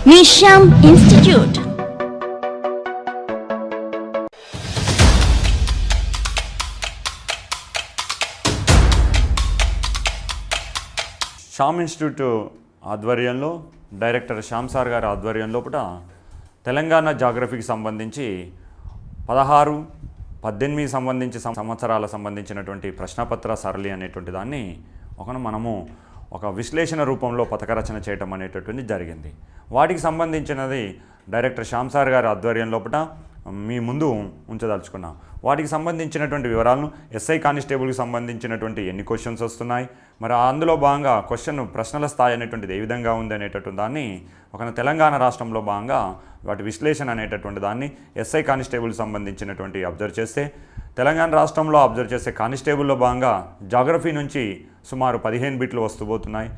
నిషామ్ institute. Shyam institute ఆధ్వర్యంలో director Shyam sir గారి ఆధ్వర్యంలో తెలంగాణ జాగ్రఫీకి సంబంధించి 16, 18 సంవత్సరాల సంబంధించినటువంటి ప్రశ్నపత్ర సరళి అనేటువంటి దాన్ని మనము ఒక విశ్లేషణ రూపంలో పథకరచన చేయటం అనేటటువంటి జరిగింది. వాటికి సంబంధించినది డైరెక్టర్ శ్యామ్ సార్ గారి ఆధ్వర్యంలో మీ ముందు ఉంచదలుచుకున్నాం. వాటికి సంబంధించినటువంటి వివరాలను ఎస్ఐ కానిస్టేబుల్కి సంబంధించినటువంటి ఎన్ని క్వశ్చన్స్ వస్తున్నాయి, మరి అందులో భాగంగా ప్రశ్నల స్థాయి అనేటువంటిది ఏ విధంగా ఉంది అనేటటువంటి దాన్ని తెలంగాణ రాష్ట్రంలో భాగంగా వాటి విశ్లేషణ అనేటటువంటి దాన్ని ఎస్ఐ కానిస్టేబుల్ సంబంధించినటువంటి అబ్జర్వ్ చేస్తే, తెలంగాణ రాష్ట్రంలో అబ్జర్వ్ చేసే కానిస్టేబుల్లో భాగంగా జాగ్రఫీ నుంచి సుమారు 15 బిట్లు వస్తుపోతున్నాయి.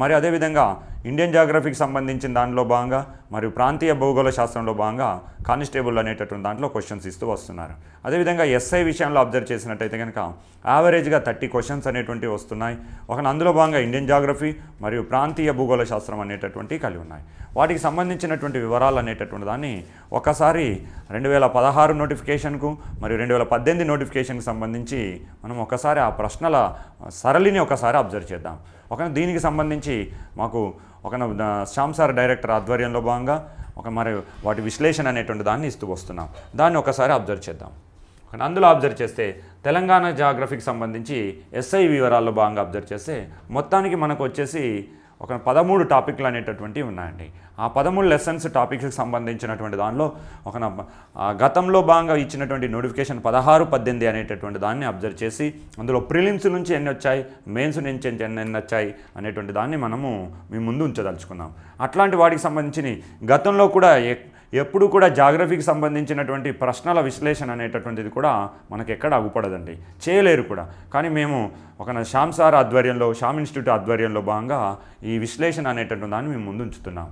మరి అదేవిధంగా ఇండియన్ జాగ్రఫీకి సంబంధించిన దాంట్లో భాగంగా మరియు ప్రాంతీయ భౌగోళ శాస్త్రంలో భాగంగా కానిస్టేబుల్ అనేటటువంటి దాంట్లో క్వశ్చన్స్ ఇస్తూ వస్తున్నారు. అదేవిధంగా ఎస్ఐ విషయంలో అబ్జర్వ్ చేసినట్టయితే కనుక యావరేజ్గా 30 క్వశ్చన్స్ అనేటువంటివి వస్తున్నాయి. అందులో భాగంగా ఇండియన్ జాగ్రఫీ మరియు ప్రాంతీయ భూగోళ శాస్త్రం అనేటటువంటి కలిగి ఉన్నాయి. వాటికి సంబంధించినటువంటి వివరాలు అనేటటువంటి దాన్ని ఒకసారి 2016 నోటిఫికేషన్కు మరియు 2018 నోటిఫికేషన్కి సంబంధించి మనం ఒకసారి ఆ ప్రశ్నల సరళిని ఒకసారి అబ్జర్వ్ చేద్దాం. దీనికి సంబంధించి మాకు శ్యామ్ సార్ డైరెక్టర్ ఆధ్వర్యంలో భాగంగా మరి వాటి విశ్లేషణ అనేటువంటి దాన్ని ఇస్తూ వస్తున్నాం. దాన్ని ఒకసారి అబ్జర్వ్ చేద్దాం. అందులో అబ్జర్వ్ చేస్తే తెలంగాణ జాగ్రఫీకి సంబంధించి ఎస్ఐ వివరాల్లో భాగంగా అబ్జర్వ్ చేస్తే మొత్తానికి మనకు వచ్చేసి 13 టాపిక్లు అనేటటువంటివి ఉన్నాయండి. ఆ 13 లెసన్స్ టాపిక్స్కి సంబంధించినటువంటి దానిలో గతంలో భాగంగా ఇచ్చినటువంటి నోటిఫికేషన్ 16, 18 అనేటటువంటి దాన్ని అబ్జర్వ్ చేసి అందులో ప్రిలిమ్స్ నుంచి ఎన్ని వచ్చాయి, మెయిన్స్ నుంచి ఎన్ని వచ్చాయి అనేటువంటి దాన్ని మనము మీ ముందు ఉంచదలుచుకున్నాం. అట్లాంటి వాటికి సంబంధించి గతంలో కూడా ఎప్పుడు కూడా జాగ్రఫీకి సంబంధించినటువంటి ప్రశ్నల విశ్లేషణ అనేటటువంటిది కూడా మనకు ఎక్కడ అగుపడదండి, చేయలేరు కూడా. కానీ మేము శ్యామ్ సార్ ఆధ్వర్యంలో, శ్యామ్ ఇన్స్టిట్యూట్ ఆధ్వర్యంలో భాగంగా ఈ విశ్లేషణ అనేటటువంటి దాన్ని మేము ముందు ఉంచుతున్నాం.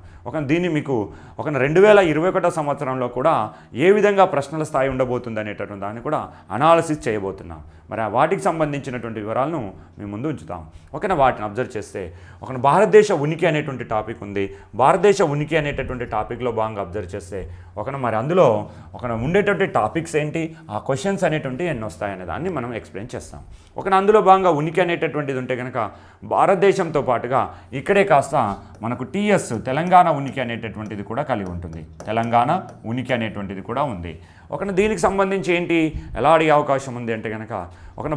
దీన్ని మీకు 2021 సంవత్సరంలో కూడా ఏ విధంగా ప్రశ్నల స్థాయి ఉండబోతుంది అనేటటువంటి దాన్ని కూడా అనాలిసిస్ చేయబోతున్నాం. మరి వాటికి సంబంధించినటువంటి వివరాలను మేము ముందు ఉంచుతాం. వాటిని అబ్జర్వ్ చేస్తే భారతదేశ ఉనికి అనేటువంటి టాపిక్ ఉంది. భారతదేశ ఉనికి అనేటటువంటి టాపిక్లో భాగంగా అబ్జర్వ్ చేస్తే మరి అందులో ఉండేటువంటి టాపిక్స్ ఏంటి, ఆ క్వశ్చన్స్ అనేటువంటి ఎన్ని వస్తాయనే దాన్ని మనం ఎక్స్ప్లెయిన్ చేస్తాం. అందులో భాగంగా ఉనికి అనేటటువంటిది ఉంటే కనుక భారతదేశంతో పాటుగా ఇక్కడే కాస్త మనకు టీఎస్ తెలంగాణ ఉనికి అనేటటువంటిది కూడా కలిగి ఉంటుంది. తెలంగాణ ఉనికి అనేటువంటిది కూడా ఉంది. దీనికి సంబంధించి ఏంటి, ఎలా అడిగే అవకాశం ఉంది అంటే కనుక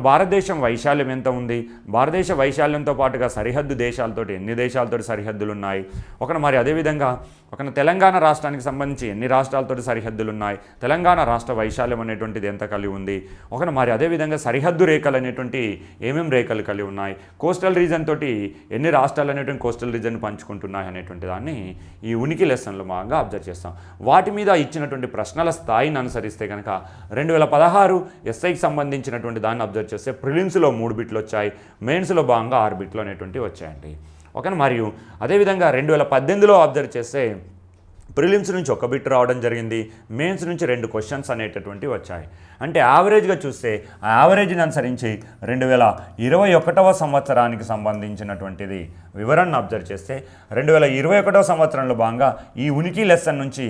భారతదేశం వైశాల్యం ఎంత ఉంది, భారతదేశ వైశాల్యంతో పాటుగా సరిహద్దు దేశాలతోటి ఎన్ని దేశాలతోటి సరిహద్దులు ఉన్నాయి, మరి అదేవిధంగా తెలంగాణ రాష్ట్రానికి సంబంధించి ఎన్ని రాష్ట్రాలతోటి సరిహద్దులు ఉన్నాయి, తెలంగాణ రాష్ట్ర వైశాల్యం అనేటువంటిది ఎంత కలిగి ఉంది, మరి అదేవిధంగా సరిహద్దు రేఖలు అనేటువంటి ఏమేమి రేఖలు కలిగి ఉన్నాయి, కోస్టల్ రీజన్ తోటి ఎన్ని రాష్ట్రాలు అనేటువంటి కోస్టల్ రీజన్ పంచుకుంటున్నాయి అనేటువంటి దాన్ని ఈ ఉనికి లెసన్లో భాగంగా అబ్జర్వ్ చేస్తాం. వాటి మీద ఇచ్చినటువంటి ప్రశ్నల స్థాయిని అనుసరిస్తే కనుక 2016 ఎస్ఐకి సంబంధించినటువంటి దాన్ని అబ్జర్వ్ చేస్తే ప్రిలిమ్స్లో 3 బిట్లు వచ్చాయి, మెయిన్స్లో భాగంగా 6 బిట్లు అనేటువంటివి వచ్చాయండి. మరియు అదేవిధంగా 2018లో అబ్జర్వ్ చేస్తే ప్రిలిమ్స్ నుంచి 1 బిట్ రావడం జరిగింది, మెయిన్స్ నుంచి 2 క్వశ్చన్స్ అనేటటువంటివి వచ్చాయి. అంటే యావరేజ్గా చూస్తే ఆ యావరేజ్ని అనుసరించి 2021 సంవత్సరానికి సంబంధించినటువంటిది వివరణను అబ్జర్వ్ చేస్తే 2021 సంవత్సరంలో భాగంగా ఈ ఉనికి లెసన్ నుంచి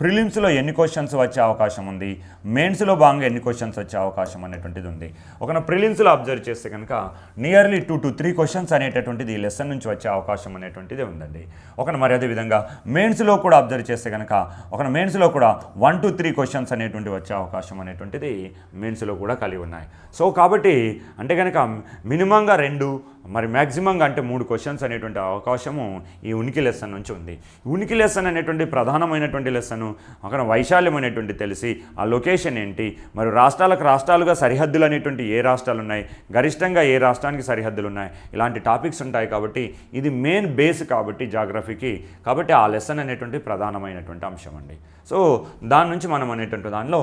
ప్రిలిమ్స్లో ఎన్ని క్వశ్చన్స్ వచ్చే అవకాశం ఉంది, మెయిన్స్లో భాగంగా ఎన్ని క్వశ్చన్స్ వచ్చే అవకాశం అనేటువంటిది ఉంది. ప్రిలిమ్స్లో అబ్జర్వ్ చేస్తే కనుక నియర్లీ 2 to 3 క్వశ్చన్స్ అనేటటువంటిది ఈ లెసన్ నుంచి వచ్చే అవకాశం అనేటువంటిది ఉందండి. మరి అదేవిధంగా మెయిన్స్లో కూడా అబ్జర్వ్ చేస్తే కనుక మెయిన్స్లో కూడా 1 to 3 క్వశ్చన్స్ అనేటువంటి వచ్చే అవకాశం అనేటువంటిది మెయిన్స్లో కూడా కలిగి ఉన్నాయి. సో కాబట్టి అంటే కనుక మినిమంగా 2 మరి మ్యాక్సిమంగా అంటే 3 క్వశ్చన్స్ అనేటువంటి అవకాశము ఈ ఉనికి లెసన్ నుంచి ఉంది. ఉనికి లెసన్ అనేటువంటి ప్రధానమైనటువంటి లెసన్ వైశాల్యం అనేటువంటి తెలిసి ఆ లొకేషన్ ఏంటి, మరి రాష్ట్రాలుగా సరిహద్దులు అనేటువంటి ఏ రాష్ట్రాలు ఉన్నాయి, గరిష్టంగా ఏ రాష్ట్రానికి సరిహద్దులు ఉన్నాయి, ఇలాంటి టాపిక్స్ ఉంటాయి. కాబట్టి ఇది మెయిన్ బేస్ కాబట్టి జాగ్రఫీకి, కాబట్టి ఆ లెసన్ అనేటువంటి ప్రధానమైనటువంటి అంశం అండి. సో దాని నుంచి మనం అనేటువంటి దానిలో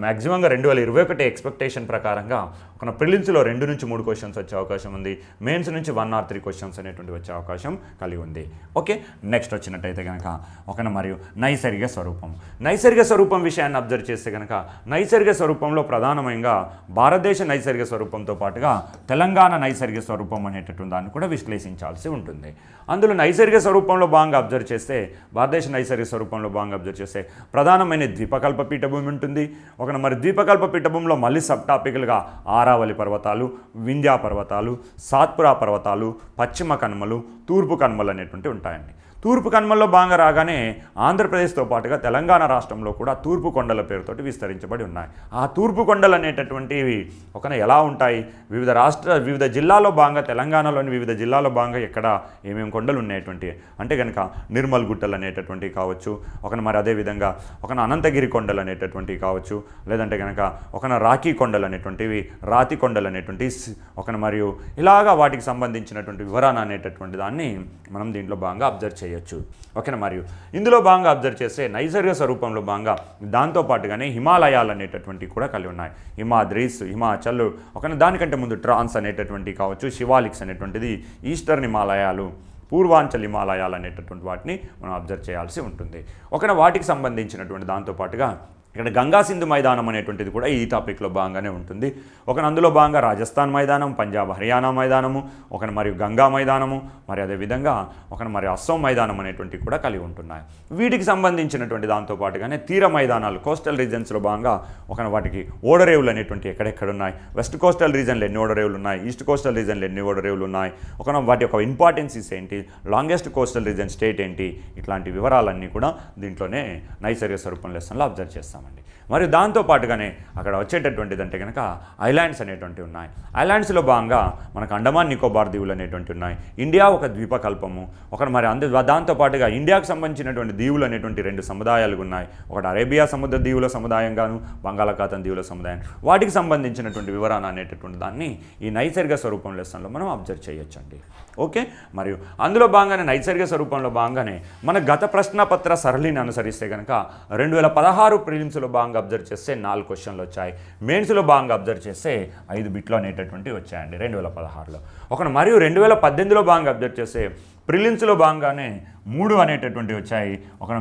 మ్యాక్సిమంగా 2021 ఎక్స్పెక్టేషన్ ప్రకారంగా మన ప్రిలిమ్స్లో 2 నుంచి 3 క్వశ్చన్స్ వచ్చే అవకాశం ఉంది, మెయిన్స్ నుంచి 1 or 3 క్వశ్చన్స్ అనేటువంటి వచ్చే అవకాశం కలిగి ఉంది. ఓకే, నెక్స్ట్ వచ్చినట్టయితే కనుక మరియు నైసర్గిక స్వరూపం. నైసర్గిక స్వరూపం విషయాన్ని అబ్జర్వ్ చేస్తే కనుక నైసర్గిక స్వరూపంలో ప్రధానంగా భారతదేశ నైసర్గిక స్వరూపంతో పాటుగా తెలంగాణ నైసర్గిక స్వరూపం అనేటటువంటి దాన్ని కూడా విశ్లేషించాల్సి ఉంటుంది. అందులో నైసర్గిక స్వరూపంలో భాగంగా అబ్జర్వ్ చేస్తే భారతదేశ నైసర్గిక స్వరూపంలో భాగంగా అబ్జర్వ్ చేస్తే ప్రధానమైన ద్వీపకల్ప పీఠభూమి ఉంటుంది. మరి ద్వీపకల్ప పీఠభూమిలో మళ్ళీ సబ్ టాపిక్లుగా ఆరావళి పర్వతాలు, వింధ్యా పర్వతాలు, సాత్పురా పర్వతాలు, పశ్చిమ కనుమలు, తూర్పు కనుమలు అనేటువంటివి ఉంటాయండి. తూర్పు కనుమల్లో భాగంగా రాగానే ఆంధ్రప్రదేశ్తో పాటుగా తెలంగాణ రాష్ట్రంలో కూడా తూర్పు కొండల పేరుతోటి విస్తరించబడి ఉన్నాయి. ఆ తూర్పు కొండలు అనేటటువంటివి ఎలా ఉంటాయి, వివిధ జిల్లాల్లో భాగంగా తెలంగాణలోని వివిధ జిల్లాల్లో భాగంగా ఎక్కడ ఏమేమి కొండలు ఉన్నాయటువంటి అంటే కనుక నిర్మల్ గుట్టలు అనేటటువంటివి కావచ్చు, మరి అదేవిధంగా అనంతగిరి కొండలు అనేటటువంటివి కావచ్చు, లేదంటే కనుక రాఖీ కొండలు అనేటువంటివి, రాతి కొండలు అనేటువంటి మరియు ఇలాగా వాటికి సంబంధించినటువంటి వివరణ అనేటటువంటి దాన్ని మనం దీంట్లో భాగంగా అబ్జర్వ్ చేయొచ్చు. మరియు ఇందులో భాగంగా అబ్జర్వ్ చేస్తే నైసర్గిక స్వరూపంలో భాగంగా దాంతోపాటుగానే హిమాలయాలు అనేటటువంటివి కూడా కలిగి ఉన్నాయి. హిమాద్రీస్, హిమాచల్, దానికంటే ముందు ట్రాన్స్ అనేటటువంటి కావచ్చు, శివాలిక్స్ అనేటువంటిది, ఈస్టర్న్ హిమాలయాలు, పూర్వాంచల్ హిమాలయాలు అనేటటువంటి వాటిని మనం అబ్జర్వ్ చేయాల్సి ఉంటుంది. వాటికి సంబంధించినటువంటి దాంతోపాటుగా ఇక్కడ గంగా సింధు మైదానం అనేటువంటిది కూడా ఈ టాపిక్లో భాగంగానే ఉంటుంది. అందులో భాగంగా రాజస్థాన్ మైదానం, పంజాబ్ హర్యానా మైదానము, మరియు గంగా మైదానము, అదేవిధంగా మరి అస్సాం మైదానం అనేటువంటివి కూడా కలిగి ఉంటున్నాయి. వీటికి సంబంధించినటువంటి దాంతోపాటుగానే తీర మైదానాలు, కోస్టల్ రీజన్స్లో భాగంగా వాటికి ఓడరేవులు అనేటువంటి ఎక్కడెక్కడ ఉన్నాయి, వెస్ట్ కోస్టల్ రీజన్లో ఎన్ని ఓడరేవులు ఉన్నాయి, ఈస్ట్ కోస్టల్ రీజన్లో ఎన్ని ఓడరేవులు ఉన్నాయి, వాటి యొక్క ఇంపార్టెన్సీస్ ఏంటి, లాంగెస్ట్ కోస్టల్ రీజన్ స్టేట్ ఏంటి, ఇట్లాంటి వివరాలన్నీ కూడా దీంట్లోనే నైసర్గిక స్వరూపం లెసన్లో అబ్జర్వ్ చేస్తాం. మరియు దాంతోపాటుగానే అక్కడ వచ్చేటటువంటిది అంటే కనుక ఐలాండ్స్ అనేటువంటివి ఉన్నాయి. ఐలాండ్స్లో భాగంగా మనకు అండమాన్ నికోబార్ దీవులు అనేటువంటివి ఉన్నాయి. ఇండియా ఒక ద్వీపకల్పము. దాంతోపాటుగా ఇండియాకు సంబంధించినటువంటి దీవులు అనేటువంటి 2 సముదాయాలు ఉన్నాయి. అరేబియా సముద్ర దీవుల సముదాయంగాను, బంగాళాఖాతం దీవుల సముదాయం. వాటికి సంబంధించినటువంటి వివరణ అనేటటువంటి దాన్ని ఈ నైసర్గిక స్వరూపం లెసన్లో మనం అబ్జర్వ్ చేయొచ్చండి. ఓకే, మరియు అందులో భాగంగానే నైసర్గిక స్వరూపంలో భాగంగానే మన గత ప్రశ్నపత్ర సరళిని అనుసరిస్తే కనుక 2016 ప్రిలిమ్స్లో భాగంగా అబ్జర్వ్ చేస్తే 4 క్వశ్చన్లు వచ్చాయి, మెయిన్స్లో భాగంగా అబ్జర్వ్ చేస్తే 5 బిట్లు అనేటటువంటివి వచ్చాయండి 2016లో. మరియు 2018లో భాగంగా అబ్జర్వ్ చేస్తే ప్రిలిమ్స్లో భాగంగానే 3 అనేటటువంటివి వచ్చాయి,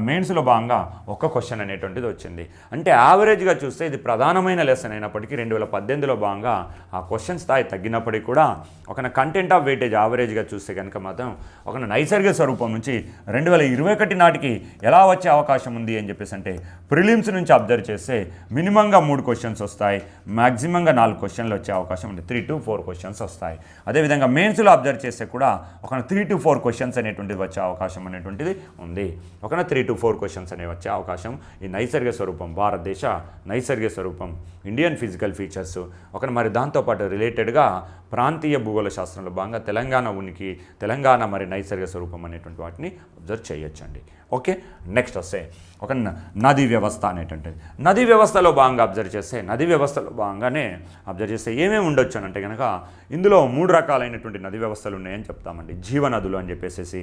మెయిన్స్లో భాగంగా 1 క్వశ్చన్ అనేటువంటిది వచ్చింది. అంటే యావరేజ్గా చూస్తే ఇది ప్రధానమైన లెసన్ అయినప్పటికీ 2018లో భాగంగా ఆ క్వశ్చన్ స్థాయి తగ్గినప్పటికీ కూడా కంటెంట్ ఆఫ్ వెయిటేజ్ యావరేజ్గా చూస్తే కనుక మాత్రం నైసర్గిక స్వరూపం నుంచి 2021 నాటికి ఎలా వచ్చే అవకాశం ఉంది అని చెప్పేసి అంటే ప్రిలిమ్స్ నుంచి అబ్జర్వ్ చేస్తే మినిమంగా 3 క్వశ్చన్స్ వస్తాయి, మ్యాక్సిమంగా 4 క్వశ్చన్లు వచ్చే అవకాశం ఉంది, 3 to 4 క్వశ్చన్స్ వస్తాయి. అదేవిధంగా మెయిన్స్లో అబ్జర్వ్ చేస్తే కూడా 3 to 4 క్వశ్చన్స్ అనేటువంటిది వచ్చే అవకాశం అనేటువంటిది ఉంది. 3 to 4 క్వశ్చన్స్ అనేవి వచ్చే అవకాశం ఈ నైసర్గిక స్వరూపం, భారతదేశ నైసర్గిక స్వరూపం, ఇండియన్ ఫిజికల్ ఫీచర్స్, మరి దాంతోపాటు రిలేటెడ్గా ప్రాంతీయ భూగోళ శాస్త్రంలో భాగంగా తెలంగాణ ఉనికి, తెలంగాణ నైసర్గిక స్వరూపం అనేటువంటి వాటిని అబ్జర్వ్ చేయొచ్చండి. ఓకే, నెక్స్ట్ వస్తే నదీ వ్యవస్థ అనేటువంటిది. నదీ వ్యవస్థలో భాగంగా అబ్జర్వ్ చేస్తే నదీ వ్యవస్థలో భాగంగానే అబ్జర్వ్ చేస్తే ఏమేమి ఉండొచ్చు అని అంటే కనుక ఇందులో 3 రకాలైనటువంటి నదీ వ్యవస్థలు ఉన్నాయని చెప్తామండి. జీవనదులు అని చెప్పేసి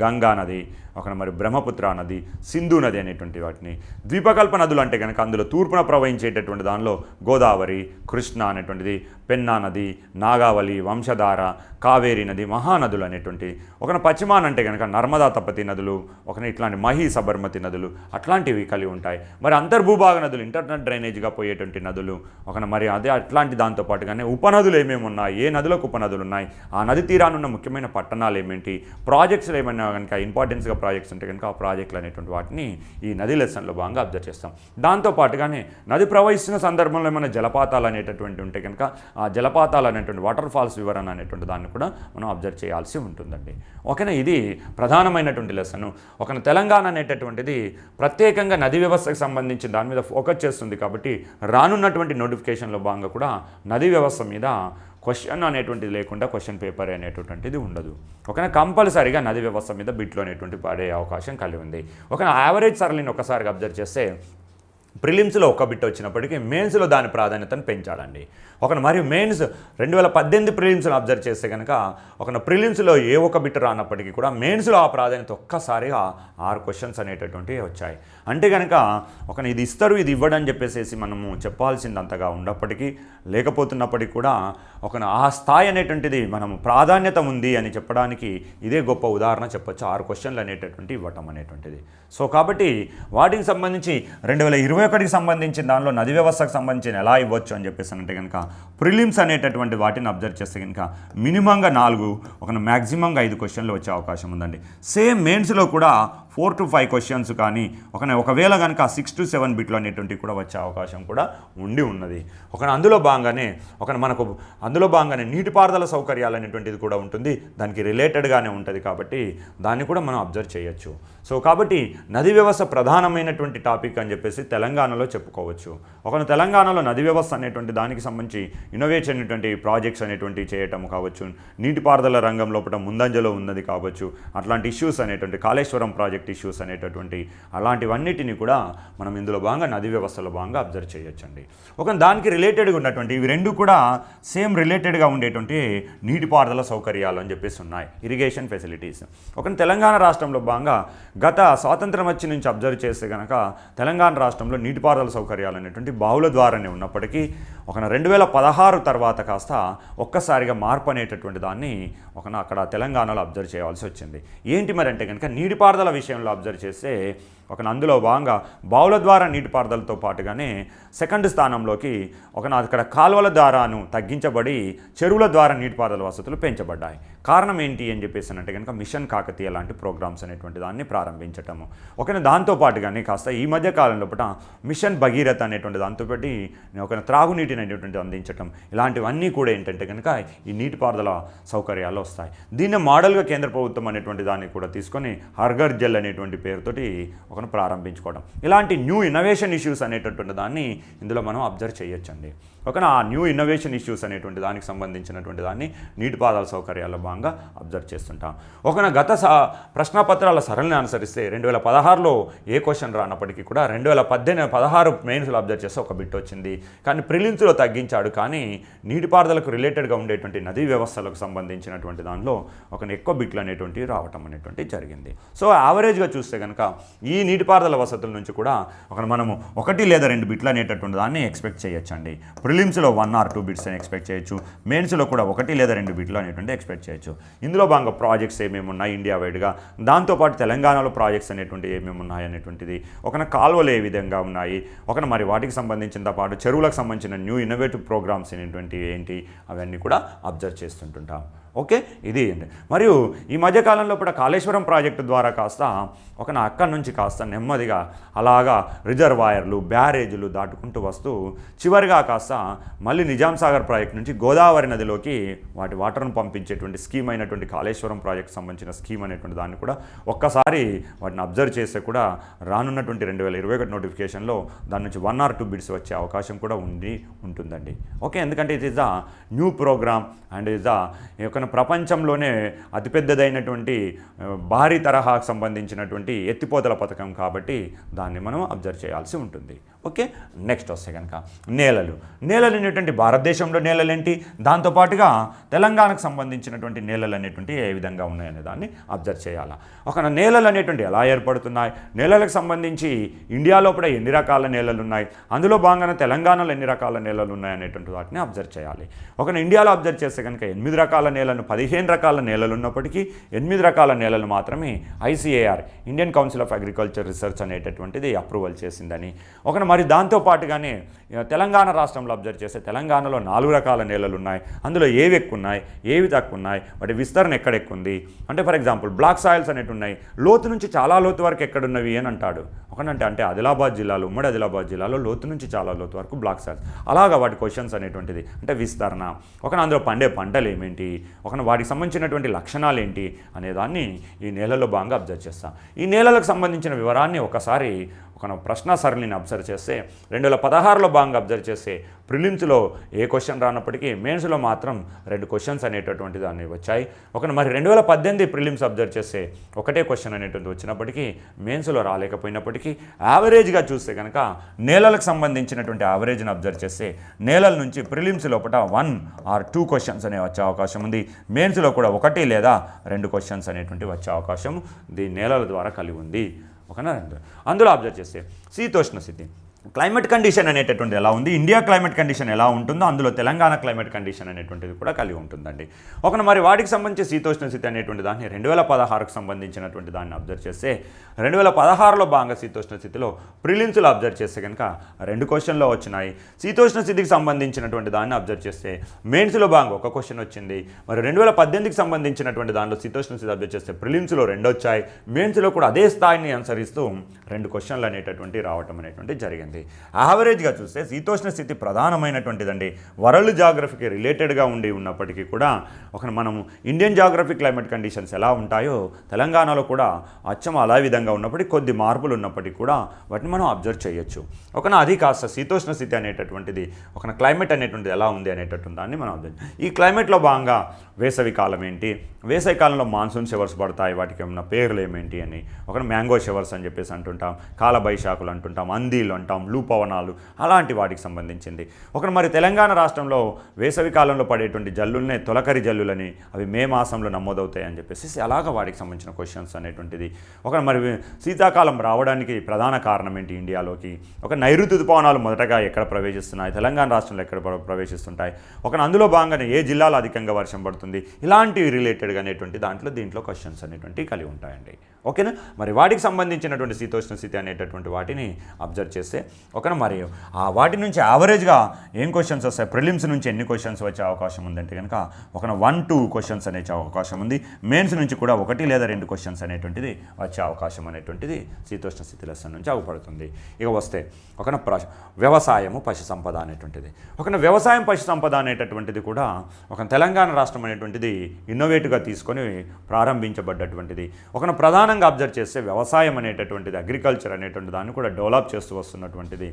గంగా నది, మరి బ్రహ్మపుత్ర నది, సింధు నది అనేటువంటి వాటిని. ద్వీపకల్ప నదులు అంటే కనుక అందులో తూర్పున ప్రవహించేటటువంటి దానిలో గోదావరి, కృష్ణ అనేటువంటిది, పెన్నా నది, నాగావళి, వంశధార, కావేరీ నది, మహానదులు అనేటువంటి. పశ్చిమానంటే కనుక నర్మదా తపతి నదులు, ఇట్లాంటి మహీ సబర్మతి నదులు అట్లాంటివి కలిగి ఉంటాయి. మరి అంతర్భూభాగ నదులు, ఇంటర్నల్ డ్రైనేజ్గా పోయేటువంటి నదులు, మరి అదే అట్లాంటి దాంతోపాటుగానే ఉపనదులు ఏమేమి ఉన్నాయి, ఏ నదులకు ఉపనదులు ఉన్నాయి, ఆ నది తీరానున్న ముఖ్యమైన పట్టణాలు ఏమేంటి, ప్రాజెక్ట్స్లో ఏమైనా కనుక ఇంపార్టెన్స్గా ప్రాజెక్ట్స్ ఉంటే కనుక ఆ ప్రాజెక్టులు అనేటువంటి వాటిని ఈ నది లెసన్లో భాగంగా అబ్జర్వ్ చేస్తాం. దాంతోపాటుగానే నది ప్రవహిస్తున్న సందర్భంలో ఏమైనా జలపాతాలు అనేటటువంటి ఉంటే కనుక ఆ జలపాతాలు అనేటువంటి వాటర్ ఫాల్స్ వివరణ అనేటువంటి దాన్ని కూడా మనం అబ్జర్వ్ చేయాల్సి ఉంటుందండి. ఇది ప్రధానమైనటువంటి లెసన్. తెలంగాణ అనేటటువంటిది ప్రత్యేకంగా నది వ్యవస్థకు సంబంధించి దాని మీద ఫోకస్ చేస్తుంది కాబట్టి రానున్నటువంటి నోటిఫికేషన్లో భాగంగా కూడా నది వ్యవస్థ మీద క్వశ్చన్ అనేటువంటిది లేకుండా క్వశ్చన్ పేపర్ అనేటువంటిది ఉండదు. కంపల్సరీగా నది వ్యవస్థ మీద బిట్లు అనేటువంటి పడే అవకాశం కలిగి ఉంది. యావరేజ్ సరళిని ఒకసారిగా అబ్జర్వ్ చేస్తే ప్రిలిమ్స్లో ఒక బిట్ వచ్చినప్పటికీ మెయిన్స్లో దాని ప్రాధాన్యతను పెంచాడండి. మరియు మెయిన్స్ 2018 ప్రిలిమ్స్లో అబ్జర్వ్ చేస్తే కనుక ప్రిలిమ్స్లో ఏ ఒక బిట్ రానప్పటికీ కూడా మెయిన్స్లో ఆ ప్రాధాన్యత ఒక్కసారిగా 6 క్వశ్చన్స్ అనేటటువంటివి వచ్చాయి. అంటే కనుక ఇది ఇస్తారు ఇది ఇవ్వడం అని చెప్పేసి మనము చెప్పాల్సింది అంతగా ఉన్నప్పటికీ లేకపోతున్నప్పటికీ కూడా ఆ స్థాయి అనేటువంటిది మనం ప్రాధాన్యత ఉంది అని చెప్పడానికి ఇదే గొప్ప ఉదాహరణ చెప్పొచ్చు. 6 క్వశ్చన్లు అనేటటువంటి ఇవ్వటం అనేటువంటిది. సో కాబట్టి వాటికి సంబంధించి 2021కి సంబంధించిన దానిలో నది వ్యవస్థకు సంబంధించిన ఎలా ఇవ్వచ్చు అని చెప్పేసి అంటే కనుక ప్రిలిమ్స్ అనేటటువంటి వాటిని అబ్జర్వ్ చేస్తే కనుక మినిమంగా 4 మ్యాక్సిమంగా 5 క్వశ్చన్లు వచ్చే అవకాశం ఉందండి. సేమ్ మెయిన్స్లో కూడా 4 to 5 క్వశ్చన్స్ కానీ ఒకవేళ కనుక 6 to 7 బిట్లు అనేటువంటివి కూడా వచ్చే అవకాశం కూడా ఉన్నది. అందులో భాగంగానే నీటిపారుదల సౌకర్యాలు అనేటువంటిది కూడా ఉంటుంది, దానికి రిలేటెడ్గానే ఉంటుంది కాబట్టి దాన్ని కూడా మనం అబ్జర్వ్ చేయొచ్చు. సో కాబట్టి నది వ్యవస్థ ప్రధానమైనటువంటి టాపిక్ అని చెప్పేసి తెలంగాణలో చెప్పుకోవచ్చు. తెలంగాణలో నది వ్యవస్థ అనేటువంటి దానికి సంబంధించి ఇన్నోవేషన్ అనేటువంటి ప్రాజెక్ట్స్ అనేటువంటివి చేయటం కావచ్చు, నీటిపారుదల రంగం లోపల ముందంజలో ఉన్నది కావచ్చు, అట్లాంటి ఇష్యూస్ అనేటువంటి కాళేశ్వరం ప్రాజెక్ట్ ఇష్యూస్ అనేటటువంటి అలాంటివన్నిటిని కూడా మనం ఇందులో భాగంగా నది వ్యవస్థలో భాగంగా అబ్జర్వ్ చేయొచ్చండి. దానికి రిలేటెడ్గా ఉన్నటువంటి ఇవి రెండు కూడా సేమ్ రిలేటెడ్గా ఉండేటువంటి నీటిపారుదల సౌకర్యాలు అని చెప్పేసి ఉన్నాయి, ఇరిగేషన్ ఫెసిలిటీస్. తెలంగాణ రాష్ట్రంలో భాగంగా గత స్వాతంత్రం వచ్చి నుంచి అబ్జర్వ్ చేస్తే కనుక తెలంగాణ రాష్ట్రంలో నీటిపారుదల సౌకర్యాలు అనేటువంటి బావుల ద్వారానే ఉన్నప్పటికీ 2016 తర్వాత కాస్త ఒక్కసారిగా మార్పు అనేటటువంటి దాన్ని అక్కడ తెలంగాణలో అబ్జర్వ్ చేయాల్సి వచ్చింది. ఏంటి మరి అంటే కనుక నీటిపారుదల విషయంలో అబ్జర్వ్ చేస్తే అందులో భాగంగా బావుల ద్వారా నీటిపారుదలతో పాటుగానే సెకండ్ స్థానంలోకి అక్కడ కాలువల ద్వారాను తగ్గించబడి చెరువుల ద్వారా నీటిపారుదల వసతులు పెంచబడ్డాయి. కారణం ఏంటి అని చెప్పేసి అంటే కనుక మిషన్ కాకతీయ లాంటి ప్రోగ్రామ్స్ అనేటువంటి దాన్ని ప్రారంభించటము. దాంతోపాటుగానే కాస్త ఈ మధ్య కాలంలో మిషన్ భగీరథ అనేటువంటి దాంతోపాటు త్రాగునీటిని అనేటువంటిది అందించటం, ఇలాంటివన్నీ కూడా ఏంటంటే కనుక ఈ నీటిపారుదల సౌకర్యాలు వస్తాయి. దీన్ని మోడల్గా కేంద్ర ప్రభుత్వం అనేటువంటి దాన్ని కూడా తీసుకొని హర్ఘర్ జల్ అనేటువంటి పేరుతోటి ప్రారంభించుకోవడం, ఇలాంటి న్యూ ఇన్నోవేషన్ ఇష్యూస్ అనేటటువంటి దాన్ని ఇందులో మనం అబ్జర్వ్ చేయొచ్చండి. ఆ న్యూ ఇన్నోవేషన్ ఇష్యూస్ అనేటువంటి దానికి సంబంధించినటువంటి దాన్ని నీటిపారుదల సౌకర్యాల్లో భాగంగా అబ్జర్వ్ చేస్తుంటాం. గత ప్రశ్నపత్రాల సరళిని అనుసరిస్తే 2016లో ఏ క్వశ్చన్ రానప్పటికీ కూడా 2016 మెయిన్స్లో అబ్జర్వ్ చేస్తే ఒక బిట్ వచ్చింది. కానీ ప్రిలిమ్స్లో తగ్గించాడు, కానీ నీటిపారుదలకు రిలేటెడ్గా ఉండేటువంటి నదీ వ్యవస్థలకు సంబంధించినటువంటి దానిలో ఎక్కువ బిట్లు అనేటువంటివి రావటం అనేటువంటిది జరిగింది. సో యావరేజ్గా చూస్తే కనుక ఈ నీటిపారుదల వసతుల నుంచి కూడా మనము 1 లేదా 2 బిట్లు అనేటటువంటి దాన్ని ఎక్స్పెక్ట్ చేయొచ్చండి. ప్రిలిమ్స్లో 1 or 2 బిట్స్ అని ఎక్స్పెక్ట్ చేయొచ్చు, మెయిన్స్లో కూడా 1 లేదా 2 బిట్లు అనేటువంటి ఎక్స్పెక్ట్ చేయొచ్చు. ఇందులో భాగంగా ప్రాజెక్ట్స్ ఏమేమి ఉన్నాయి ఇండియా వైడ్గా, దాంతోపాటు తెలంగాణలో ప్రాజెక్ట్స్ అనేటువంటి ఏమేమి ఉన్నాయి అనేటువంటిది, కాలువలు ఏ విధంగా ఉన్నాయి, మరి వాటికి సంబంధించిన పాటు చెరువులకు సంబంధించిన న్యూ ఇన్నోవేటివ్ ప్రోగ్రామ్స్ అనేటువంటి ఏంటి అవన్నీ కూడా అబ్జర్వ్ చేస్తుంటుంటాం. ఓకే, ఇది మరియు ఈ మధ్యకాలంలో కూడా కాళేశ్వరం ప్రాజెక్టు ద్వారా కాస్త అక్కడి నుంచి కాస్త నెమ్మదిగా అలాగా రిజర్వాయర్లు బ్యారేజీలు దాటుకుంటూ వస్తూ చివరిగా కాస్త మళ్ళీ నిజాం సాగర్ ప్రాజెక్ట్ నుంచి గోదావరి నదిలోకి వాటర్ను పంపించేటువంటి స్కీమ్ అయినటువంటి కాళేశ్వరం ప్రాజెక్ట్ సంబంధించిన స్కీమ్ అనేటువంటి దాన్ని కూడా ఒక్కసారి వాటిని అబ్జర్వ్ చేస్తే కూడా రానున్నటువంటి 2021 నోటిఫికేషన్లో దాని నుంచి 1 or 2 బిట్స్ వచ్చే అవకాశం కూడా ఉంటుందండి. ఓకే, ఎందుకంటే it is the new program and is the ప్రపంచంలోనే అతిపెద్దదైనటువంటి భారీ తరహాకు సంబంధించినటువంటి ఎత్తిపోతల పథకం కాబట్టి దాన్ని మనం అబ్జర్వ్ చేయాల్సి ఉంటుంది. ఓకే, నెక్స్ట్ వస్తే కనుక నేలలు అనేటువంటి భారతదేశంలో నేలలు ఏంటి, దాంతోపాటుగా తెలంగాణకు సంబంధించినటువంటి నేలలు అనేటువంటి ఏ విధంగా ఉన్నాయనే దాన్ని అబ్జర్వ్ చేయాలి. నేలలు అనేటువంటి ఎలా ఏర్పడుతున్నాయి, నేలలకు సంబంధించి ఇండియాలో కూడా ఎన్ని రకాల నేలలు ఉన్నాయి, అందులో భాగంగానే తెలంగాణలో ఎన్ని రకాల నేలలు ఉన్నాయి అనేటువంటి వాటిని అబ్జర్వ్ చేయాలి. ఇండియాలో అబ్జర్వ్ చేస్తే కనుక 8 రకాల నేలను 15 రకాల నేలలు ఉన్నప్పటికీ 8 రకాల నేలలు మాత్రమే ICAR Indian council of agriculture research అనేటటువంటిది అప్రూవల్ చేసిందని. మరి దాంతోపాటుగానే తెలంగాణ రాష్ట్రంలో అబ్జర్వ్ చేస్తే తెలంగాణలో 4 రకాల నేలలు ఉన్నాయి, అందులో ఏవి ఎక్కువ ఉన్నాయి ఏవి తక్కువ ఉన్నాయి, వాటి విస్తరణ ఎక్కడ ఎక్కువ ఉంది అంటే ఫర్ ఎగ్జాంపుల్ బ్లాక్ సాయిల్స్ అనేవి ఉన్నాయి, లోతు నుంచి చాలా లోతు వరకు ఎక్కడున్నవి అని అంటాడు. అంటే ఆదిలాబాద్ జిల్లాలో ఉమ్మడి ఆదిలాబాద్ జిల్లాలో లోతు నుంచి చాలా లోతు వరకు బ్లాక్ సాయిల్స్, అలాగా వాటి క్వశ్చన్స్ అనేటువంటిది అంటే విస్తరణ, అందులో పండే పంటలు ఏమేంటి, వాటికి సంబంధించినటువంటి లక్షణాలు ఏంటి అనేదాన్ని ఈ నేలల్లో భాగంగా అబ్జర్వ్ చేస్తాం. ఈ నేలలకు సంబంధించిన వివరాన్ని ఒకసారి ఒక ప్రశ్న సరళిని అబ్జర్వ్ చేస్తే 2016లో భాగంగా అబ్జర్వ్ చేస్తే ప్రిలిమ్స్లో ఏ క్వశ్చన్ రానప్పటికీ మెయిన్స్లో మాత్రం 2 క్వశ్చన్స్ అనేటటువంటి దాన్ని వచ్చాయి. మరి 2018 ప్రిలిమ్స్ అబ్జర్వ్ చేస్తే ఒకటే క్వశ్చన్ అనేటువంటి వచ్చినప్పటికీ మెయిన్స్లో రాలేకపోయినప్పటికీ యావరేజ్గా చూస్తే కనుక నేలలకు సంబంధించినటువంటి యావరేజ్ని అబ్జర్వ్ చేస్తే నేలల నుంచి ప్రిలిమ్స్ లోపల 1 or 2 క్వశ్చన్స్ అనేవి వచ్చే అవకాశం ఉంది. మెయిన్స్లో కూడా 1 లేదా 2 క్వశ్చన్స్ అనేటువంటి వచ్చే అవకాశం దీని నేలల ద్వారా కలిగి ఉంది. ఓకేనా? అందులో అబ్జర్వ్ చేస్తే శీతోష్ణ స్థితి క్లైమేట్ కండిషన్ అనేటటువంటి ఎలా ఉంది, ఇండియా క్లైమేట్ కండిషన్ ఎలా ఉంటుందో అందులో తెలంగాణ క్లైమేట్ కండిషన్ అనేటువంటిది కూడా కలిగి ఉంటుందండి. మరి వాటికి సంబంధించి శీతోష్ణ స్థితి అనేటువంటి దాన్ని 2016కు సంబంధించినటువంటి దాన్ని అబ్జర్వ్ చేస్తే 2016లో భాగంగా శీతోష్ణ స్థితిలో ప్రిలిమ్స్లో అబ్జర్వ్ చేస్తే కనుక 2 క్వశ్చన్లో వచ్చినాయి. శీతోష్ణ స్థితికి సంబంధించినటువంటి దాన్ని అబ్జర్వ్ చేస్తే మెయిన్స్లో భాగంగా 1 క్వశ్చన్ వచ్చింది. 2018కి సంబంధించినటువంటి దానిలో శీతోష్ణ స్థితి అబ్జర్వ్ చేస్తే ప్రిలిమ్స్లో 2 వచ్చాయి. మెయిన్స్లో కూడా అదే స్థాయిని అనుసరిస్తూ 2 క్వశ్చన్లు అనేటటువంటి రావటం అనేటువంటి జరిగింది. యావరేజ్గా చూస్తే శీతోష్ణ స్థితి ప్రధానమైనటువంటిదండి. వరల్డ్ జాగ్రఫీకి రిలేటెడ్గా ఉన్నప్పటికీ కూడా మనము ఇండియన్ జాగ్రఫీ క్లైమేట్ కండిషన్స్ ఎలా ఉంటాయో తెలంగాణలో కూడా అచ్చం అలా విధంగా ఉన్నప్పటికీ కొద్ది మార్పులు ఉన్నప్పటికీ కూడా వాటిని మనం అబ్జర్వ్ చేయొచ్చు. అది కాస్త శీతోష్ణ స్థితి అనేటటువంటిది క్లైమేట్ అనేటువంటిది ఎలా ఉంది అనేటటువంటి దాన్ని మనం అబ్జర్వ్. ఈ క్లైమేట్లో భాగంగా వేసవి కాలం ఏంటి, వేసవి కాలంలో మాన్సూన్ షవర్స్ పడతాయి, వాటికి ఏమన్నా పేర్లు ఏమేంటి అని మ్యాంగో షవర్స్ అని చెప్పేసి అంటుంటాం, కాలబైశాఖులు అంటుంటాం, అందీలు అంటాం, లూపవనాలు, అలాంటి వాటికి సంబంధించింది. మరి తెలంగాణ రాష్ట్రంలో వేసవి కాలంలో పడేటువంటి జల్లుల్నే తొలకరి జల్లులని అవి మే మాసంలో నమోదవుతాయి అని చెప్పేసి అలాగా వాటికి సంబంధించిన క్వశ్చన్స్ అనేటువంటిది. మరి శీతాకాలం రావడానికి ప్రధాన కారణం ఏంటి ఇండియాలోకి, నైరుతి ఋతుపవనాలు మొదటగా ఎక్కడ ప్రవేశిస్తున్నాయి, తెలంగాణ రాష్ట్రంలో ఎక్కడ ప్రవేశిస్తుంటాయి, అందులో భాగంగానే ఏ జిల్లాలో అధికంగా వర్షం పడుతుంది, ఇలాంటివి రిలేటెడ్గా అనేటువంటి దీంట్లో క్వశ్చన్స్ అనేటువంటివి కలిగి ఉంటాయండి. ఓకేనా? మరి వాటికి సంబంధించినటువంటి శీతోష్ణ స్థితి అనేటటువంటి వాటిని అబ్జర్వ్ చేస్తే మరి వాటి నుంచి యావరేజ్గా ఏం క్వశ్చన్స్ వస్తాయి, ప్రిలిమ్స్ నుంచి ఎన్ని క్వశ్చన్స్ వచ్చే అవకాశం ఉందంటే కనుక 1-2 క్వశ్చన్స్ అనే అవకాశం ఉంది. మెయిన్స్ నుంచి కూడా 1 లేదా 2 క్వశ్చన్స్ అనేటువంటిది వచ్చే అవకాశం అనేటువంటిది శీతోష్ణ స్థితి లెసన్ నుంచి అవపడుతుంది. ఇక వస్తే వ్యవసాయము పశు సంపద అనేటువంటిది వ్యవసాయం పశు సంపద అనేటటువంటిది కూడా తెలంగాణ రాష్ట్రం అనేటువంటిది ఇన్నోవేటివ్గా తీసుకొని ప్రారంభించబడ్డటువంటిది. ప్రధానంగా అబ్జర్వ్ చేస్తే వ్యవసాయం అనేటటువంటిది అగ్రికల్చర్ అనేటువంటి దాన్ని కూడా డెవలప్ చేస్తూ వస్తున్నటువంటిది.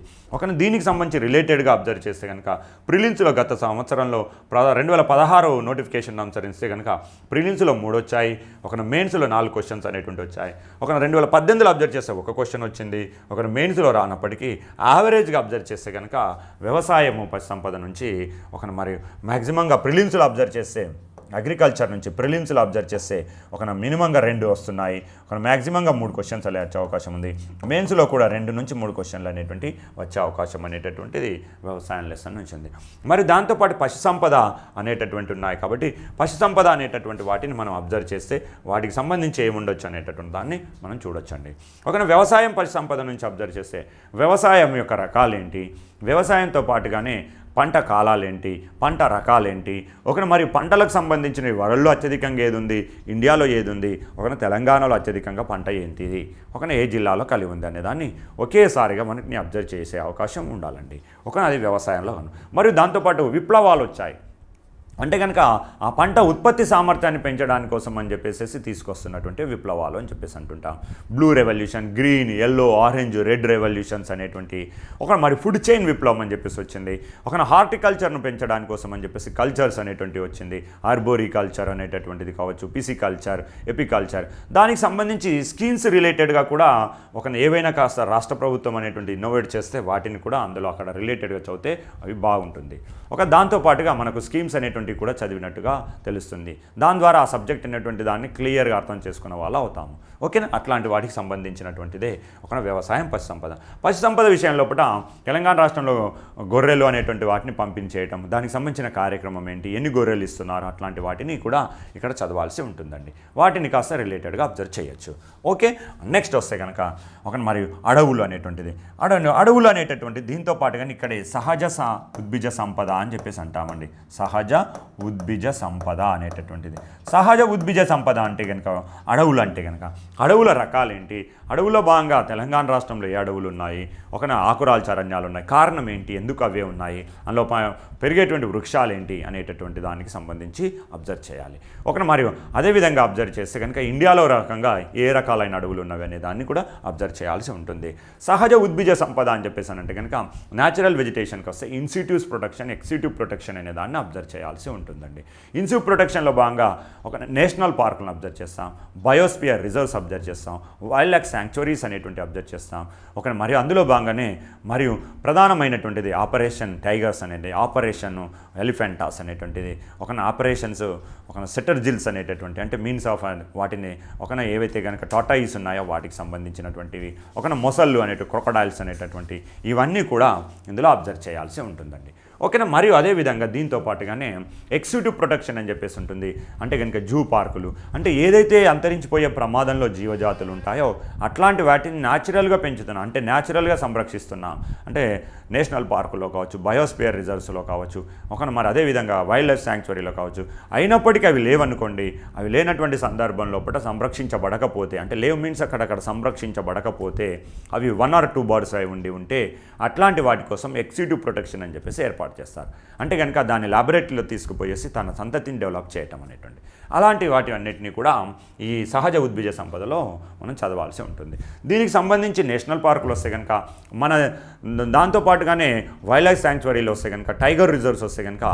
దీనికి సంబంధించి రిలేటెడ్గా అబ్జర్వ్ చేస్తే కనుక ప్రిలిమ్స్లో గత సంవత్సరంలో 2016 నోటిఫికేషన్ అనుసరిస్తే కనుక ప్రిలిమ్స్లో 3 వచ్చాయి, మెయిన్స్లో 4 క్వశ్చన్స్ అనేటువంటి వచ్చాయి. 2018లో అబ్జర్వ్ చేస్తే 1 క్వశ్చన్ వచ్చింది. మెయిన్స్లో రానప్పటికీ యావరేజ్గా అబ్జర్వ్ చేస్తే కనుక వ్యవసాయము పశు సంపద నుంచి మరి మ్యాక్సిమంగా ప్రిలిమ్స్లో అబ్జర్వ్ చేస్తే అగ్రికల్చర్ నుంచి ప్రిలిమ్స్లో అబ్జర్వ్ చేస్తే మినిమంగా 2 వస్తున్నాయి, మ్యాక్సిమంగా 3 క్వశ్చన్స్ అలా వచ్చే అవకాశం ఉంది. మెయిన్స్లో కూడా 2 నుంచి 3 క్వశ్చన్లు అనేటువంటి వచ్చే అవకాశం అనేటటువంటిది వ్యవసాయం లెసన్ నుంచి ఉంది. మరి దాంతోపాటు పశు సంపద అనేటటువంటి ఉన్నాయి కాబట్టి పశు సంపద అనేటటువంటి వాటిని మనం అబ్జర్వ్ చేస్తే వాటికి సంబంధించి ఏముండొచ్చు అనేటటువంటి దాన్ని మనం చూడొచ్చండి. వ్యవసాయం పశు సంపద నుంచి అబ్జర్వ్ చేస్తే వ్యవసాయం యొక్క రకాలేంటి, వ్యవసాయంతో పాటుగానే పంట కాలాలేంటి, పంట రకాలేంటి, మరి పంటలకు సంబంధించిన వరల్డ్లో అత్యధికంగా ఏది ఉంది, ఇండియాలో ఏది ఉంది, తెలంగాణలో అత్యధికంగా పంట ఏంటిది, ఏ జిల్లాలో కలిగి ఉంది అనే దాన్ని ఒకేసారిగా మనకి అబ్జర్వ్ చేసే అవకాశం ఉండాలండి. అది వ్యవసాయంలో. మరియు దాంతోపాటు విప్లవాలు వచ్చాయి అంటే కనుక ఆ పంట ఉత్పత్తి సామర్థ్యాన్ని పెంచడానికి కోసం అని చెప్పేసి తీసుకొస్తున్నటువంటి విప్లవాలు అని చెప్పేసి అంటుంటాం. Blue revolution, green, yellow, orange, red revolutions అనేటువంటి మరి ఫుడ్ చైన్ విప్లవం అని చెప్పేసి వచ్చింది. హార్టికల్చర్ను పెంచడానికి కోసం అని చెప్పేసి కల్చర్స్ అనేటువంటివి వచ్చింది. ఆర్బోరికల్చర్ అనేటటువంటిది కావచ్చు, పిసికల్చర్, ఎపికల్చర్. దానికి సంబంధించి స్కీమ్స్ రిలేటెడ్గా కూడా ఏవైనా కాస్త రాష్ట్ర ప్రభుత్వం అనేటువంటి ఇన్నోవేట్ చేస్తే వాటిని కూడా అందులో అక్కడ రిలేటెడ్గా చదివితే అవి బాగుంటుంది. దాంతోపాటుగా మనకు స్కీమ్స్ అనేటువంటి కూడా చదివినట్టుగా తెలుస్తుంది. దాని ద్వారా ఆ సబ్జెక్ట్ అనేటువంటి దాన్ని క్లియర్గా అర్థం చేసుకున్న వాళ్ళు అవుతాము. ఓకేనా? అట్లాంటి వాటికి సంబంధించినటువంటిదే వ్యవసాయం పశు సంపద. పశు సంపద విషయం లోపల తెలంగాణ రాష్ట్రంలో గొర్రెలు అనేటువంటి వాటిని పంపించేయటం, దానికి సంబంధించిన కార్యక్రమం ఏంటి, ఎన్ని గొర్రెలు ఇస్తున్నారు, అట్లాంటి వాటిని కూడా ఇక్కడ చదవాల్సి ఉంటుందండి. వాటిని కాస్త రిలేటెడ్గా అబ్జర్వ్ చేయొచ్చు. ఓకే, నెక్స్ట్ వస్తే కనుక మరియు అడవులు అనేటువంటిది. అడవులు అనేటటువంటి దీంతో పాటుగా ఇక్కడే సహజ ఉద్భిజ సంపద అని చెప్పేసి అంటామండి. సహజ ఉద్భిజ సంపద అనేటటువంటిది. సహజ ఉద్భిజ సంపద అంటే కనుక అడవులు అంటే కనుక అడవుల రకాలేంటి, అడవుల్లో భాగంగా తెలంగాణ రాష్ట్రంలో ఏ అడవులు ఉన్నాయి, ఒక ఆకురాల్చ అరణ్యాలు ఉన్నాయి, కారణం ఏంటి, ఎందుకు అవే ఉన్నాయి, అందులో పెరిగేటువంటి వృక్షాలు ఏంటి అనేటటువంటి దానికి సంబంధించి అబ్జర్వ్ చేయాలి. మరియు అదేవిధంగా అబ్జర్వ్ చేస్తే కనుక ఇండియాలో రకంగా ఏ రకాలైన అడవులు ఉన్నవి అనే దాన్ని కూడా అబ్జర్వ్ చేయాల్సి ఉంటుంది. సహజ ఉద్భిజ సంపద అని చెప్పేసానంటే కనుక న్యాచురల్ వెజిటేషన్కి వస్తే ఇన్సిట్యూస్ ప్రొటెక్షన్, ఎక్సిట్యూవ్ ప్రొటెక్షన్ అనే దాన్ని అబ్జర్వ్ చేయాల్సి ఉంటుందండి. ఇన్సిట్యూవ్ ప్రొటెక్షన్లో భాగంగా ఒక నేషనల్ పార్కులను అబ్జర్వ్ చేస్తాం, బయోస్పియర్ రిజర్వ్స్ అబ్జర్వ్ చేస్తాం, వైల్డ్ లైఫ్ శాంక్చురీస్ అనేటువంటి అబ్జర్వ్ చేస్తాం. మరియు అందులో భాగంగానే మరియు ప్రధానమైనటువంటిది ఆపరేషన్ టైగర్స్ అనేది, ఆపరేషన్ ఎలిఫెంటాస్ అనేటువంటిది, ఆపరేషన్స్ సెటర్జిల్స్ అనేటటువంటి అంటే మీన్స్ ఆఫ్ వాటిని ఏవైతే కనుక టాటాయిస్ ఉన్నాయో వాటికి సంబంధించినటువంటివి, మొసళ్ళు అనేటువంటి క్రొకడైల్స్ అనేటటువంటి ఇవన్నీ కూడా ఇందులో అబ్జర్వ్ చేయాల్సి ఉంటుందండి. మరియు అదేవిధంగా దీంతో పాటుగానే ఎక్సిక్యూటివ్ ప్రొటెక్షన్ అని చెప్పేసి ఉంటుంది. అంటే కనుక జూ పార్కులు అంటే ఏదైతే అంతరించిపోయే ప్రమాదంలో జీవజాతులు ఉంటాయో అట్లాంటి వాటిని న్యాచురల్గా పెంచుతున్నాం, అంటే న్యాచురల్గా సంరక్షిస్తున్నాం. అంటే నేషనల్ పార్కులో కావచ్చు, బయోస్పియర్ రిజర్వ్స్లో కావచ్చు, మరి అదేవిధంగా వైల్డ్ లైఫ్ శాంక్చురీలో కావచ్చు. అయినప్పటికీ అవి లేవనుకోండి, అవి లేనటువంటి సందర్భంలో సంరక్షించబడకపోతే, అంటే లేవ్ మీన్స్ అక్కడక్కడ సంరక్షించబడకపోతే అవి 1 or 2 బర్డ్స్ అయి ఉంటే అట్లాంటి వాటి కోసం ఎక్సిక్యూటివ్ ప్రొటెక్షన్ అని చెప్పేసి ఏర్పాటు చేస్తారు. అంటే కనుక దాన్ని ల్యాబొరేటరీలో తీసుకుపోయేసి తన సంతతిని డెవలప్ చేయటం అనేటువంటి అలాంటి వాటి అన్నిటినీ కూడా ఈ సహజ ఉద్భిజ సంపదలో మనం చదవాల్సి ఉంటుంది. దీనికి సంబంధించి నేషనల్ పార్కులు వస్తే కనుక దాంతోపాటుగానే వైల్డ్ లైఫ్ శాంక్చురీలు వస్తే కనుక టైగర్ రిజర్వ్స్ వస్తే కనుక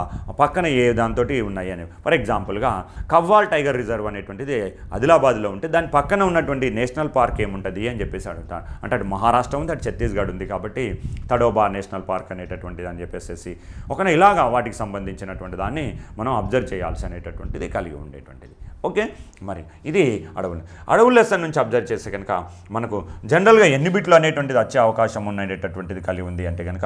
పక్కన ఏ దాంతో ఉన్నాయి అని, ఫర్ ఎగ్జాంపుల్గా కవ్వాల్ టైగర్ రిజర్వ్ అనేటువంటిది ఆదిలాబాద్లో ఉంటే దాని పక్కన ఉన్నటువంటి నేషనల్ పార్క్ ఏముంటుంది అని చెప్పేసి అడుగుతాను. అంటే అటు మహారాష్ట్ర ఉంది, అటు ఛత్తీస్గఢ్ ఉంది, కాబట్టి తడోబా నేషనల్ పార్క్ అనేటటువంటిది అని చెప్పేసి ఇలాగా వాటికి సంబంధించినటువంటి దాన్ని మనం అబ్జర్వ్ చేయాల్సి అనేటటువంటిది కలిగి ఉండేటువంటిది. ఓకే, మరి ఇది అడవుల లెసన్ నుంచి అబ్జర్వ్ చేస్తే కనుక మనకు జనరల్గా ఎన్ని బిట్లు అనేటువంటిది వచ్చే అవకాశం ఉండేటటువంటిది కలిగి ఉంది అంటే కనుక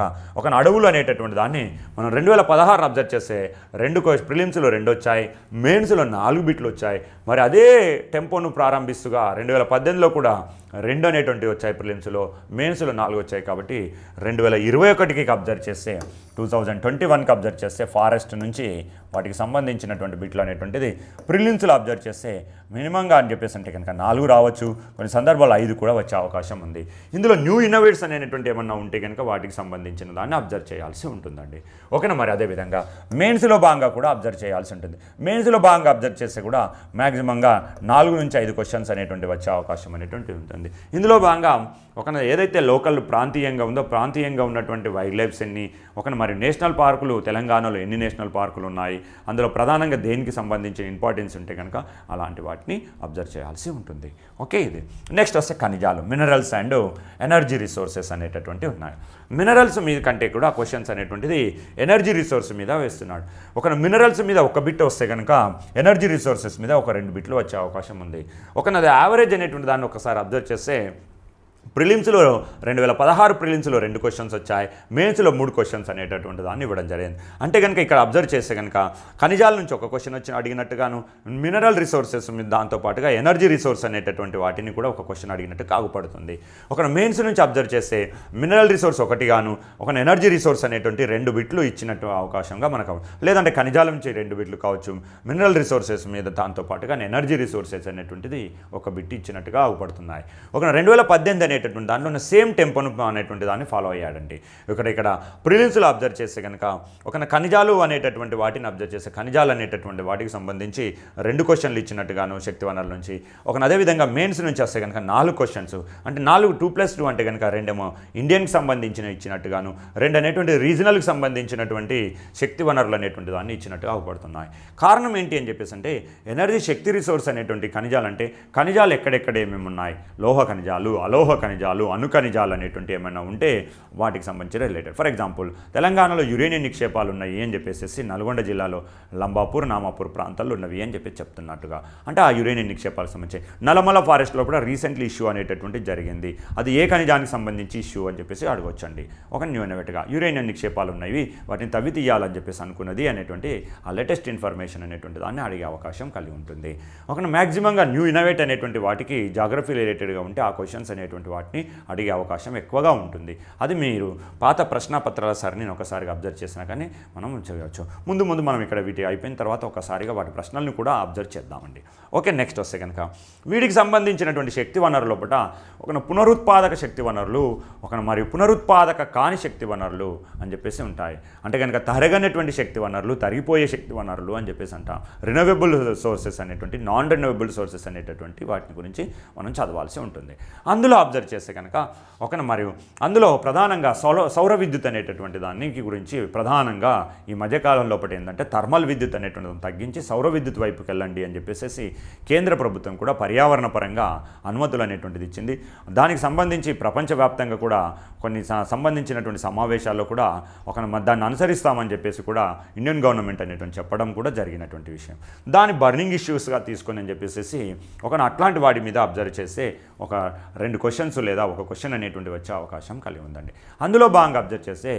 అడవులు అనేటటువంటి దాన్ని మనం 2016 అబ్జర్వ్ చేస్తే 2 ప్రిలిమ్స్లో 2 వచ్చాయి, మెయిన్స్లో 4 బిట్లు వచ్చాయి. మరి అదే టెంపోను ప్రారంభిస్తుగా 2018లో కూడా 2 అనేటువంటివి వచ్చాయి ప్రిలిమ్స్లో, మెయిన్స్లో 4 వచ్చాయి. కాబట్టి 2021కి అబ్జర్వ్ చేస్తే 2021కి అబ్జర్వ్ చేస్తే ఫారెస్ట్ నుంచి వాటికి సంబంధించినటువంటి బిట్లు అనేటువంటిది ప్రిలిమ్స్లో అబ్జర్వ్ చేస్తే మినిమంగా అని చెప్పేసి అంటే కనుక 4 రావచ్చు, కొన్ని సందర్భాల్లో 5 కూడా వచ్చే అవకాశం ఉంది. ఇందులో న్యూ ఇన్నోవేట్స్ అనేటువంటి ఏమన్నా ఉంటే కనుక వాటికి సంబంధించిన దాన్ని అబ్జర్వ్ చేయాల్సి ఉంటుందండి. ఓకేనా, మరి అదేవిధంగా మెయిన్స్లో భాగంగా కూడా అబ్జర్వ్ చేయాల్సి ఉంటుంది. మెయిన్స్లో భాగంగా అబ్జర్వ్ చేస్తే కూడా మ్యాక్సిమంగా 4 నుంచి 5 క్వశ్చన్స్ అనేటువంటి వచ్చే అవకాశం అనేటువంటిది ఉంటుంది. ఇందులో భాగంగా ఏదైతే లోకల్ ప్రాంతీయంగా ఉందో ప్రాంతీయంగా ఉన్నటువంటి వైల్డ్ లైఫ్స్ ఎన్ని, మరి నేషనల్ పార్కులు తెలంగాణలో ఎన్ని నేషనల్ పార్కులు ఉన్నాయి, అందులో ప్రధానంగా దేనికి సంబంధించిన ఇంపార్టెన్స్ ఉంటే కనుక అలాంటి వాటిని అబ్జర్వ్ చేయాల్సి ఉంటుంది. ఓకే, ఇది నెక్స్ట్ వస్తే ఖనిజాలు, మినరల్స్ అండ్ ఎనర్జీ రిసోర్సెస్ అనేటటువంటి ఉన్నాయి. మినరల్స్ మీద కంటే కూడా క్వశ్చన్స్ అనేటువంటిది ఎనర్జీ రిసోర్స్ మీద వేస్తున్నాడు. మినరల్స్ మీద 1 బిట్ వస్తే కనుక ఎనర్జీ రిసోర్సెస్ మీద 2 బిట్లు వచ్చే అవకాశం ఉంది. అది యావరేజ్ అనేటువంటి దాన్ని ఒకసారి అబ్జర్వ్ చేస్తే ప్రిలిమ్స్లో 2016 ప్రిలిమ్స్లో 2 క్వశ్చన్స్ వచ్చాయి, మెయిన్స్లో 3 క్వశ్చన్స్ అనేటటువంటి దాన్ని ఇవ్వడం జరిగింది. అంటే కనుక ఇక్కడ అబ్జర్వ్ చేస్తే కనుక ఖనిజాల నుంచి 1 క్వశ్చన్ వచ్చి అడిగినట్టుగాను, మినరల్ రిసోర్సెస్ మీద దాంతోపాటుగా ఎనర్జీ రిసోర్స్ అనేటటువంటి వాటిని కూడా 1 క్వశ్చన్ అడిగినట్టు కాగుపడుతుంది. మెయిన్స్ నుంచి అబ్జర్వ్ చేస్తే మినరల్ రిసోర్స్ 1 గాను, ఎనర్జీ రిసోర్స్ అనేటువంటి 2 బిట్లు ఇచ్చినట్టు అవకాశంగా మనకు, లేదంటే ఖనిజాల నుంచి 2 బిట్లు కావచ్చు, మినరల్ రిసోర్సెస్ మీద దాంతోపాటుగా ఎనర్జీ రిసోర్సెస్ అనేటువంటిది 1 బిట్ ఇచ్చినట్టుగా అవపడుతున్నాయి. 2018 అనేటటువంటి దాంట్లో ఉన్న సేమ్ టెంపోను అనేటువంటి దాన్ని ఫాలో అయ్యాడండి. ఇక్కడ ప్రిలిమ్స్లో అబ్జర్వ్ చేస్తే కనుక ఖనిజాలు అనేటటువంటి వాటిని అబ్జర్వ్ చేస్తే ఖనిజాలు అనేటటువంటి వాటికి సంబంధించి 2 క్వశ్చన్లు ఇచ్చినట్టుగాను శక్తి వనరుల నుంచి, అదేవిధంగా మెయిన్స్ నుంచి వస్తే కనుక 4 క్వశ్చన్స్, అంటే 4 2+2 అంటే కనుక 2 ఇండియన్కి సంబంధించిన ఇచ్చినట్టుగాను, 2 అనేటువంటి రీజనల్కి సంబంధించినటువంటి శక్తి వనరులు అనేటువంటి దాన్ని ఇచ్చినట్టుగా అవపడుతున్నాయి. కారణం ఏంటి అని చెప్పేసి అంటే ఎనర్జీ శక్తి రిసోర్స్ అనేటువంటి ఖనిజాలు, అంటే ఖనిజాలు ఎక్కడెక్కడ ఏమేమి ఉన్నాయి, లోహ ఖనిజాలు, అలోహ ఖనిజాలు, అణు ఖనిజాలు అనేటువంటి ఏమైనా ఉంటే వాటికి సంబంధించిన రిలేటెడ్. ఫర్ ఎగ్జాంపుల్ తెలంగాణలో యురేనియం నిక్షేపాలు ఉన్నాయి అని చెప్పేసి నల్గొండ జిల్లాలో లంబాపూర్, నామాపూర్ ప్రాంతాల్లో ఉన్నవి అని చెప్పి చెప్తున్నట్టుగా, అంటే ఆ యురేనియం నిక్షేపాలకు సంబంధించి నల్లమల ఫారెస్ట్లో కూడా రీసెంట్లీ ఇష్యూ అనేటటువంటి జరిగింది. అది ఏ ఖనిజానికి సంబంధించి ఇష్యూ అని చెప్పేసి అడగొచ్చండి. న్యూ ఇన్నోవేట్గా యురేనియం నిక్షేపాలు ఉన్నాయి, వాటిని తవ్వి తీయాలని చెప్పేసి అనుకున్నది అనేటువంటి ఆ లేటెస్ట్ ఇన్ఫర్మేషన్ అనేటువంటి దాన్ని అడిగే అవకాశం కలిగి ఉంటుంది. మ్యాక్సిమంగా న్యూ ఇన్నోవేట్ అనేటువంటి వాటికి జాగ్రఫీ రిలేటెడ్గా ఉంటే ఆ క్వశ్చన్స్ అనేటువంటి వాటిని అడిగే అవకాశం ఎక్కువగా ఉంటుంది. అది మీరు పాత ప్రశ్నపత్రాల సరళిని ఒకసారిగా అబ్జర్వ్ చేసినా కానీ మనం చేయవచ్చు. ముందు మనం ఇక్కడ వీటి అయిపోయిన తర్వాత ఒకసారిగా వాటి ప్రశ్నలను కూడా అబ్జర్వ్ చేద్దామండి. ఓకే, నెక్స్ట్ వస్తే కనుక వీటికి సంబంధించినటువంటి శక్తి వనరుల లోపల ఒక పునరుత్పాదక శక్తి వనరులు, ఒక మరియు పునరుత్పాదక కాని శక్తి వనరులు అని చెప్పేసి ఉంటాయి. అంటే కనుక తరగనటువంటి శక్తి వనరులు, తరిగిపోయే శక్తి వనరులు అని చెప్పేసి అంటాం. రినవబుల్ సోర్సెస్ అనేటువంటి, నాన్ రినవబుల్ సోర్సెస్ అనేటటువంటి వాటిని గురించి మనం చదవాల్సి ఉంటుంది. అందులో అబ్జర్వ్ చేస్తే కనుక మరియు అందులో ప్రధానంగా సౌర విద్యుత్ అనేటటువంటి దానికి గురించి ప్రధానంగా ఈ మధ్యకాలం లోపల ఏంటంటే థర్మల్ విద్యుత్ అనేటువంటిది తగ్గించి సౌర విద్యుత్ వైపుకి వెళ్ళండి అని చెప్పేసి కేంద్ర ప్రభుత్వం కూడా పర్యావరణ పరంగా అనుమతులు అనేటువంటిది ఇచ్చింది. దానికి సంబంధించి ప్రపంచవ్యాప్తంగా కూడా కొన్ని సంబంధించినటువంటి సమావేశాల్లో కూడా దాన్ని అనుసరిస్తామని చెప్పేసి కూడా ఇండియన్ గవర్నమెంట్ అనేటువంటి చెప్పడం కూడా జరిగినటువంటి విషయం. దాని బర్నింగ్ ఇష్యూస్గా తీసుకొని అని చెప్పేసి అట్లాంటి వాటి మీద అబ్జర్వ్ చేస్తే 2 క్వశ్చన్స్ లేదా ఒక క్వశ్చన్ అనేటువంటి వచ్చే అవకాశం కలిగి ఉందండి. అందులో భాగంగా అబ్జర్వ్ చేస్తే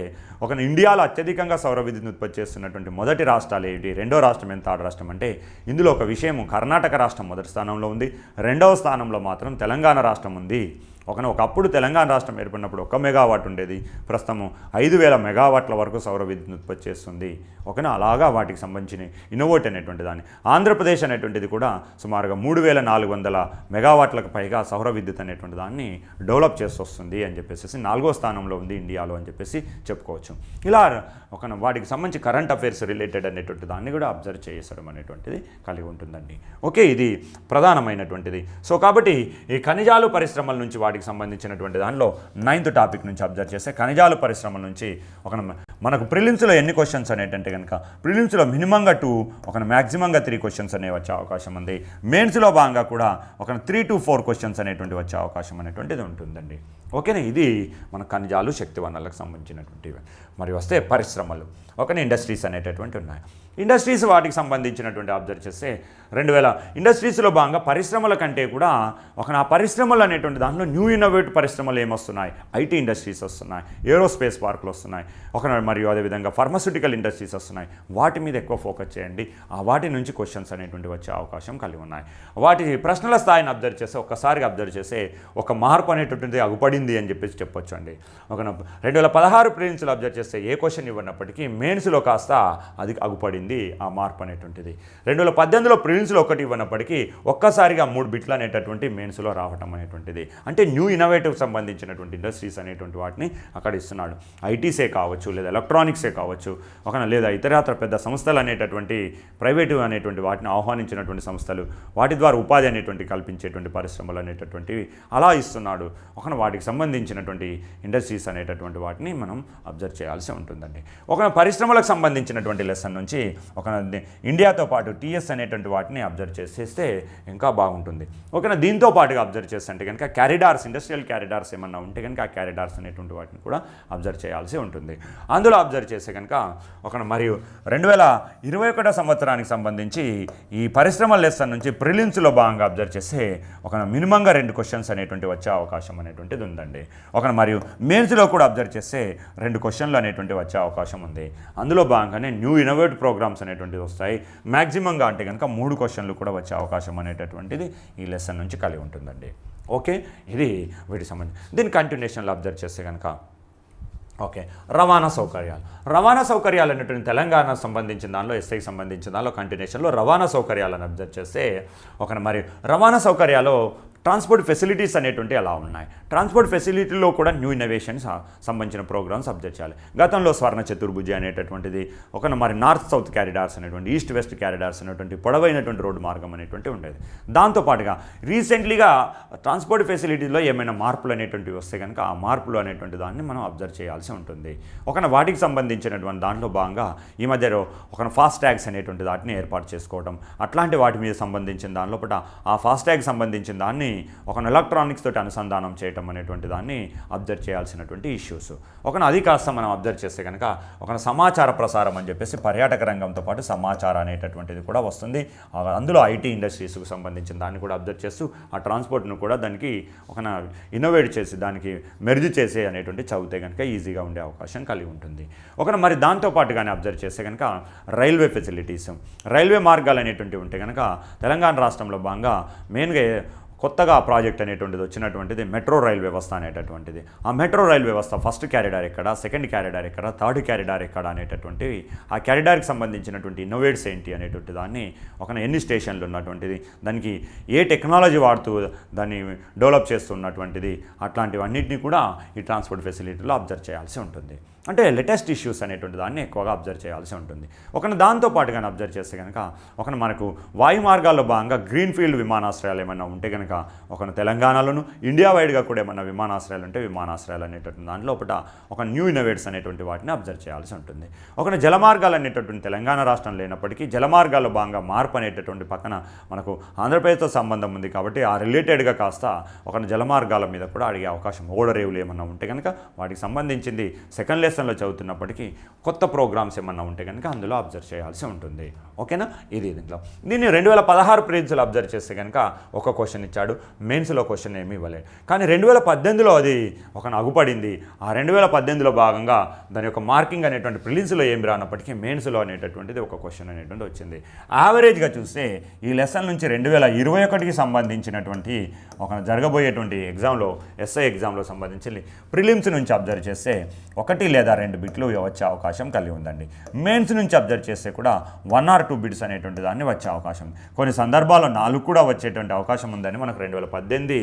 ఇండియాలో అత్యధికంగా సౌర విద్యుత్ ఉత్పత్తి చేస్తున్నటువంటి మొదటి రాష్ట్రాలు ఏంటి, రెండో రాష్ట్రం ఎంత, థర్డ్ రాష్ట్రం అంటే ఇందులో ఒక విషయం కర్ణాటక రాష్ట్రం మొదటి స్థానంలో ఉంది. రెండవ స్థానంలో మాత్రం తెలంగాణ రాష్ట్రం ఉంది. ఒకప్పుడు తెలంగాణ రాష్ట్రం ఏర్పడినప్పుడు 1 మెగావాట్ ఉండేది, ప్రస్తుతం 5000 మెగావాట్ల వరకు సౌర విద్యుత్ ఉత్పత్తి చేస్తుంది. అలాగా వాటికి సంబంధించిన ఇన్నోవేట్ అనేటువంటి దాన్ని ఆంధ్రప్రదేశ్ అనేటువంటిది కూడా సుమారుగా 3400 మెగావాట్లకు పైగా సౌర విద్యుత్ అనేటువంటి దాన్ని డెవలప్ చేసి వస్తుంది అని చెప్పేసి 4వ స్థానంలో ఉంది ఇండియాలో అని చెప్పేసి చెప్పుకోవచ్చు. ఇలా వాటికి సంబంధించి కరెంట్ అఫైర్స్ రిలేటెడ్ అనేటువంటి దాన్ని కూడా అబ్జర్వ్ చేయడం అనేటువంటిది కలిగి ఉంటుందండి. ఓకే, ఇది ప్రధానమైనటువంటిది. కాబట్టి ఈ ఖనిజాలు పరిశ్రమల నుంచి వాటికి సంబంధించినటువంటి దానిలో 9th టాపిక్ నుంచి అబ్జర్వ్ చేస్తే ఖనిజాలు పరిశ్రమల నుంచి మనకు ప్రిలిమ్స్లో ఎన్ని క్వశ్చన్స్ అనేటంటే కనుక ప్రిలిమ్స్లో మినిమంగా 2, మ్యాక్సిమంగా 3 క్వశ్చన్స్ అనేవి వచ్చే అవకాశం ఉంది. మెయిన్స్లో భాగంగా కూడా 3 to 4 క్వశ్చన్స్ అనేటువంటి వచ్చే అవకాశం అనేటువంటిది ఉంటుందండి. ఓకేనా, ఇది మన ఖనిజాలు శక్తి వనరులకు సంబంధించినటువంటివి. మరి వస్తే పరిశ్రమలు, ఇండస్ట్రీస్ అనేటటువంటి ఉన్నాయి. ఇండస్ట్రీస్ వాటికి సంబంధించినటువంటి అబ్జర్వ్ చేస్తే 2000 ఇండస్ట్రీస్లో భాగంగా పరిశ్రమల కంటే కూడా ఆ పరిశ్రమలు అనేటువంటి దాంట్లో న్యూ ఇన్నోవేటివ్ పరిశ్రమలు ఏమొస్తున్నాయి, ఐటీ ఇండస్ట్రీస్ వస్తున్నాయి, ఏరోస్పేస్ పార్కులు వస్తున్నాయి, మరియు అదేవిధంగా ఫార్మాస్యూటికల్ ఇండస్ట్రీస్ వస్తున్నాయి. వాటి మీద ఎక్కువ ఫోకస్ చేయండి. వాటి నుంచి క్వశ్చన్స్ అనేటువంటి వచ్చే అవకాశం కలిగి ఉన్నాయి. వాటి ప్రశ్నల స్థాయిని అబ్జర్వ్ చేస్తే ఒక్కసారిగా అబ్జర్వ్ చేస్తే ఒక మార్పు అనేటువంటిది అగుపడింది అని చెప్పేసి చెప్పొచ్చు అండి. 2016 ప్రిలిమ్స్లో అబ్జర్వ్ చేస్తే ఏ క్వశ్చన్ ఇవ్వనప్పటికీ మెయిన్స్లో కాస్త అది అగుపడింది ఆ మార్పు అనేటువంటిది. 2018లో ప్రిలిమ్స్లో 1 ఇవ్వనప్పటికీ ఒక్కసారిగా 3 బిట్లు అనేటటువంటి మెయిన్స్లో రావటం అనేటువంటిది. అంటే న్యూ ఇన్నోవేటివ్ సంబంధించినటువంటి ఇండస్ట్రీస్ అనేటువంటి వాటిని అక్కడ ఇస్తున్నాడు. ఐటీసే కావచ్చు, లేదా ఎలక్ట్రానిక్సే కావచ్చు, లేదా ఇతరత్ర పెద్ద సంస్థలు అనేటటువంటి ప్రైవేటు అనేటువంటి వాటిని ఆహ్వానించినటువంటి సంస్థలు, వాటి ద్వారా ఉపాధి అనేటువంటి కల్పించేటువంటి పరిశ్రమలు అనేటటువంటివి అలా ఇస్తున్నాడు. వాటికి సంబంధించినటువంటి ఇండస్ట్రీస్ అనేటటువంటి వాటిని మనం అబ్జర్వ్ చేయాల్సి ఉంటుందండి. పరిశ్రమలకు సంబంధించినటువంటి లెసన్ నుంచి ఇండియాతో పాటు టీఎస్ అనేటువంటి వాటిని అబ్జర్వ్ చేసేస్తే ఇంకా బాగుంటుంది. దీంతో పాటుగా అబ్జర్వ్ చేస్తే కనుక క్యారిడార్స్, ఇండస్ట్రియల్ క్యారిడార్స్ ఏమన్నా ఉంటే కనుక ఆ క్యారిడార్స్ అనేటువంటి వాటిని కూడా అబ్జర్వ్ చేయాల్సి ఉంటుంది. అందులో అబ్జర్వ్ చేస్తే కనుక మరియు 2021 సంవత్సరానికి సంబంధించి ఈ పరిశ్రమల లెసన్ నుంచి ప్రిలిమ్స్లో భాగంగా అబ్జర్వ్ చేస్తే మినిమంగా 2 క్వశ్చన్స్ అనేటువంటి వచ్చే అవకాశం అనేటువంటిది ఉందండి. మరియు మెయిన్స్లో కూడా అబ్జర్వ్ చేస్తే 2 క్వశ్చన్లు అనేటువంటి వచ్చే అవకాశం ఉంది. అందులో భాగంగానే న్యూ ఇన్నోవేటివ్ ప్రోగ్రామ్స్ అనేటువంటివి వస్తాయి. మ్యాక్సిమంగా అంటే కనుక 3 క్వశ్చన్లు కూడా వచ్చే అవకాశం అనేటటువంటిది ఈ లెసన్ నుంచి కలిగి ఉంటుందండి. ఓకే, ఇది వీటికి సంబంధించి. దీని కంటిన్యూషన్లో అబ్జర్వ్ చేస్తే కనుక రవాణా సౌకర్యాలు అనేటువంటి తెలంగాణకు సంబంధించిన దానిలో, ఎస్ఐకి సంబంధించిన దానిలో కంటిన్యూషన్లో రవాణా సౌకర్యాలను అబ్జర్వ్ చేస్తే మరి రవాణా సౌకర్యాలు ట్రాన్స్పోర్ట్ ఫెసిలిటీస్ అనేటువంటి ఎలా ఉన్నాయి. ట్రాన్స్పోర్ట్ ఫెసిలిటీలో కూడా న్యూ ఇన్నోవేషన్స్ సంబంధించిన ప్రోగ్రామ్స్ అబ్జర్వ్ చేయాలి. గతంలో స్వర్ణ చతుర్భుజి అనేటటువంటిది మరి నార్త్ సౌత్ క్యారిడార్స్ అనేటువంటి, ఈస్ట్ వెస్ట్ క్యారిడార్స్ అనేటువంటి పొడవైనటువంటి రోడ్డు మార్గం అనేటువంటి ఉండేది. దాంతోపాటుగా రీసెంట్లీగా ట్రాన్స్పోర్ట్ ఫెసిలిటీలో ఏమైనా మార్పులు అనేటువంటివి వస్తే కనుక ఆ మార్పులు అనేటువంటి దాన్ని మనం అబ్జర్వ్ చేయాల్సి ఉంటుంది. వాటికి సంబంధించినటువంటి దాంట్లో భాగంగా ఈ మధ్యలో ఫాస్ట్ ట్యాగ్స్ అనేటువంటి వాటిని ఏర్పాటు చేసుకోవడం, అట్లాంటి వాటి మీద సంబంధించిన దానిలోపల ఆ ఫాస్ట్ ట్యాగ్ సంబంధించిన దాన్ని ఎలక్ట్రానిక్స్ తోటి అనుసంధానం చేయటం అనేటువంటి దాన్ని అబ్జర్వ్ చేయాల్సినటువంటి ఇష్యూస్. అది కాస్త మనం అబ్జర్వ్ చేస్తే కనుక సమాచార ప్రసారం అని చెప్పేసి పర్యాటక రంగంతో పాటు సమాచారం అనేటటువంటిది కూడా వస్తుంది. అందులో ఐటీ ఇండస్ట్రీస్కు సంబంధించిన దాన్ని కూడా అబ్జర్వ్ చేస్తూ ఆ ట్రాన్స్పోర్ట్ను కూడా దానికి ఇన్నోవేట్ చేసి దానికి మెర్జ్ చేసే అనేటువంటి చదివితే కనుక ఈజీగా ఉండే అవకాశం కలిగి ఉంటుంది. మరి దాంతోపాటుగానే అబ్జర్వ్ చేస్తే కనుక రైల్వే ఫెసిలిటీస్, రైల్వే మార్గాలు అనేటువంటివి ఉంటే కనుక తెలంగాణ రాష్ట్రంలో భాగంగా మెయిన్గా కొత్తగా ప్రాజెక్ట్ అనేటువంటిది వచ్చినటువంటిది మెట్రో రైల్ వ్యవస్థ అనేటటువంటిది. ఆ మెట్రో రైల్ వ్యవస్థ ఫస్ట్ క్యారిడార్ ఎక్కడ, సెకండ్ క్యారిడార్ ఎక్కడ, థర్డ్ క్యారిడార్ ఎక్కడ అనేటటువంటివి, ఆ క్యారిడార్కి సంబంధించినటువంటి ఇన్నోవేట్స్ ఏంటి అనేటువంటి దాన్ని, ఒక ఎన్ని స్టేషన్లు ఉన్నటువంటిది, దానికి ఏ టెక్నాలజీ వాడుతూ దాన్ని డెవలప్ చేస్తున్నటువంటిది, అట్లాంటివన్నింటినీ కూడా ఈ ట్రాన్స్పోర్ట్ ఫెసిలిటీలో అబ్జర్వ్ చేయాల్సి ఉంటుంది. అంటే లేటెస్ట్ ఇష్యూస్ అనేటువంటి దాన్ని ఎక్కువగా అబ్జర్వ్ చేయాల్సి ఉంటుంది. దాంతో పాటుగానే అబ్జర్వ్ చేస్తే కనుక మనకు వాయు మార్గాల్లో భాగంగా గ్రీన్ఫీల్డ్ విమానాశ్రయాలు ఏమైనా ఉంటే కనుక తెలంగాణలోను ఇండియా వైడ్గా కూడా ఏమైనా విమానాశ్రయాలు ఉంటే విమానాశ్రయాలు అనేటువంటి దాంట్లో న్యూ ఇన్నోవేట్స్ అనేటువంటి వాటిని అబ్జర్వ్ చేయాల్సి ఉంటుంది. జలమార్గాలు అనేటటువంటి తెలంగాణ రాష్ట్రం లేనప్పటికీ జలమార్గాల్లో భాగంగా మార్పు అనేటటువంటి పక్కన మనకు ఆంధ్రప్రదేశ్తో సంబంధం ఉంది కాబట్టి ఆ రిలేటెడ్గా కాస్త జలమార్గాల మీద కూడా అడిగే అవకాశం, ఓడరేవులు ఏమన్నా ఉంటే కనుక వాటికి సంబంధించింది సెకండ్ లెసన్లో చదువుతున్నప్పటికీ కొత్త ప్రోగ్రామ్స్ ఏమన్నా ఉంటే కనుక అందులో అబ్జర్వ్ చేయాల్సి ఉంటుంది. ఓకేనా, ఇది దీంట్లో దీన్ని 2016 ప్రిలిమ్స్లో అబ్జర్వ్ చేస్తే కనుక ఒక క్వశ్చన్ ఇచ్చాడు, మెయిన్స్లో క్వశ్చన్ ఏమీ ఇవ్వలేదు. కానీ 2018లో అది అగుపడింది. ఆ 2018లో భాగంగా దాని యొక్క మార్కింగ్ అనేటువంటి ప్రిలిమ్స్లో ఏమి రానప్పటికీ మెయిన్స్లో అనేటటువంటిది ఒక క్వశ్చన్ అనేటువంటి వచ్చింది. యావరేజ్గా చూస్తే ఈ లెసన్ నుంచి 2021కి సంబంధించినటువంటి జరగబోయేటువంటి ఎగ్జామ్లో, ఎస్ఐ ఎగ్జామ్లో సంబంధించి ప్రిలిమ్స్ నుంచి అబ్జర్వ్ చేస్తే 1 లేదా 2 బిట్లు వచ్చే అవకాశం కలిగి ఉందండి. మెయిన్స్ నుంచి అబ్జర్వ్ చేస్తే కూడా 1 or 2 బిట్స్ అనేటువంటి దాన్ని వచ్చే అవకాశం, కొన్ని సందర్భాల్లో 4 కూడా వచ్చేటువంటి అవకాశం ఉందని మనకు 2018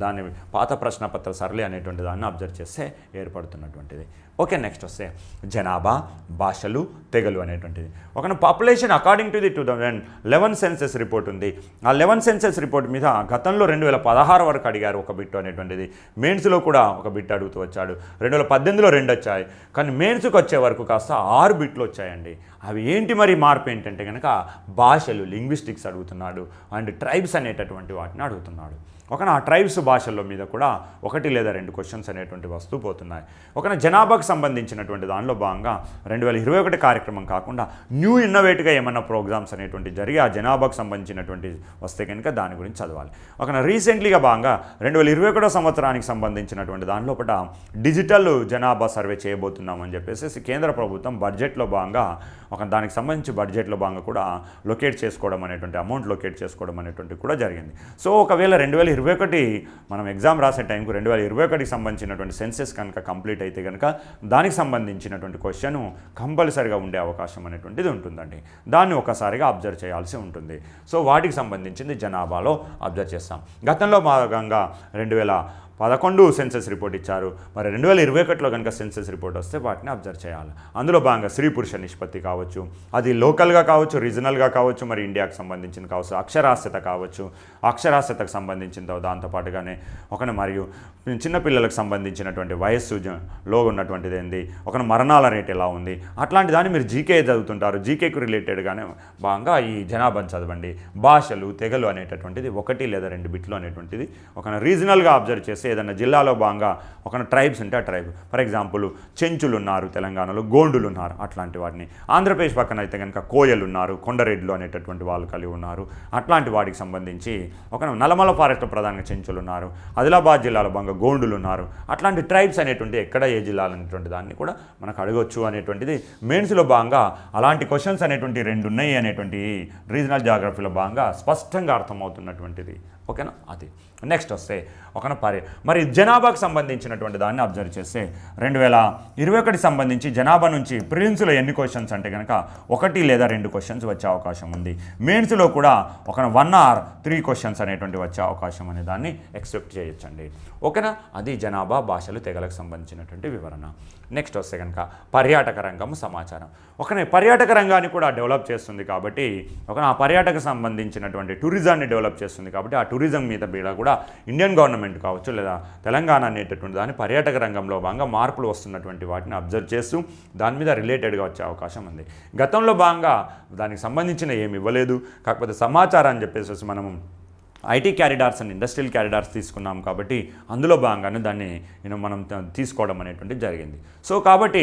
దాన్ని పాత ప్రశ్నపత్ర సరళి అనేటువంటి దాన్ని అబ్జర్వ్ చేస్తే ఏర్పడుతున్నటువంటిది. ఓకే, నెక్స్ట్ వస్తే జనాభా, భాషలు, తెగలు అనేటువంటిది. Population according to the 2011 census report ఉంది. ఆ 11 సెన్సెస్ రిపోర్ట్ మీద గతంలో 2016 వరకు అడిగారు ఒక బిట్ అనేటువంటిది. మెయిన్స్లో కూడా ఒక బిట్ అడుగుతూ వచ్చాడు. 2018లో 2 వచ్చాయి. కానీ మెయిన్స్కి వచ్చే వరకు కాస్త 6 బిట్లు వచ్చాయండి. అవి ఏంటి మరి మార్పు ఏంటంటే కనుక భాషలు, లింగ్విస్టిక్స్ అడుగుతున్నాడు అండ్ ట్రైబ్స్ అనేటటువంటి వాటిని అడుగుతున్నాడు. ఆ ట్రైబ్స్ భాషల్లో మీద కూడా 1 లేదా 2 క్వశ్చన్స్ అనేటువంటివి వస్తూ పోతున్నాయి. జనాభాకు సంబంధించినటువంటి దానిలో భాగంగా 2021 కార్యక్రమం కాకుండా న్యూ ఇన్నోవేట్గా ఏమన్నా ప్రోగ్రామ్స్ అనేటువంటి జరిగి ఆ జనాభాకు సంబంధించినటువంటి వస్తే కనుక దాని గురించి చదవాలి. రీసెంట్లీగా భాగంగా 2021 సంవత్సరానికి సంబంధించినటువంటి దానిలోపట డిజిటల్ జనాభా సర్వే చేయబోతున్నామని చెప్పేసి కేంద్ర ప్రభుత్వం బడ్జెట్లో భాగంగా దానికి సంబంధించి బడ్జెట్లో భాగంగా కూడా లొకేట్ చేసుకోవడం అనేటువంటి అమౌంట్ లొకేట్ చేసుకోవడం అనేటువంటి కూడా జరిగింది. సో ఒకవేళ 2021 మనం ఎగ్జామ్ రాసే టైంకు 2021కి సంబంధించినటువంటి సెన్సెస్ కనుక కంప్లీట్ అయితే కనుక దానికి సంబంధించినటువంటి క్వశ్చన్ కంపల్సరీగా ఉండే అవకాశం అనేటువంటిది ఉంటుందండి. దాన్ని ఒకసారిగా అబ్జర్వ్ చేయాల్సి ఉంటుంది. సో వాటికి సంబంధించింది జనాభాలో అబ్జర్వ్ చేస్తాం. గతంలో భాగంగా 2011 సెన్సెస్ రిపోర్ట్ ఇచ్చారు. మరి 2021లో కనుక సెన్సెస్ రిపోర్ట్ వస్తే వాటిని అబ్జర్వ్ చేయాలి. అందులో భాగంగా స్త్రీ పురుష నిష్పత్తి కావచ్చు, అది లోకల్గా కావచ్చు, రీజనల్గా కావచ్చు, మరి ఇండియాకు సంబంధించింది కావచ్చు, అక్షరాస్యత కావచ్చు, అక్షరాస్యతకు సంబంధించిన దాంతోపాటుగానే మరియు చిన్నపిల్లలకు సంబంధించినటువంటి వయస్సులో ఉన్నటువంటిది ఏంది, మరణాల రేట్ ఎలా ఉంది, అట్లాంటి దాన్ని మీరు జీకే చదువుతుంటారు. జీకేకు రిలేటెడ్గానే భాగంగా ఈ జనాభాను చదవండి. భాషలు, తెగలు అనేటటువంటిది 1 లేదా 2 బిట్లు అనేటువంటిది రీజనల్గా అబ్జర్వ్ చేస్తే ఏదైనా జిల్లాలో భాగంగా ట్రైబ్స్ ఉంటే ఆ ట్రైబ్, ఫర్ ఎగ్జాంపుల్ చెంచులు ఉన్నారు తెలంగాణలో, గోండులు ఉన్నారు, అట్లాంటి వాటిని. ఆంధ్రప్రదేశ్ పక్కన అయితే కనుక కోయలు ఉన్నారు, కొండరెడ్లు అనేటటువంటి వాళ్ళు కలిగి ఉన్నారు. అట్లాంటి వాటికి సంబంధించి నల్లమల ఫారెస్ట్ ప్రధానంగా చెంచులు ఉన్నారు. ఆదిలాబాద్ జిల్లాలో భాగంగా గోండులు ఉన్నారు. అట్లాంటి ట్రైబ్స్ అనేటువంటి ఎక్కడ ఏ జిల్లాలు అనేటువంటి దాన్ని కూడా మనకు అడగొచ్చు అనేటువంటిది మెయిన్స్లో భాగంగా అలాంటి క్వశ్చన్స్ అనేటువంటి 2 ఉన్నాయి అనేటువంటి రీజనల్ జాగ్రఫీలో భాగంగా స్పష్టంగా అర్థమవుతున్నటువంటిది. ఓకేనా, అది నెక్స్ట్ వస్తే మరి జనాభాకు సంబంధించినటువంటి దాన్ని అబ్జర్వ్ చేస్తే 2021 సంబంధించి జనాభా నుంచి ప్రిలిమ్స్లో ఎన్ని క్వశ్చన్స్ అంటే కనుక 1 లేదా 2 క్వశ్చన్స్ వచ్చే అవకాశం ఉంది. మెయిన్స్లో కూడా 1 or 3 క్వశ్చన్స్ అనేటువంటి వచ్చే అవకాశం అనే దాన్ని ఎక్స్పెక్ట్ చేయొచ్చండి. ఓకేనా, అది జనాభా, భాషలు, తెగలకు సంబంధించినటువంటి వివరణ. నెక్స్ట్ వస్తే కనుక పర్యాటక రంగం సమాచారం. పర్యాటక రంగాన్ని కూడా డెవలప్ చేస్తుంది కాబట్టి ఆ పర్యాటక సంబంధించినటువంటి టూరిజాన్ని డెవలప్ చేస్తుంది కాబట్టి ఆ టూరిజం మీద కూడా ఇండియన్ గవర్నమెంట్ కావచ్చు లేదా తెలంగాణ అనేటటువంటి దాని పర్యాటక రంగంలో భాగంగా మార్పులు వస్తున్నటువంటి వాటిని అబ్జర్వ్ చేస్తూ దాని మీద రిలేటెడ్గా వచ్చే అవకాశం ఉంది. గతంలో భాగంగా దానికి సంబంధించిన ఏమి ఇవ్వలేదు, కాకపోతే సమాచారాన్ని చెప్పేసి మనం IT corridors and industrial corridors తీసుకున్నాం కాబట్టి అందులో భాగంగానే దాన్ని మనం తీసుకోవడం అనేటువంటిది జరిగింది. సో కాబట్టి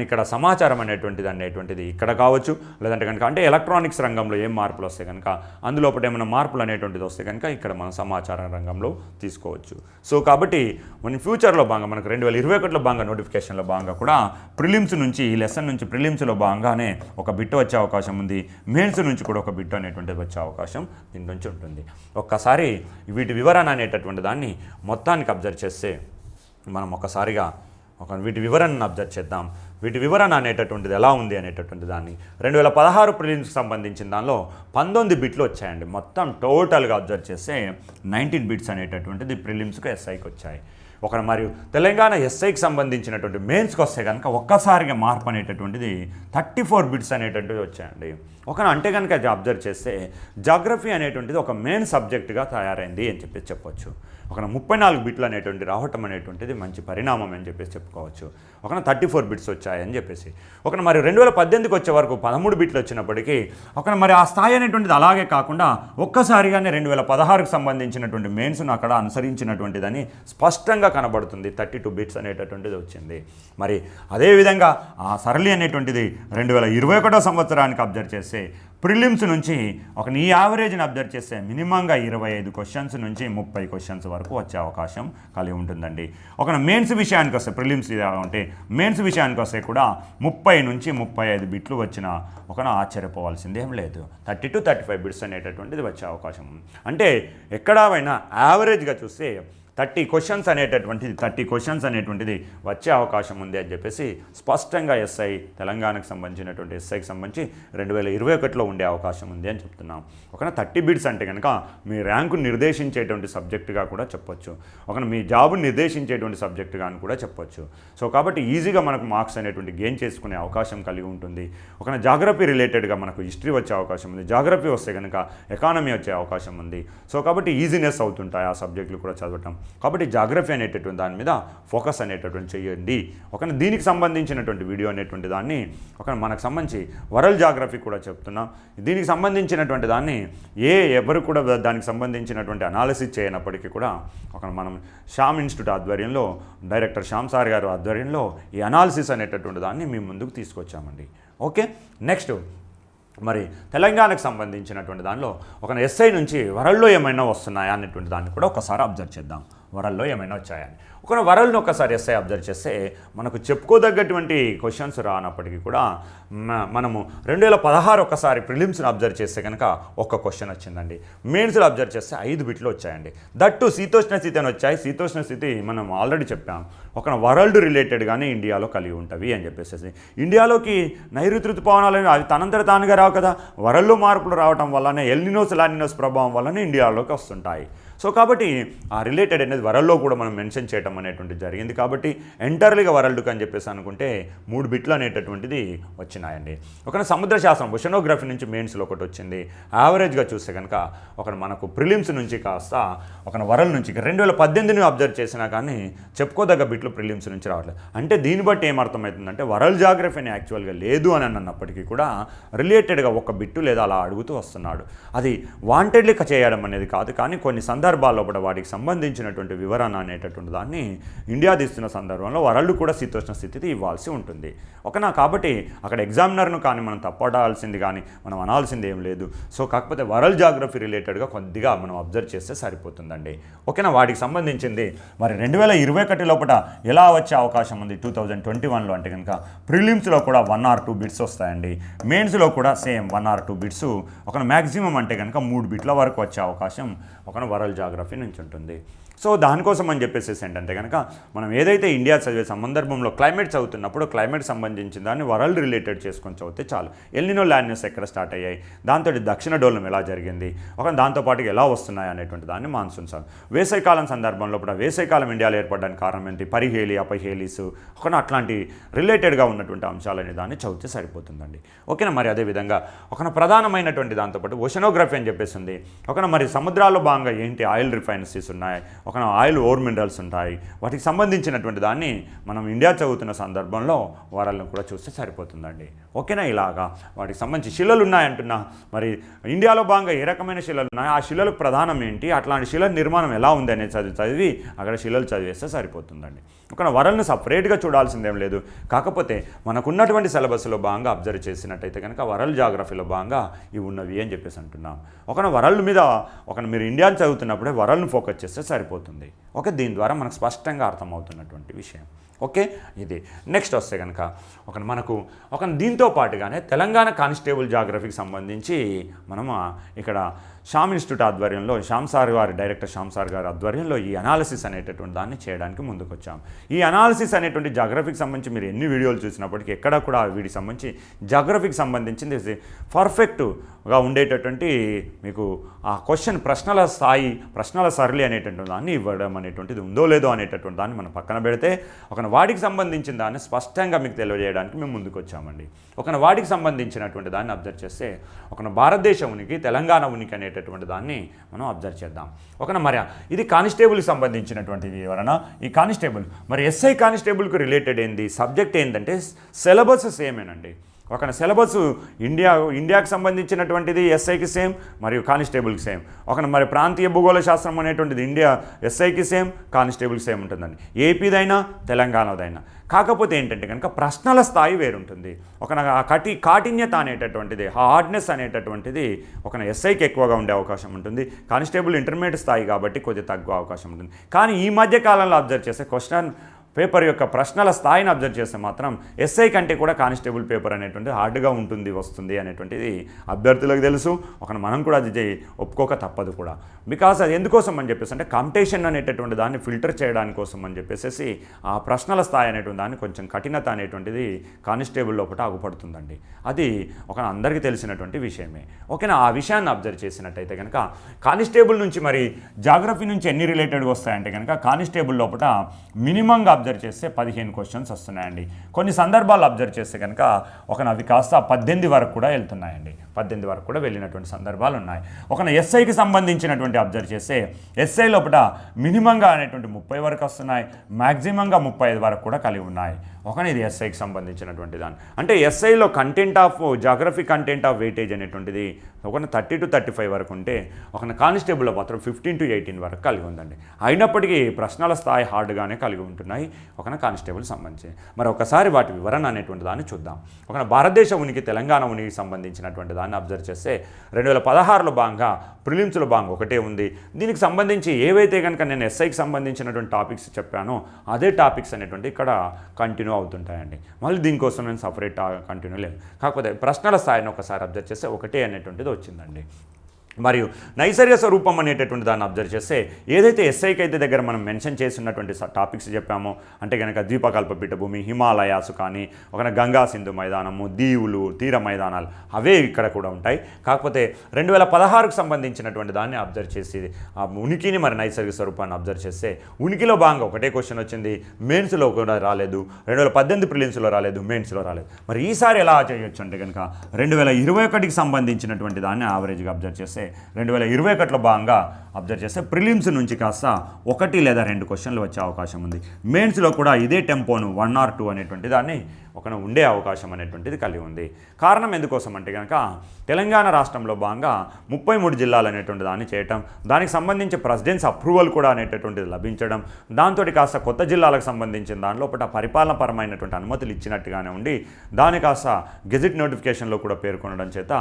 ఇక్కడ సమాచారం అనేటువంటిది ఇక్కడ కావచ్చు, లేదంటే కనుక అంటే ఎలక్ట్రానిక్స్ రంగంలో ఏం మార్పులు వస్తే కనుక అందులో ఏమైనా మార్పులు అనేటువంటిది వస్తే కనుక ఇక్కడ మనం సమాచార రంగంలో తీసుకోవచ్చు. సో కాబట్టి మన ఫ్యూచర్లో భాగంగా మనకు 2021లో భాగంగా నోటిఫికేషన్లో భాగంగా కూడా ప్రిలిమ్స్ నుంచి ఈ లెసన్ నుంచి ప్రిలిమ్స్లో భాగంగానే ఒక బిట్ వచ్చే అవకాశం ఉంది. మెయిన్స్ నుంచి కూడా ఒక బిట్ అనేటువంటిది వచ్చే అవకాశం దీని నుంచి ఉంటుంది. ఒక్కసారి వీటి వివరణ అనేటటువంటి దాన్ని మొత్తానికి అబ్జర్వ్ చేస్తే మనం ఒక్కసారిగా వీటి వివరణను అబ్జర్వ్ చేద్దాం. వీటి వివరణ అనేటటువంటిది ఎలా ఉంది అనేటటువంటి దాన్ని 2016 ప్రిలిమ్స్కి సంబంధించిన దానిలో 19 బిట్లు వచ్చాయండి. మొత్తం టోటల్గా అబ్జర్వ్ చేస్తే 19 బిట్స్ అనేటటువంటిది ప్రిలిమ్స్కి ఎస్ఐకి వచ్చాయి. మరియు తెలంగాణ ఎస్ఐకి సంబంధించినటువంటి మెయిన్స్కి వస్తే కనుక ఒక్కసారిగా మార్పు అనేటటువంటిది 34 బిట్స్ అనేటటువంటివి వచ్చాయండి. అంటే కనుక అది అబ్జర్వ్ చేస్తే జాగ్రఫీ అనేటువంటిది ఒక మెయిన్ సబ్జెక్టుగా తయారైంది అని చెప్పొచ్చు. 34 బిట్లు అనేటువంటి రావటం అనేటువంటిది మంచి పరిణామం అని చెప్పుకోవచ్చు. 34 బిట్స్ వచ్చాయని చెప్పేసి మరి 2018కి వచ్చే వరకు 13 బిట్లు వచ్చినప్పటికీ మరి ఆ స్థాయి అనేటువంటిది అలాగే కాకుండా ఒక్కసారిగానే 2016కి సంబంధించినటువంటి మెయిన్స్ను అక్కడ అనుసరించినటువంటిదని స్పష్టంగా కనబడుతుంది. 32 బిట్స్ అనేటటువంటిది వచ్చింది. మరి అదేవిధంగా ఆ సరళి అనేటువంటిది 2021వ సంవత్సరానికి అబ్జర్వ్ చేస్తే ప్రిలిమ్స్ నుంచి ఈ యావరేజ్ని అబ్జర్వ్ చేస్తే మినిమంగా 25 క్వశ్చన్స్ నుంచి 30 క్వశ్చన్స్ వరకు వచ్చే అవకాశం కలిగి ఉంటుందండి. మెయిన్స్ విషయానికి వస్తే ప్రిలిమ్స్ అంటే మెయిన్స్ విషయానికి వస్తే కూడా 30 నుంచి 35 బిట్లు వచ్చిన ఆశ్చర్యపోవాల్సింది ఏం లేదు. 30 to 35 బిట్స్ అనేటటువంటిది వచ్చే అవకాశం ఉంది. అంటే ఎక్కడైనా యావరేజ్గా చూస్తే 30 క్వశ్చన్స్ అనేటువంటిది వచ్చే అవకాశం ఉంది అని చెప్పేసి స్పష్టంగా ఎస్ఐ తెలంగాణకు సంబంధించినటువంటి ఎస్ఐకి సంబంధించి 2021లో ఉండే అవకాశం ఉంది అని చెప్తున్నాం. 30 బిట్స్ అంటే కనుక మీ ర్యాంకు నిర్దేశించేటువంటి సబ్జెక్టుగా కూడా చెప్పొచ్చు. మీ జాబు నిర్దేశించేటువంటి సబ్జెక్టుగా అని కూడా చెప్పొచ్చు. కాబట్టి ఈజీగా మనకు మార్క్స్ అనేటువంటి గెయిన్ చేసుకునే అవకాశం కలిగి ఉంటుంది. జాగ్రఫీ రిలేటెడ్గా మనకు హిస్టరీ వచ్చే అవకాశం ఉంది. జాగ్రఫీ వస్తే కనుక ఎకానమీ వచ్చే అవకాశం ఉంది. కాబట్టి ఈజీనెస్ అవుతుంటాయి ఆ సబ్జెక్టులు కూడా చదవటం. కాబట్టి జాగ్రఫీ అనేటటువంటి దాని మీద ఫోకస్ అనేటటువంటి చేయండి. దీనికి సంబంధించినటువంటి వీడియో అనేటువంటి దాన్ని మనకు సంబంధించి వరల్డ్ జాగ్రఫీ కూడా చెప్తున్నాం. దీనికి సంబంధించినటువంటి దాన్ని ఎవరు కూడా దానికి సంబంధించినటువంటి అనాలిసిస్ చేయనప్పటికీ కూడా మనం శ్యామ్ ఇన్స్టిట్యూట్ ఆధ్వర్యంలో డైరెక్టర్ శ్యామ్ సార్ గారు ఆధ్వర్యంలో ఈ అనాలిసిస్ అనేటటువంటి దాన్ని మీ ముందుకు తీసుకొచ్చామండి. ఓకే, నెక్స్ట్ మరి తెలంగాణకు సంబంధించినటువంటి దానిలో ఎస్ఐ నుంచి వరల్డ్లో ఏమైనా వస్తున్నాయా అనేటువంటి దాన్ని కూడా ఒకసారి అబ్జర్వ్ చేద్దాం. వరల్డ్లో ఏమైనా వచ్చాయని వరల్డ్ని ఒకసారి ఎస్ఐ అబ్జర్వ్ చేస్తే మనకు చెప్పుకోదగ్గటువంటి క్వశ్చన్స్ రానప్పటికీ కూడా మనము 2016 ఒకసారి ప్రిలిమ్స్ని అబ్జర్వ్ చేస్తే కనుక ఒక్క క్వశ్చన్ వచ్చిందండి. మెయిన్స్లో అబ్జర్వ్ చేస్తే 5 బిట్లు వచ్చాయండి. దట్టు శీతోష్ణ స్థితి అని వచ్చాయి. శీతోష్ణ స్థితి మనం ఆల్రెడీ చెప్పాం వరల్డ్ రిలేటెడ్గానే ఇండియాలో కలిగి ఉంటుంది అని చెప్పేసి. ఇండియాలోకి నైరుతి ఋతుపవనాలు అవి తనంతట తానుగా రావు కదా, వరల్డ్లో మార్పులు రావడం వల్లనే ఎల్నినోస్ లానినోస్ ప్రభావం వల్లనే ఇండియాలోకి వస్తుంటాయి. కాబట్టి ఆ రిలేటెడ్ అనేది వరల్డ్లో కూడా మనం మెన్షన్ చేయడం అనేటువంటిది జరిగింది. కాబట్టి ఎంటర్లీగా వరల్డ్కి అని చెప్పేసి అనుకుంటే 3 బిట్లు అనేటటువంటిది వచ్చినాయండి. సముద్ర శాస్త్రం ఓషనోగ్రఫీ నుంచి మెయిన్స్లో ఒకటి వచ్చింది. యావరేజ్గా చూస్తే కనుక మనకు ప్రిలిమ్స్ నుంచి కాస్త వరల్డ్ నుంచి 2018ని అబ్జర్వ్ చేసినా కానీ చెప్పుకోదగ్గ బిట్లు ప్రిలిమ్స్ నుంచి రావట్లేదు. అంటే దీన్ని బట్టి ఏమర్థమవుతుందంటే వరల్డ్ జాగ్రఫీని యాక్చువల్గా లేదు అని అన్నప్పటికీ కూడా రిలేటెడ్గా ఒక బిట్టు లేదా అలా అడుగుతూ వస్తున్నాడు. అది వాంటెడ్లీ చేయడం అనేది కాదు, కానీ కొన్ని సందర్భాల్లో కూడా వాటికి సంబంధించినటువంటి వివరణ అనేటటువంటి దాన్ని ఇండియా తీస్తున్న సందర్భంలో వరల్డ్ కూడా శీతోష్ణ స్థితి ఇవ్వాల్సి ఉంటుంది. కాబట్టి అక్కడ ఎగ్జామినర్ను కానీ మనం తప్పడాల్సింది కానీ మనం అనాల్సింది ఏం లేదు. కాకపోతే వరల్డ్ జాగ్రఫీ రిలేటెడ్గా కొద్దిగా మనం అబ్జర్వ్ చేస్తే సరిపోతుందండి. వాటికి సంబంధించింది మరి 2021 లోపల ఎలా వచ్చే అవకాశం ఉంది 2021లో అంటే కనుక ప్రిలిమ్స్లో కూడా 1 or 2 బిట్స్ వస్తాయండి. మెయిన్స్లో కూడా సేమ్ 1 or 2 బిట్స్ మ్యాక్సిమం అంటే కనుక 3 బిట్ల వరకు వచ్చే అవకాశం వరల్డ్ జాగ్రఫీ నుంచి ఉంటుంది. దానికోసం అని చెప్పేసి ఏంటంటే కనుక మనం ఏదైతే ఇండియా చదివే సందర్భంలో క్లైమేట్ చదువుతున్నప్పుడు క్లైమేట్ సంబంధించిన దాన్ని వరల్డ్ రిలేటెడ్ చేసుకొని చదివితే చాలు. ఎల్నినో లానినోస్ ఎక్కడ స్టార్ట్ అయ్యాయి, దాంతో దక్షిణ డోలం ఎలా జరిగింది, దాంతోపాటు ఎలా వస్తున్నాయి అనేటువంటి దాన్ని మాన్సూన్ వేసవికాలం సందర్భంలో కూడా వేసవికాలం ఇండియాలో ఏర్పడడానికి కారణం ఏంటి, పరిహేలి అపహేలీస్ అట్లాంటి రిలేటెడ్గా ఉన్నటువంటి అంశాలనే దాన్ని చదివితే సరిపోతుందండి. మరి అదేవిధంగా ప్రధానమైనటువంటి దాంతోపాటు ఓషనోగ్రఫీ అని చెప్పేసి ఉంది. మరి సముద్రాల్లో భాగంగా ఏంటి ఆయిల్ రిఫైనరీస్ ఉన్నాయి, ఆయిల్ ఓర్ మినరల్స్ ఉంటాయి. వాటికి సంబంధించినటువంటి దాన్ని మనం ఇండియా చదువుతున్న సందర్భంలో వరల్డ్ని కూడా చూస్తే సరిపోతుందండి. ఇలాగా వాటికి సంబంధించి శిలలు ఉన్నాయంటున్నా, మరి ఇండియాలో భాగంగా ఏ రకమైన శిలలు ఉన్నాయి, ఆ శిలలకు ప్రధానం ఏంటి, అట్లాంటి శిలల నిర్మాణం ఎలా ఉంది అనేది చదివి అక్కడ శిలలు చదివేస్తే సరిపోతుందండి. వరల్డ్ని సపరేట్గా చూడాల్సిందేం లేదు. కాకపోతే మనకున్నటువంటి సిలబస్లో భాగంగా అబ్జర్వ్ చేసినట్టయితే కనుక వరల్డ్ జాగ్రఫీలో భాగంగా ఇవి ఉన్నవి అని చెప్పేసి అంటున్నాం. వరల్డ్ మీద మీరు ఇండియాని చదువుతున్నప్పుడే వరల్డ్ని ఫోకస్ చేస్తే సరిపోతుంది. సరిపోతుంది. ఓకే, దీని ద్వారా మనకు స్పష్టంగా అర్థమవుతున్నటువంటి విషయం. ఓకే, ఇది నెక్స్ట్ వస్తే కనుక మనకు దీంతో పాటుగానే తెలంగాణ కానిస్టేబుల్ జాగ్రఫీకి సంబంధించి మనం ఇక్కడ శ్యామ్ ఇన్స్టిట్యూట్ ఆధ్వర్యంలో డైరెక్టర్ శ్యామ్ సార్ గారి ఆధ్వర్యంలో ఈ అనాలిసిస్ అనేటటువంటి దాన్ని చేయడానికి ముందుకు వచ్చాం. ఈ అనాలిసిస్ అనేటువంటి జాగ్రఫీకి సంబంధించి మీరు ఎన్ని వీడియోలు చూసినప్పటికీ ఎక్కడ కూడా వీటికి సంబంధించి జాగ్రఫీకి సంబంధించింది పర్ఫెక్ట్గా ఉండేటటువంటి మీకు ఆ క్వశ్చన్ ప్రశ్నల సరళి అనేటటువంటి దాన్ని ఇవ్వడం అనేటువంటిది ఉందో లేదో అనేటటువంటి దాన్ని మనం పక్కన పెడితే వాటికి సంబంధించిన దాన్ని స్పష్టంగా మీకు తెలియజేయడానికి మేము ముందుకు వచ్చామండి. వాటికి సంబంధించినటువంటి దాన్ని అబ్జర్వ్ చేస్తే భారతదేశ ఉనికి, తెలంగాణ ఉనికి అనేటటువంటి దాన్ని మనం అబ్జర్వ్ చేద్దాం. మరి ఇది కానిస్టేబుల్కి సంబంధించినటువంటి వివరణ. ఈ కానిస్టేబుల్ మరి ఎస్ఐ కానిస్టేబుల్కి రిలేటెడ్ ఏంది సబ్జెక్ట్ ఏంటంటే సిలబస్ సేమేనండి. సిలబస్ ఇండియాకి సంబంధించినటువంటిది ఎస్ఐకి సేమ్ మరియు కానిస్టేబుల్కి సేమ్. మరి ప్రాంతీయ భూగోళ శాస్త్రం అనేటువంటిది ఇండియా ఎస్ఐకి సేమ్, కానిస్టేబుల్కి సేమ్ ఉంటుందండి. ఏపీదైనా తెలంగాణదైనా. కాకపోతే ఏంటంటే కనుక ప్రశ్నల స్థాయి వేరుంటుంది. కాఠిన్యత అనేటటువంటిది, హార్డ్నెస్ అనేటటువంటిది ఎస్ఐకి ఎక్కువగా ఉండే అవకాశం ఉంటుంది. కానిస్టేబుల్ ఇంటర్మీడియట్ స్థాయి కాబట్టి కొద్దిగా తక్కువ అవకాశం ఉంటుంది. కానీ ఈ మధ్య కాలంలో అబ్జర్వ్ చేస్తే క్వశ్చన్ పేపర్ యొక్క ప్రశ్నల స్థాయిని అబ్జర్వ్ చేస్తే మాత్రం ఎస్ఐ కంటే కూడా కానిస్టేబుల్ పేపర్ అనేటువంటిది హార్డ్గా వస్తుంది అనేటువంటిది అభ్యర్థులకు తెలుసు. మనం కూడా అది ఒప్పుకోక తప్పదు కూడా. బికాస్ అది ఎందుకోసం అని చెప్పేసి అంటే కాంపిటీషన్ అనేటటువంటి దాన్ని ఫిల్టర్ చేయడానికి కోసం అని చెప్పేసి ఆ ప్రశ్నల స్థాయి అనేటువంటి దాన్ని కొంచెం కఠినత అనేటువంటిది కానిస్టేబుల్ లోపల అగుపడుతుందండి. అది అందరికీ తెలిసినటువంటి విషయమే. ఓకేనా, ఆ విషయాన్ని అబ్జర్వ్ చేసినట్టయితే కనుక కానిస్టేబుల్ నుంచి మరి జాగ్రఫీ నుంచి ఎన్ని రిలేటెడ్గా వస్తాయంటే కనుక కానిస్టేబుల్ లోపల మినిమంగా అబ్జర్వ్ చేస్తే 15 క్వశ్చన్స్ వస్తున్నాయండి. కొన్ని సందర్భాలు అబ్జర్వ్ చేస్తే కనుక అవి కాస్త 18 వరకు కూడా వెళ్తున్నాయండి. 18 వరకు కూడా వెళ్ళినటువంటి సందర్భాలు ఉన్నాయి. ఎస్ఐకి సంబంధించినటువంటి అబ్జర్వ్ చేస్తే ఎస్ఐ లోపల మినిమంగా అనేటువంటి 30 వరకు వస్తున్నాయి, మ్యాక్సిమంగా 35 వరకు కూడా కలిగి ఉన్నాయి. ఇది ఎస్ఐకి సంబంధించినటువంటి దాన్ని అంటే ఎస్ఐలో జాగ్రఫీ కంటెంట్ ఆఫ్ వెయిటేజ్ అనేటువంటిది 30 to 35 వరకు ఉంటే కానిస్టేబుల్లో మాత్రం 15 to 18 వరకు కలిగి ఉందండి. అయినప్పటికీ ప్రశ్నల స్థాయి హార్డ్గానే కలిగి ఉంటున్నాయి కానిస్టేబుల్ సంబంధించి. మరి ఒకసారి వాటి వివరణ అనేటువంటి దాన్ని చూద్దాం. భారతదేశ ఉనికి, తెలంగాణ ఉనికి సంబంధించినటువంటి దాన్ని అబ్జర్వ్ చేస్తే 2016లో భాగంగా ప్రిలిమ్స్లో భాగంగా ఒకటే ఉంది. దీనికి సంబంధించి ఏవైతే కనుక నేను ఎస్ఐకి సంబంధించినటువంటి టాపిక్స్ చెప్పానో అదే టాపిక్స్ అనేటువంటి ఇక్కడ కంటిన్యూ అవుతుంటాయండి. మళ్ళీ దీనికోసం నేను సపరేట్ కంటిన్యూ లేదు. కాకపోతే ప్రశ్నల స్థాయిని ఒకసారి అబ్జర్వ్ చేస్తే ఒకటే అనేటువంటిది వచ్చిందండి. మరియు నైసర్గిక స్వరూపం అనేటటువంటి దాన్ని అబ్జర్వ్ చేస్తే ఏదైతే ఎస్ఐకి అయితే దగ్గర మనం మెన్షన్ చేసినటువంటి టాపిక్స్ చెప్పామో అంటే కనుక ద్వీపకల్ప పీఠభూమి, హిమాలయాస్ కానీ గంగా సింధు మైదానము, దీవులు, తీర మైదానాలు అవే ఇక్కడ కూడా ఉంటాయి. కాకపోతే 2016కు సంబంధించినటువంటి దాన్ని అబ్జర్వ్ చేసి ఆ ఉనికిని మరి నైసర్గిక స్వరూపాన్ని అబ్జర్వ్ చేస్తే ఉనికిలో భాగంగా ఒకటే క్వశ్చన్ వచ్చింది. మెయిన్స్లో కూడా రాలేదు, 2018 ప్రిలిమ్స్లో రాలేదు, మెయిన్స్లో రాలేదు. మరి ఈసారి ఎలా చేయొచ్చు అంటే కనుక 2021కి సంబంధించినటువంటి దాన్ని యావరేజ్గా అబ్జర్వ్ చేస్తే 2021లో భాగంగా అబ్జర్వ్ చేస్తే ప్రిలిమ్స్ నుంచి కాస్త 1 లేదా 2 క్వశ్చన్లు వచ్చే అవకాశం ఉంది. మెయిన్స్లో కూడా ఇదే టెంపోను 1 or 2 అనేటువంటి దాన్ని ఉండే అవకాశం అనేటువంటిది కలిగి ఉంది. కారణం ఎందుకోసం అంటే కనుక తెలంగాణ రాష్ట్రంలో భాగంగా 33 జిల్లాలు అనేటువంటి దాన్ని చేయటం, దానికి సంబంధించి ప్రెసిడెన్స్ అప్రూవల్ కూడా అనేటటువంటిది లభించడం, దాంతో కాస్త కొత్త జిల్లాలకు సంబంధించిన దానిలో పరిపాలనపరమైనటువంటి అనుమతులు ఇచ్చినట్టుగానే ఉండి దాని కాస్త గెజిట్ నోటిఫికేషన్లో కూడా పేర్కొనడం చేత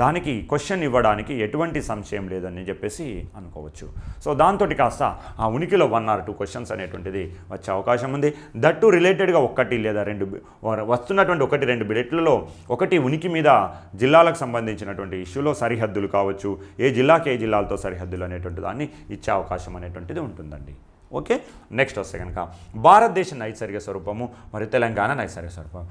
దానికి క్వశ్చన్ ఇవ్వడానికి ఎటువంటి సంశయం లేదని చెప్పేసి అనుకోవచ్చు. సో దాంతో కాస్త ఆ ఉనికిలో 1 or 2 క్వశ్చన్స్ అనేటువంటిది వచ్చే అవకాశం ఉంది. దట్టు రిలేటెడ్గా 1 లేదా 2 వస్తున్నటువంటి 1-2 బిలెట్లలో ఒకటి ఉనికి మీద జిల్లాలకు సంబంధించినటువంటి ఇష్యూలో సరిహద్దులు కావచ్చు, ఏ జిల్లాకి ఏ జిల్లాలతో సరిహద్దులు అనేటువంటి దాన్ని ఇచ్చే అవకాశం అనేటువంటిది ఉంటుందండి. ఓకే, నెక్స్ట్ వస్తే కనుక భారతదేశ నైసర్గిక స్వరూపము మరియు తెలంగాణ నైసర్గిక స్వరూపం.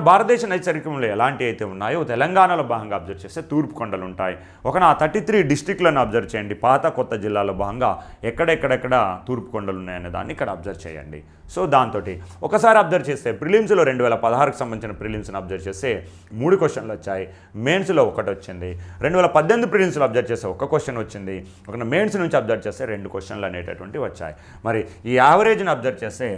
భారతదేశ నైసర్గికంలో ఎలాంటి అయితే ఉన్నాయో తెలంగాణలో భాగంగా అబ్జర్వ్ చేస్తే తూర్పు కొండలు ఉంటాయి. ఆ 33 డిస్ట్రిక్ట్లను అబ్జర్వ్ చేయండి. పాత కొత్త జిల్లాలో భాగంగా ఎక్కడెక్కడెక్కడ తూర్పు కొండలు ఉన్నాయనే దాన్ని ఇక్కడ అబ్జర్వ్ చేయండి. సో దాంతో ఒకసారి అబ్జర్వ్ చేస్తే ప్రిలిమ్స్లో 2016కి సంబంధించిన ప్రిలిమ్స్ని అబ్జర్వ్ చేస్తే 3 క్వశ్చన్లు వచ్చాయి, మెయిన్స్లో 1 వచ్చింది. 2018 ప్రిలిమ్స్లో అబ్జర్వ్ చేస్తే 1 క్వశ్చన్ వచ్చింది. మెయిన్స్ నుంచి అబ్జర్వ్ చేస్తే 2 క్వశ్చన్లు అనేటటువంటివి వచ్చాయి. మరి మరి ఈ యావరేజ్ని అబ్జర్వ్ చేస్తే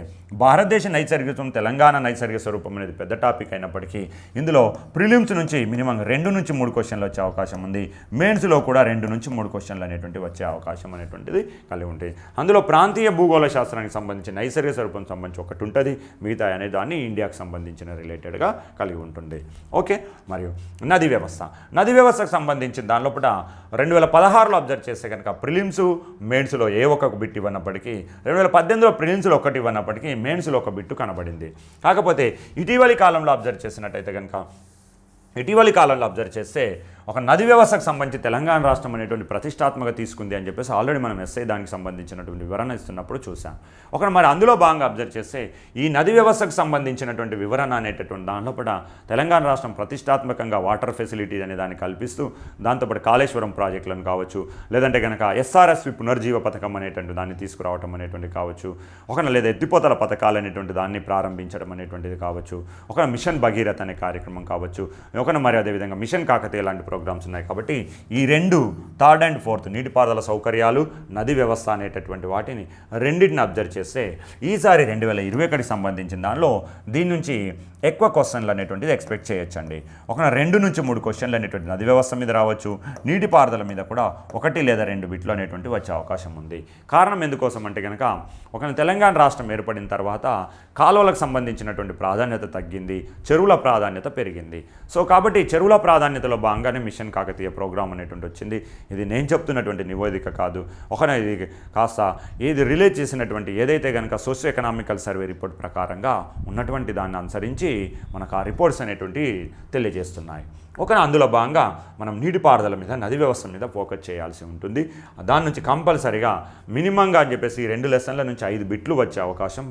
భారతదేశ నైసర్గికం తెలంగాణ నైసర్గిక స్వరూపం అనేది పెద్ద టాపిక్ అయినప్పటికీ ఇందులో ప్రిలిమ్స్ నుంచి మినిమం 2 నుంచి 3 క్వశ్చన్లు వచ్చే అవకాశం ఉంది. మెయిన్స్లో కూడా 2 నుంచి 3 క్వశ్చన్లు అనేటువంటి వచ్చే అవకాశం అనేటువంటిది కలిగి ఉంటాయి. అందులో ప్రాంతీయ భూగోళ శాస్త్రానికి సంబంధించి నైసర్గిక స్వరూపం సంబంధించి ఒకటి ఉంటుంది, మిగతా అనే దాన్ని ఇండియాకు సంబంధించిన రిలేటెడ్గా కలిగి ఉంటుంది. ఓకే, మరియు నది వ్యవస్థకు సంబంధించిన దానిలోపల 2016లో అబ్జర్వ్ చేస్తే కనుక ప్రిలిమ్స్ మెయిన్స్లో ఏ ఒక్క బిట్ ఇవ్వనప్పటికీ 2018లో ప్రిలిమ్స్లో ఒకటి ఇవ్వనప్పటికీ మెయిన్స్లో ఒక బిట్టు కనబడింది. కాకపోతే ఇటీవలి కాలంలో అబ్జర్వ్ చేసినట్టయితే కనుక అబ్జర్వ్ చేస్తే ఒక నది వ్యవస్థకు సంబంధించి తెలంగాణ రాష్ట్రం అనేటువంటి ప్రతిష్టాత్మక తీసుకుంది అని చెప్పేసి ఆల్రెడీ మనం ఎస్ఐ దానికి సంబంధించినటువంటి వివరణ ఇస్తున్నప్పుడు చూసాం. మరి అందులో భాగంగా అబ్జర్వ్ చేస్తే ఈ నది వ్యవస్థకు సంబంధించినటువంటి వివరణ అనేటటువంటి దాంట్లోపల తెలంగాణ రాష్ట్రం ప్రతిష్టాత్మకంగా వాటర్ ఫెసిలిటీ అనే దాన్ని కల్పిస్తూ దాంతోపాటు కాళేశ్వరం ప్రాజెక్టులను కావచ్చు, లేదంటే కనుక ఎస్ఆర్ఎస్వి పునర్జీవ పథకం అనేటువంటి దాన్ని తీసుకురావటం అనేటువంటి కావచ్చు, లేదా ఎత్తిపోతల పథకాలు అనేటువంటి దాన్ని ప్రారంభించడం అనేటువంటిది కావచ్చు, మిషన్ భగీరథ అనే కార్యక్రమం కావచ్చు, మరి అదేవిధంగా మిషన్ కాకతీయ లాంటి ప్రోగ్రామ్స్ ఉన్నాయి. కాబట్టి ఈ 2 థర్డ్ అండ్ ఫోర్త్ నీటిపారుదల సౌకర్యాలు, నది వ్యవస్థ అనేటటువంటి వాటిని రెండింటిని అబ్జర్వ్ చేస్తే ఈసారి 2021కి సంబంధించిన దానిలో దీని నుంచి ఎక్కువ క్వశ్చన్లు అనేటువంటిది ఎక్స్పెక్ట్ చేయొచ్చండి. 2 నుంచి 3 క్వశ్చన్లు అనేటువంటి నది వ్యవస్థ మీద రావచ్చు, నీటిపారుదల మీద కూడా 1 లేదా 2 బిట్లు అనేటువంటి వచ్చే అవకాశం ఉంది. కారణం ఎందుకోసం అంటే కనుక తెలంగాణ రాష్ట్రం ఏర్పడిన తర్వాత కాలువలకు సంబంధించినటువంటి ప్రాధాన్యత తగ్గింది, చెరువుల ప్రాధాన్యత పెరిగింది. కాబట్టి చెరువుల ప్రాధాన్యతలో భాగంగానే మిషన్ కాకతీయ ప్రోగ్రామ్ అనేటువంటి వచ్చింది. ఇది నేను చెప్తున్నటువంటి నివేదిక కాదు, ఇది కాస్త ఇది రిలేట్ చేసినటువంటి ఏదైతే కనుక సోషియో ఎకనామికల్ సర్వే రిపోర్ట్ ప్రకారంగా ఉన్నటువంటి దాన్ని అనుసరించి మనకు ఆ రిపోర్ట్స్ అనేటువంటి తెలియజేస్తున్నాయి. అందులో భాగంగా మనం నీటిపారుదల మీద, నది వ్యవస్థ మీద ఫోకస్ చేయాల్సి ఉంటుంది. దాని నుంచి కంపల్సరీగా మినిమంగా అని చెప్పేసి 2 లెసన్ల నుంచి 5 బిట్లు వచ్చే అవకాశం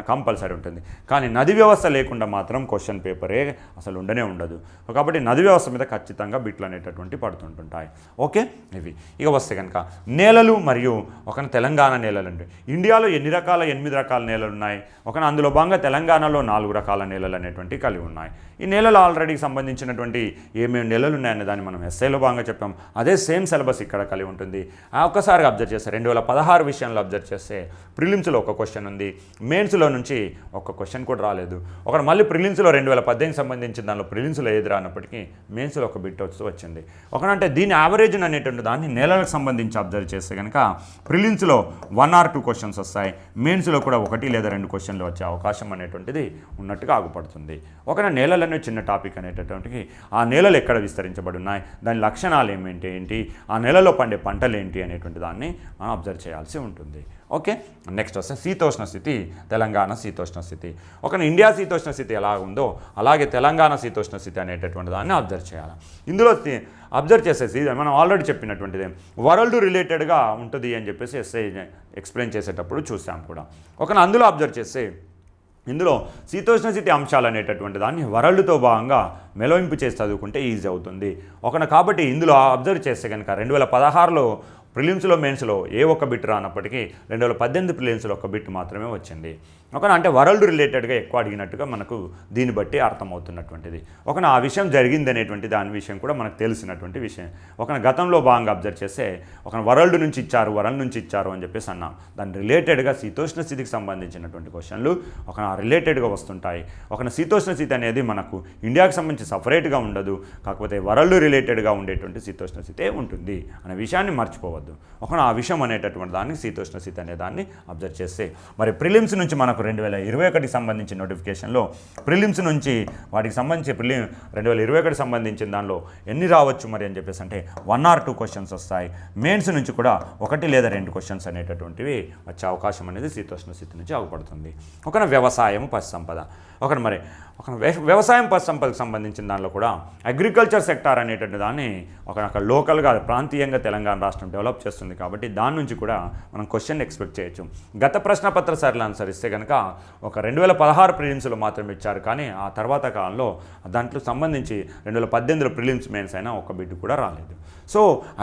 కంపల్సరీ ఉంటుంది. కానీ నది వ్యవస్థ లేకుండా మాత్రం క్వశ్చన్ పేపరే అసలు ఉండదు. కాబట్టి నది వ్యవస్థ మీద ఖచ్చితంగా బిట్లు అనేటటువంటి పడుతుంటుంటాయి. ఓకే, ఇవి వస్తే కనుక నేలలు మరియు తెలంగాణ నేలలు అంటే ఇండియాలో 8 రకాల నేలలు ఉన్నాయి. అందులో భాగంగా తెలంగాణలో 4 రకాల నేలలు అనేటువంటి కలిగి ఉన్నాయి. ఈ నేలలు ఆల్రెడీ సంబంధించినటువంటి ఏమేమి నెలలు ఉన్నాయనే దాన్ని మనం ఎస్ఐలో భాగంగా చెప్పాం. అదే సేమ్ సిలబస్ ఇక్కడ కలిగి ఉంటుంది. ఒక్కసారిగా అబ్జర్వ్ చేస్తే 2016 విషయంలో అబ్జర్వ్ చేస్తే ప్రిలిమ్స్లో 1 క్వశ్చన్ ఉంది, మెయిన్స్లో నుంచి 1 క్వశ్చన్ కూడా రాలేదు. మళ్ళీ ప్రిలిమ్స్లో 2018కి సంబంధించిన దానిలో ప్రిలిమ్స్లో ఏది రానప్పటికీ మెయిన్స్లో 1 బిట్ వచ్చింది. అంటే దీని యావరేజ్ అనేటువంటి దాన్ని నెలలకు సంబంధించి అబ్జర్వ్ చేస్తే కనుక ప్రిలిమ్స్లో 1 or 2 క్వశ్చన్స్ వస్తాయి, మెయిన్స్లో కూడా 1 లేదా 2 క్వశ్చన్లు వచ్చే అవకాశం అనేటువంటిది ఉన్నట్టుగా ఆగుపడుతుంది. నేలలనే చిన్న టాపిక్ అనేటటువంటికి ఆ నేలలు ఎక్కడ విస్తరించబడి ఉన్నాయి, దాని లక్షణాలు ఏంటి, ఆ నేలలో పండే పంటలు ఏంటి అనేటువంటి దాన్ని మనం అబ్జర్వ్ చేయాల్సి ఉంటుంది. ఓకే, నెక్స్ట్ వస్తే శీతోష్ణ స్థితి, తెలంగాణ శీతోష్ణ స్థితి. ఇండియా శీతోష్ణ స్థితి ఎలా ఉందో అలాగే తెలంగాణ శీతోష్ణ స్థితి అనేటటువంటి దాన్ని అబ్జర్వ్ చేయాలి. ఇందులో అబ్జర్వ్ చేసేసి మనం ఆల్రెడీ చెప్పినటువంటిది వరల్డ్ రిలేటెడ్గా ఉంటుంది అని చెప్పేసి ఎస్ఐ ఎక్స్ప్లెయిన్ చేసేటప్పుడు చూసాం కూడా. అందులో అబ్జర్వ్ చేస్తే ఇందులో శీతోష్ణ స్థితి అంశాలు అనేటటువంటి దాన్ని వరల్డ్తో భాగంగా మెలోయింపు చేసి చదువుకుంటే ఈజీ అవుతుంది. కాబట్టి ఇందులో అబ్జర్వ్ చేస్తే కనుక 2016లో ప్రిలిమ్స్లో మెయిన్స్లో ఏ 1 బిట్ రానప్పటికీ 2018 ప్రిలిమ్స్లో 1 బిట్ మాత్రమే వచ్చింది. అంటే వరల్డ్ రిలేటెడ్గా ఎక్కువ అడిగినట్టుగా మనకు దీన్ని బట్టి అర్థమవుతున్నటువంటిది. ఆ విషయం జరిగింది అనేటువంటి దాని విషయం కూడా మనకు తెలిసినటువంటి విషయం. గతంలో భాగంగా అబ్జర్వ్ చేస్తే వరల్డ్ నుంచి ఇచ్చారు అని చెప్పేసి అన్నాం. దాని రిలేటెడ్గా శీతోష్ణ స్థితికి సంబంధించినటువంటి క్వశ్చన్లు రిలేటెడ్గా వస్తుంటాయి. శీతోష్ణ స్థితి అనేది మనకు ఇండియాకి సంబంధించి సపరేట్గా ఉండదు, కాకపోతే వరల్డ్ రిలేటెడ్గా ఉండేటువంటి శీతోష్ణ స్థితే ఉంటుంది అనే విషయాన్ని మర్చిపోవద్దు. ఆ విషయం అనేటటువంటి దాన్ని శీతోష్ణ స్థితి అనే దాన్ని అబ్జర్వ్ చేస్తే మరి ప్రిలిమ్స్ నుంచి మనకు 2021కి సంబంధించిన నోటిఫికేషన్లో ప్రిలిమ్స్ నుంచి వాటికి సంబంధించి 2021కి సంబంధించిన దానిలో ఎన్ని రావచ్చు మరి అని చెప్పేసి అంటే 1 or 2 క్వశ్చన్స్ వస్తాయి. మెయిన్స్ నుంచి కూడా 1 లేదా 2 క్వశ్చన్స్ అనేటటువంటివి వచ్చే అవకాశం అనేది శీతోష్ణ స్థితి నుంచి అవపడుతుంది. వ్యవసాయం పశు సంపద వ్యవసాయం పశు సంపదకు సంబంధించిన దానిలో కూడా అగ్రికల్చర్ సెక్టార్ అనేటువంటి దాన్ని లోకల్గా ప్రాంతీయంగా తెలంగాణ రాష్ట్రం డెవలప్ చేస్తుంది. కాబట్టి దాని నుంచి కూడా మనం క్వశ్చన్ ఎక్స్పెక్ట్ చేయొచ్చు. గత ప్రశ్నపత్ర సరళి అనుసరిస్తే కనుక 2016 ప్రిలిమ్స్లో మాత్రమే ఇచ్చారు, కానీ ఆ తర్వాత కాలంలో దాంట్లో సంబంధించి 2018లో ప్రిలిమ్స్ మెయిన్స్ అయినా 1 బిట్ కూడా రాలేదు.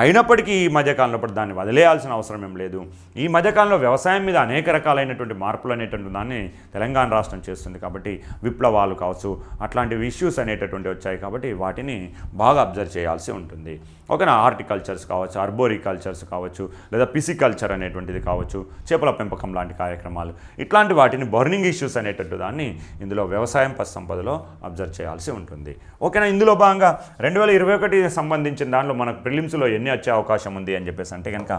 అయినప్పటికీ ఈ మధ్యకాలంలో దాన్ని వదిలేయాల్సిన అవసరం ఏం లేదు. ఈ మధ్యకాలంలో వ్యవసాయం మీద అనేక రకాలైనటువంటి మార్పులు అనేటువంటి దాన్ని తెలంగాణ రాష్ట్రం చేస్తుంది. కాబట్టి విప్లవాలు కావచ్చు, అట్లాంటివి ఇష్యూస్ అనేటటువంటి వచ్చాయి కాబట్టి వాటిని బాగా అబ్జర్వ్ చేయాల్సి ఉంటుంది. ఓకేనా. హార్టికల్చర్స్ కావచ్చు, అర్బోరికల్చర్స్ కావచ్చు, లేదా పిసికల్చర్ అనేటువంటిది కావచ్చు, చేపల పెంపకం లాంటి కార్యక్రమాలు, ఇట్లాంటి వాటిని బర్నింగ్ ఇష్యూస్ అనేటట్టు దాన్ని ఇందులో వ్యవసాయం పశు సంపదలో అబ్జర్వ్ చేయాల్సి ఉంటుంది. ఓకేనా. ఇందులో భాగంగా 2021 సంబంధించిన దాంట్లో మనకు ప్రిలిమ్స్లో ఎన్ని వచ్చే అవకాశం ఉంది అని చెప్పేసి అంటే కనుక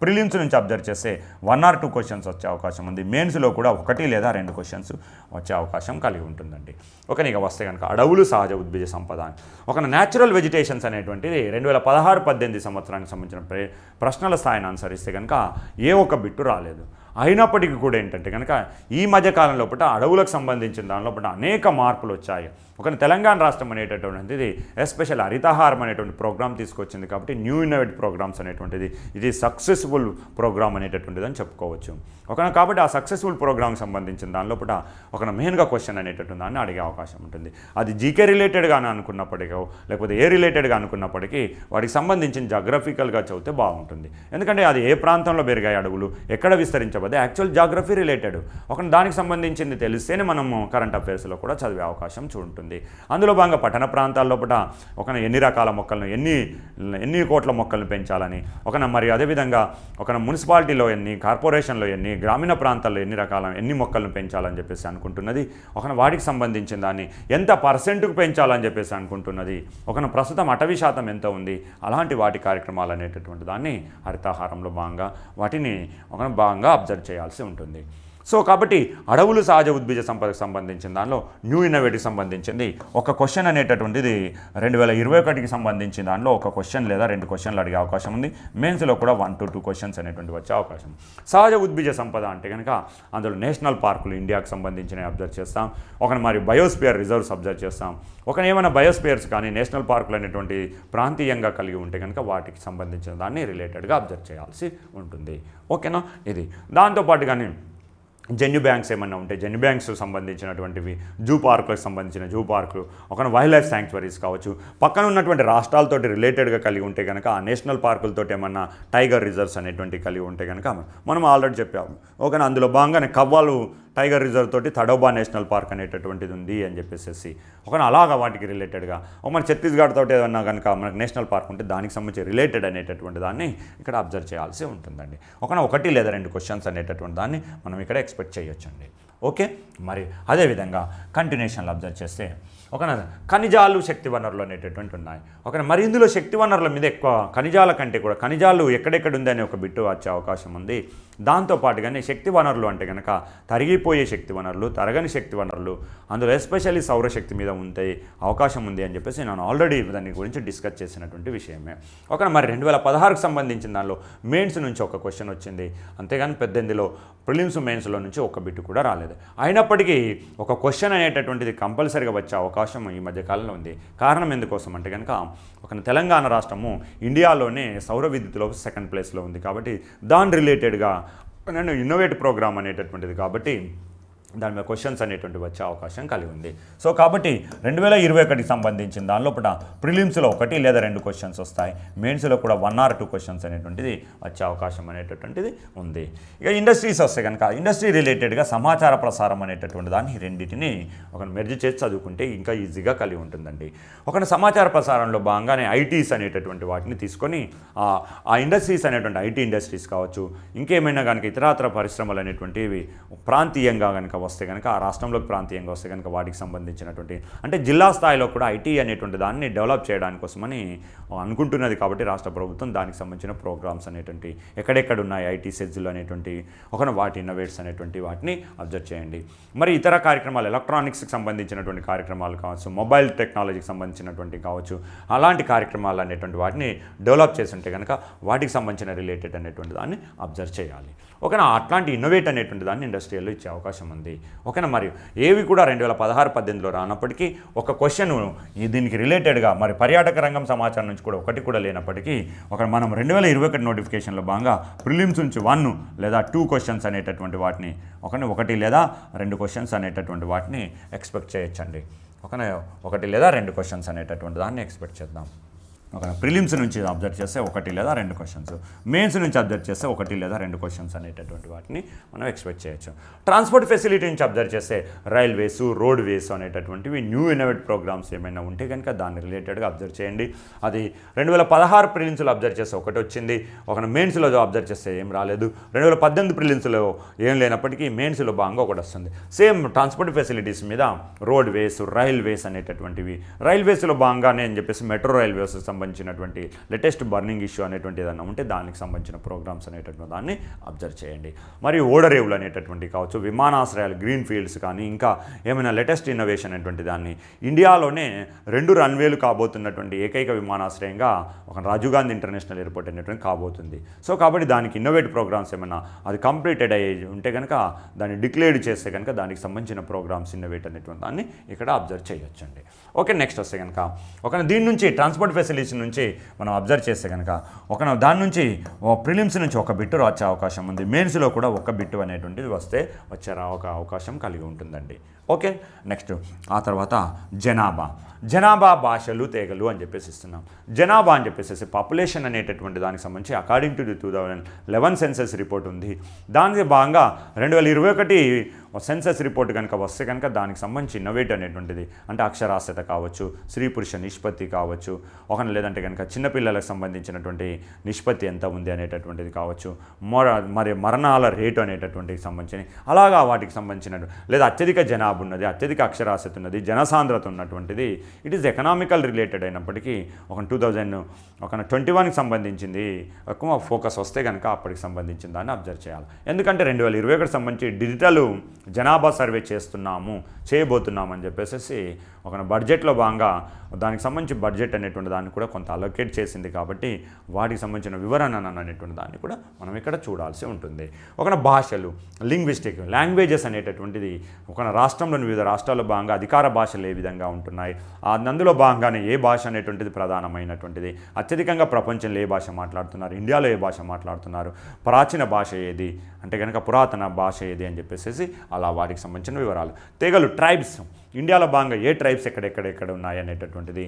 ప్రిలిమ్స్ నుంచి అబ్జర్వ్ చేస్తే 1 or 2 క్వశ్చన్స్ వచ్చే అవకాశం ఉంది. మెయిన్స్లో కూడా 1 లేదా 2 క్వశ్చన్స్ వచ్చే అవకాశం కలిగి ఉంటుందండి. ఓకే. ఇక వస్తే కనుక అడవులు సహజ ఉద్భిజ సంపద ఒక న్యాచురల్ వెజిటేషన్స్ అనేటువంటిది 2016-18 సంవత్సరానికి సంబంధించిన ప్రశ్నల స్థాయిని అనుసరిస్తే కనుక ఏ ఒక్క బిట్టు రాలేదు. అయినప్పటికీ కూడా ఏంటంటే కనుక ఈ మధ్యకాలం లోపల అడవులకు సంబంధించిన దానిలో అనేక మార్పులు వచ్చాయి. ఒక తెలంగాణ రాష్ట్రం అనేటటువంటిది ఎస్పెషల్ హరితహారం అనేటువంటి ప్రోగ్రామ్ తీసుకొచ్చింది కాబట్టి న్యూ ఇన్నోవేటివ్ ప్రోగ్రామ్స్ అనేటువంటిది ఇది సక్సెస్ఫుల్ ప్రోగ్రామ్ అనేటటువంటిది అని చెప్పుకోవచ్చు. కాబట్టి ఆ సక్సెస్ఫుల్ ప్రోగ్రామ్కి సంబంధించిన దానిలోపల ఒక మెయిన్గా క్వశ్చన్ అనేటటువంటి దాన్ని అడిగే అవకాశం ఉంటుంది. అది జీకే రిలేటెడ్గా అనుకున్నప్పటికీ లేకపోతే ఏ రిలేటెడ్గా అనుకున్నప్పటికీ వాటికి సంబంధించిన జాగ్రఫికల్గా చదివితే బాగుంటుంది. ఎందుకంటే అది ఏ ప్రాంతంలో పెరిగాయి అడవులు, ఎక్కడ విస్తరించబోతే యాక్చువల్ జాగ్రఫీ రిలేటెడ్ దానికి సంబంధించింది తెలిస్తేనే మనము కరెంట్ అఫైర్స్లో కూడా చదివే అవకాశం ఉంటుంది. అందులో భాగంగా పట్టణ ప్రాంతాల్లో ఎన్ని రకాల మొక్కలను ఎన్ని కోట్ల మొక్కలను పెంచాలని మరి అదేవిధంగా మున్సిపాలిటీలో ఎన్ని, కార్పొరేషన్లో ఎన్ని, గ్రామీణ ప్రాంతాల్లో ఎన్ని మొక్కలను పెంచాలని చెప్పేసి అనుకుంటున్నది, వాటికి సంబంధించిన దాన్ని ఎంత పర్సెంట్కు పెంచాలని చెప్పేసి అనుకుంటున్నది, ప్రస్తుతం అటవీ శాతం ఎంత ఉంది, అలాంటి వాటి కార్యక్రమాలు అనేటటువంటి దాన్ని హరితహారంలో భాగంగా వాటిని భాగంగా అబ్జర్వ్ చేయాల్సి ఉంటుంది. సో కాబట్టి అడవులు సహజ ఉద్భిజ సంపదకు సంబంధించిన దానిలో న్యూ ఇన్నోవేటివ్ సంబంధించింది ఒక క్వశ్చన్ అనేటటువంటిది 2021కి సంబంధించిన దానిలో ఒక క్వశ్చన్ లేదా 2 క్వశ్చన్లు అడిగే అవకాశం ఉంది. మెయిన్స్లో కూడా 1 to 2 క్వశ్చన్స్ అనేటువంటి వచ్చే అవకాశం. సహజ ఉద్భిజ సంపద అంటే కనుక అందులో నేషనల్ పార్కులు ఇండియాకు సంబంధించినవి అబ్జర్వ్ చేస్తాం. మరి బయోస్పియర్ రిజర్వ్స్ అబ్జర్వ్ చేస్తాం. ఏమైనా బయోస్పియర్స్ కానీ నేషనల్ పార్కులు అనేటువంటి ప్రాంతీయంగా కలిగి ఉంటే కనుక వాటికి సంబంధించిన దాన్ని రిలేటెడ్గా అబ్జర్వ్ చేయాల్సి ఉంటుంది. ఓకేనా. ఇది దాంతోపాటు కానీ జన్యు బ్యాంక్స్ ఏమన్నా ఉంటే జన్యు బ్యాంక్స్ సంబంధించినటువంటివి, జూ పార్కులకు సంబంధించిన జూ పార్కులు, వైల్డ్ లైఫ్ శాంక్చురీస్ కావచ్చు, పక్కన ఉన్నటువంటి రాష్ట్రాలతోటి రిలేటెడ్గా కలిగి ఉంటే కనుక ఆ నేషనల్ పార్కులతో ఏమన్నా టైగర్ రిజర్వ్స్ అనేటువంటి కలిగి ఉంటే కనుక మనం ఆల్రెడీ చెప్పాము. అందులో భాగంగానే కవ్వాలు టైగర్ రిజర్వ్ తోటి తడోబా నేషనల్ పార్క్ అనేటటువంటిది ఉంది అని చెప్పేసి అలాగా వాటికి రిలేటెడ్గా మన ఛత్తీస్గఢ్ తోటి ఏదన్నా కనుక మనకు నేషనల్ పార్క్ ఉంటే దానికి సంబంధించి రిలేటెడ్ అనేటటువంటి దాన్ని ఇక్కడ అబ్జర్వ్ చేయాల్సి ఉంటుందండి. 1 లేదా 2 క్వశ్చన్స్ అనేటటువంటి దాన్ని మనం ఇక్కడ ఎక్స్పెక్ట్ చేయొచ్చండి. ఓకే. మరి అదేవిధంగా కంటిన్యూషన్లో అబ్జర్వ్ చేస్తే ఖనిజాలు శక్తి వనరులు అనేటటువంటి ఉన్నాయి. మరి ఇందులో శక్తి వనరుల మీద ఎక్కువ ఖనిజాల కంటే కూడా ఖనిజాలు ఎక్కడెక్కడ ఉందని ఒక బిట్టు వచ్చే అవకాశం ఉంది. దాంతోపాటుగానే శక్తి వనరులు అంటే కనుక తరిగిపోయే శక్తి వనరులు, తరగని శక్తి వనరులు, అందులో ఎస్పెషల్లీ సౌరశక్తి మీద ఉంటే అవకాశం ఉంది అని చెప్పేసి నేను ఆల్రెడీ దాని గురించి డిస్కస్ చేసినటువంటి విషయమే. మరి 2016కి సంబంధించిన దానిలో మెయిన్స్ నుంచి ఒక క్వశ్చన్ వచ్చింది. అంతేగాని 18లో ప్రిలిమ్స్ మెయిన్స్లో నుంచి ఒక బిట్టు కూడా రాలేదు. అయినప్పటికీ ఒక క్వశ్చన్ అనేటటువంటిది కంపల్సరీగా వచ్చే అవకాశం ఈ మధ్యకాలంలో ఉంది. కారణం ఎందుకోసం అంటే కనుక తెలంగాణ రాష్ట్రము ఇండియాలోనే సౌర విద్యుత్లో 2nd ప్లేస్లో ఉంది కాబట్టి దాని రిలేటెడ్గా ఇన్నోవేటివ్ ప్రోగ్రామ్ అనేటటువంటిది కాబట్టి దాని మీద క్వశ్చన్స్ అనేటువంటి వచ్చే అవకాశం కలిగి ఉంది. సో కాబట్టి 2021కి సంబంధించిన దానిలోపల ప్రిలిమ్స్లో 1 లేదా 2 క్వశ్చన్స్ వస్తాయి. మెయిన్స్లో కూడా 1 or 2 క్వశ్చన్స్ అనేటువంటిది వచ్చే అవకాశం అనేటటువంటిది ఉంది. ఇక ఇండస్ట్రీస్ వస్తే కనుక ఇండస్ట్రీ రిలేటెడ్గా సమాచార ప్రసారం అనేటటువంటి దాన్ని రెండింటిని మెర్జ్ చేసి చదువుకుంటే ఇంకా ఈజీగా కలిగి ఉంటుందండి. సమాచార ప్రసారంలో భాగంగానే ఐటీస్ అనేటటువంటి వాటిని తీసుకొని ఆ ఇండస్ట్రీస్ అనేటువంటి ఐటీ ఇండస్ట్రీస్ కావచ్చు, ఇంకేమైనా కనుక ఇతరాతర పరిశ్రమలు అనేటువంటివి ప్రాంతీయంగా కనుక వస్తే కనుక ఆ రాష్ట్రంలోకి ప్రాంతీయంగా వస్తే కనుక వాటికి సంబంధించినటువంటి అంటే జిల్లా స్థాయిలో కూడా ఐటీ అనేటువంటి దాన్ని డెవలప్ చేయడానికి కోసమని అనుకుంటున్నది కాబట్టి రాష్ట్ర ప్రభుత్వం దానికి సంబంధించిన ప్రోగ్రామ్స్ అనేటువంటి ఎక్కడెక్కడ ఉన్నాయి ఐటీ సెజ్లు అనేటువంటి వాటి ఇన్నోవేట్స్ అనేటువంటి వాటిని అబ్జర్వ్ చేయండి. మరి ఇతర కార్యక్రమాలు ఎలక్ట్రానిక్స్కి సంబంధించినటువంటి కార్యక్రమాలు కావచ్చు, మొబైల్ టెక్నాలజీకి సంబంధించినటువంటి కావచ్చు, అలాంటి కార్యక్రమాలు అనేటువంటి వాటిని డెవలప్ చేసి ఉంటే కనుక వాటికి సంబంధించిన రిలేటెడ్ అనేటువంటి దాన్ని అబ్జర్వ్ చేయాలి. అట్లాంటి ఇన్నోవేట్ అనేటువంటి దాన్ని ఇండస్ట్రియల్లో ఇచ్చే అవకాశం ఉంది. మరి ఏవి కూడా 2016-18లో రానప్పటికీ ఒక క్వశ్చన్ దీనికి రిలేటెడ్గా మరి పర్యాటక రంగం సమాచారం నుంచి కూడా 1 కూడా లేనప్పటికీ మనం 2021 నోటిఫికేషన్లో భాగంగా ప్రిలిమ్స్ నుంచి 1 లేదా 2 క్వశ్చన్స్ అనేటటువంటి వాటిని 1 లేదా 2 క్వశ్చన్స్ అనేటటువంటి వాటిని ఎక్స్పెక్ట్ చేయొచ్చండి. 1 లేదా 2 క్వశ్చన్స్ అనేటటువంటి దాన్ని ఎక్స్పెక్ట్ చేద్దాం. ఒక ప్రిలిమ్స్ నుంచి అబ్జర్వ్ చేస్తే 1 లేదా 2 క్వశ్చన్స్, మెయిన్స్ నుంచి అబ్జర్వ్ చేస్తే 1 లేదా 2 క్వశ్చన్స్ అనేటటువంటి వాటిని మనం ఎక్స్పెక్ట్ చేయొచ్చు. ట్రాన్స్పోర్ట్ ఫెసిలిటీ నుంచి అబ్జర్వ్ చేస్తే రైల్వేస్, రోడ్ వేస్ అనేటటువంటివి న్యూ ఇన్నోవేట్ ప్రోగ్రామ్స్ ఏమైనా ఉంటే కనుక దాన్ని రిలేటెడ్గా అబ్జర్వ్ చేయండి. అది 2016 ప్రిలిమ్స్లో అబ్జర్వ్ చేస్తే 1 వచ్చింది, ఒక మెయిన్స్లో అబ్జర్వ్ చేస్తే ఏం రాలేదు. 2018 ప్రిలిమ్స్లో ఏం లేనప్పటికీ మెయిన్స్లో భాగంగా 1 వస్తుంది. సేమ్ ట్రాన్స్పోర్ట్ ఫెసిలిటీస్ మీద రోడ్ వేస్, రైల్వేస్ అనేటటువంటివి, రైల్వేస్లో భాగంగానే అని చెప్పేసి మెట్రో రైల్వేస్ సంబంధించినటువంటి లేటెస్ట్ బర్నింగ్ ఇష్యూ అనేటువంటి ఏదైనా ఉంటే దానికి సంబంధించిన ప్రోగ్రామ్స్ అనేటటువంటి దాన్ని అబ్జర్వ్ చేయండి. మరియు ఓడరేవులు అనేటటువంటి కావచ్చు, విమానాశ్రయాలు, గ్రీన్ ఫీల్డ్స్ కానీ ఇంకా ఏమైనా లేటెస్ట్ ఇన్నోవేషన్ అనేటువంటి దాన్ని ఇండియాలోనే 2 రన్వేలు కాబోతున్నటువంటి ఏకైక విమానాశ్రయంగా ఒక రాజీవ్ గాంధీ ఇంటర్నేషనల్ ఎయిర్పోర్ట్ అనేటువంటి కాబోతుంది. సో కాబట్టి దానికి ఇన్నోవేట్ ప్రోగ్రామ్స్ ఏమైనా అది కంప్లీటెడ్ అయ్యి ఉంటే కనుక దాన్ని డిక్లేర్ చేస్తే కనుక దానికి సంబంధించిన ప్రోగ్రామ్స్ ఇన్నోవేట్ అనేటువంటి దాన్ని ఇక్కడ అబ్జర్వ్ చేయొచ్చండి. ఓకే, నెక్స్ట్ వస్తే కనుక దీని నుంచి ట్రాన్స్పోర్ట్ ఫెసిలిటీస్ నుంచి మనం అబ్జర్వ్ చేస్తే కనుక దాని నుంచి ప్రిలిమ్స్ నుంచి 1 బిట్ వచ్చే అవకాశం ఉంది, మెయిన్స్లో కూడా 1 బిట్ అనేటువంటిది వచ్చే అవకాశం కలిగి ఉంటుందండి. ఓకే, నెక్స్ట్ ఆ తర్వాత జనాభా భాషలు తెగలు అని చెప్పేసి ఇస్తున్నాం. జనాభా అని చెప్పేసి పాపులేషన్ అనేటటువంటి దానికి సంబంధించి according to the 2011 census report ఉంది. దానికి భాగంగా 2021 సెన్సస్ రిపోర్ట్ కనుక వస్తే కనుక దానికి సంబంధించి ఇన్నోవేట్ అనేటువంటిది అంటే అక్షరాస్యత కావచ్చు, స్త్రీ పురుష నిష్పత్తి కావచ్చు, లేదంటే కనుక చిన్నపిల్లలకు సంబంధించినటువంటి నిష్పత్తి ఎంత ఉంది అనేటటువంటిది కావచ్చు, మరి మరణాల రేటు అనేటటువంటికి సంబంధించి అలాగా వాటికి సంబంధించిన లేదా అత్యధిక జనాభా ఉన్నది, అత్యధిక అక్షరాస్యత ఉన్నది, జనసాంద్రత ఉన్నటువంటిది ఇట్ ఈస్ ఎకనామికల్ రిలేటెడ్ అయినప్పటికీ 2021కి సంబంధించింది ఎక్కువ ఫోకస్ వస్తే కనుక అప్పటికి సంబంధించిన దాన్ని అబ్జర్వ్ చేయాలి. ఎందుకంటే 2021కి సంబంధించి డిజిటల్ జనాభా సర్వే చేయబోతున్నాము అని చెప్పేసి బడ్జెట్లో భాగంగా దానికి సంబంధించి బడ్జెట్ అనేటువంటి దాన్ని కూడా కొంత అలొకేట్ చేసింది కాబట్టి వాటికి సంబంధించిన వివరణ అనేటువంటి దాన్ని కూడా మనం ఇక్కడ చూడాల్సి ఉంటుంది. భాషలు, లాంగ్వేజెస్ అనేటటువంటిది రాష్ట్రంలోని వివిధ రాష్ట్రాల్లో భాగంగా అధికార భాషలు ఏ విధంగా ఉంటున్నాయి, అందులో భాగంగానే ఏ భాష అనేటువంటిది ప్రధానమైనటువంటిది, అత్యధికంగా ప్రపంచంలో ఏ భాష మాట్లాడుతున్నారు, ఇండియాలో ఏ భాష మాట్లాడుతున్నారు, ప్రాచీన భాష ఏది అంటే కనుక పురాతన భాష ఏది అని చెప్పేసి అలా వాటికి సంబంధించిన వివరాలు. తెగలు, ట్రైబ్స్, ఇండియాలో భాగంగా ఏ ట్రైబ్స్ ఎక్కడెక్కడ ఉన్నాయి అనేటటువంటిది,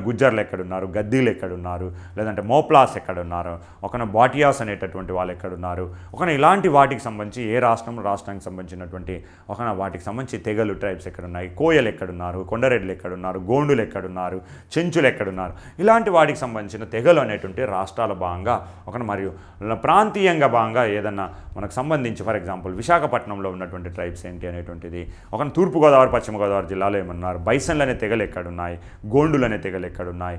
గుజ్జర్లు ఎక్కడున్నారు, గద్దీలు ఎక్కడున్నారు, లేదంటే మోప్లాస్ ఎక్కడున్నారు, బాటియాస్ అనేటటువంటి వాళ్ళు ఎక్కడున్నారు, ఇలాంటి వాటికి సంబంధించి ఏ రాష్ట్రానికి సంబంధించినటువంటి వాటికి సంబంధించి తెగలు, ట్రైబ్స్ ఎక్కడున్నాయి, కోయలు ఎక్కడున్నారు, కొండరెడ్లు ఎక్కడున్నారు, గోండులు ఎక్కడున్నారు, చెంచులు ఎక్కడున్నారు, ఇలాంటి వాటికి సంబంధించిన తెగలు అనేటువంటి రాష్ట్రాల భాగంగా మరియు ప్రాంతీయంగా భాగంగా ఏదన్నా మనకు సంబంధించి ఫర్ ఎగ్జాంపుల్ విశాఖపట్నంలో ఉన్నటువంటి ట్రైబ్స్ ఏంటి అనేటువంటిది, తూర్పుగోదావరి, పశ్చిమ గోదావరి జిల్లాలో ఏమన్నారు, బైసన్లు అనే తెగలు ఎక్కడున్నాయి, గోండులు అనే తెగలు ఎక్కడున్నాయి,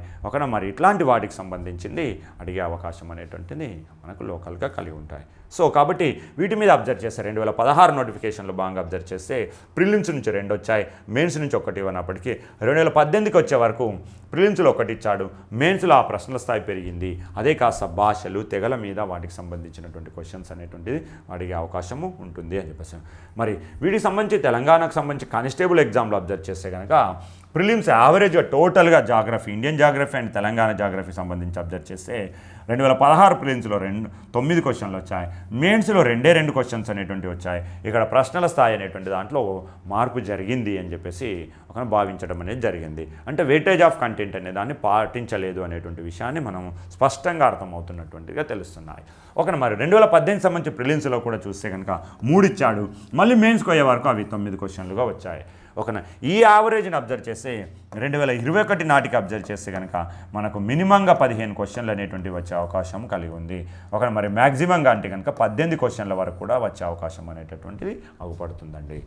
మరి ఇట్లాంటి వాటికి సంబంధించింది అడిగే అవకాశం అనేటువంటిది మనకు లోకల్గా కలిగి ఉంటాయి. సో కాబట్టి వీటి మీద అబ్జర్వ్ చేస్తే 2016 నోటిఫికేషన్లో భాగంగా అబ్జర్వ్ చేస్తే ప్రిలిమ్స్ నుంచి 2 వచ్చాయి, మెయిన్స్ నుంచి 1 ఇవ్వనప్పటికీ 2018కి వచ్చే వరకు ప్రిలిమ్స్లో 1 ఇచ్చాడు, మెయిన్స్లో ఆ ప్రశ్నల స్థాయి పెరిగింది. అదే కాస్త భాషలు, తెగల మీద వాటికి సంబంధించినటువంటి క్వశ్చన్స్ అనేటువంటిది అడిగే అవకాశము ఉంటుంది అని చెప్పేసి. మరి వీటికి సంబంధించి తెలంగాణకు సంబంధించి కానిస్టేబుల్ ఎగ్జామ్లో అబ్జర్వ్ చేస్తే కనుక ప్రిలిమ్స్ యావరేజ్గా టోటల్గా geography, Indian geography and Telangana geography సంబంధించి అబ్జర్వ్ చేస్తే 2016 ప్రిలిమ్స్లో 9 క్వశ్చన్లు వచ్చాయి, మెయిన్స్లో 2 క్వశ్చన్స్ అనేటువంటివి వచ్చాయి. ఇక్కడ ప్రశ్నల స్థాయి అనేటువంటి దాంట్లో మార్పు జరిగింది అని చెప్పేసి భావించడం అనేది జరిగింది. అంటే వెయిటేజ్ ఆఫ్ కంటెంట్ అనే దాన్ని పాటించలేదు అనేటువంటి విషయాన్ని మనం స్పష్టంగా అర్థమవుతున్నటువంటిగా తెలుస్తున్నాయి. మరి 2018 సంబంధించి ప్రిలిమ్స్లో కూడా చూస్తే కనుక 3 ఇచ్చాడు, మళ్ళీ మెయిన్స్కి అయ్యే వరకు అవి 9 క్వశ్చన్లుగా వచ్చాయి. ఈ యావరేజ్ని అబ్జర్వ్ చేస్తే 2021 నాటికి అబ్జర్వ్ చేస్తే కనుక మనకు మినిమంగా 15 క్వశ్చన్లు అనేటువంటివి వచ్చే అవకాశం కలిగి ఉంది. మరి మ్యాక్సిమంగా అంటే కనుక 18 క్వశ్చన్ల వరకు కూడా వచ్చే అవకాశం అనేటటువంటిది అగుపడుతుందండి.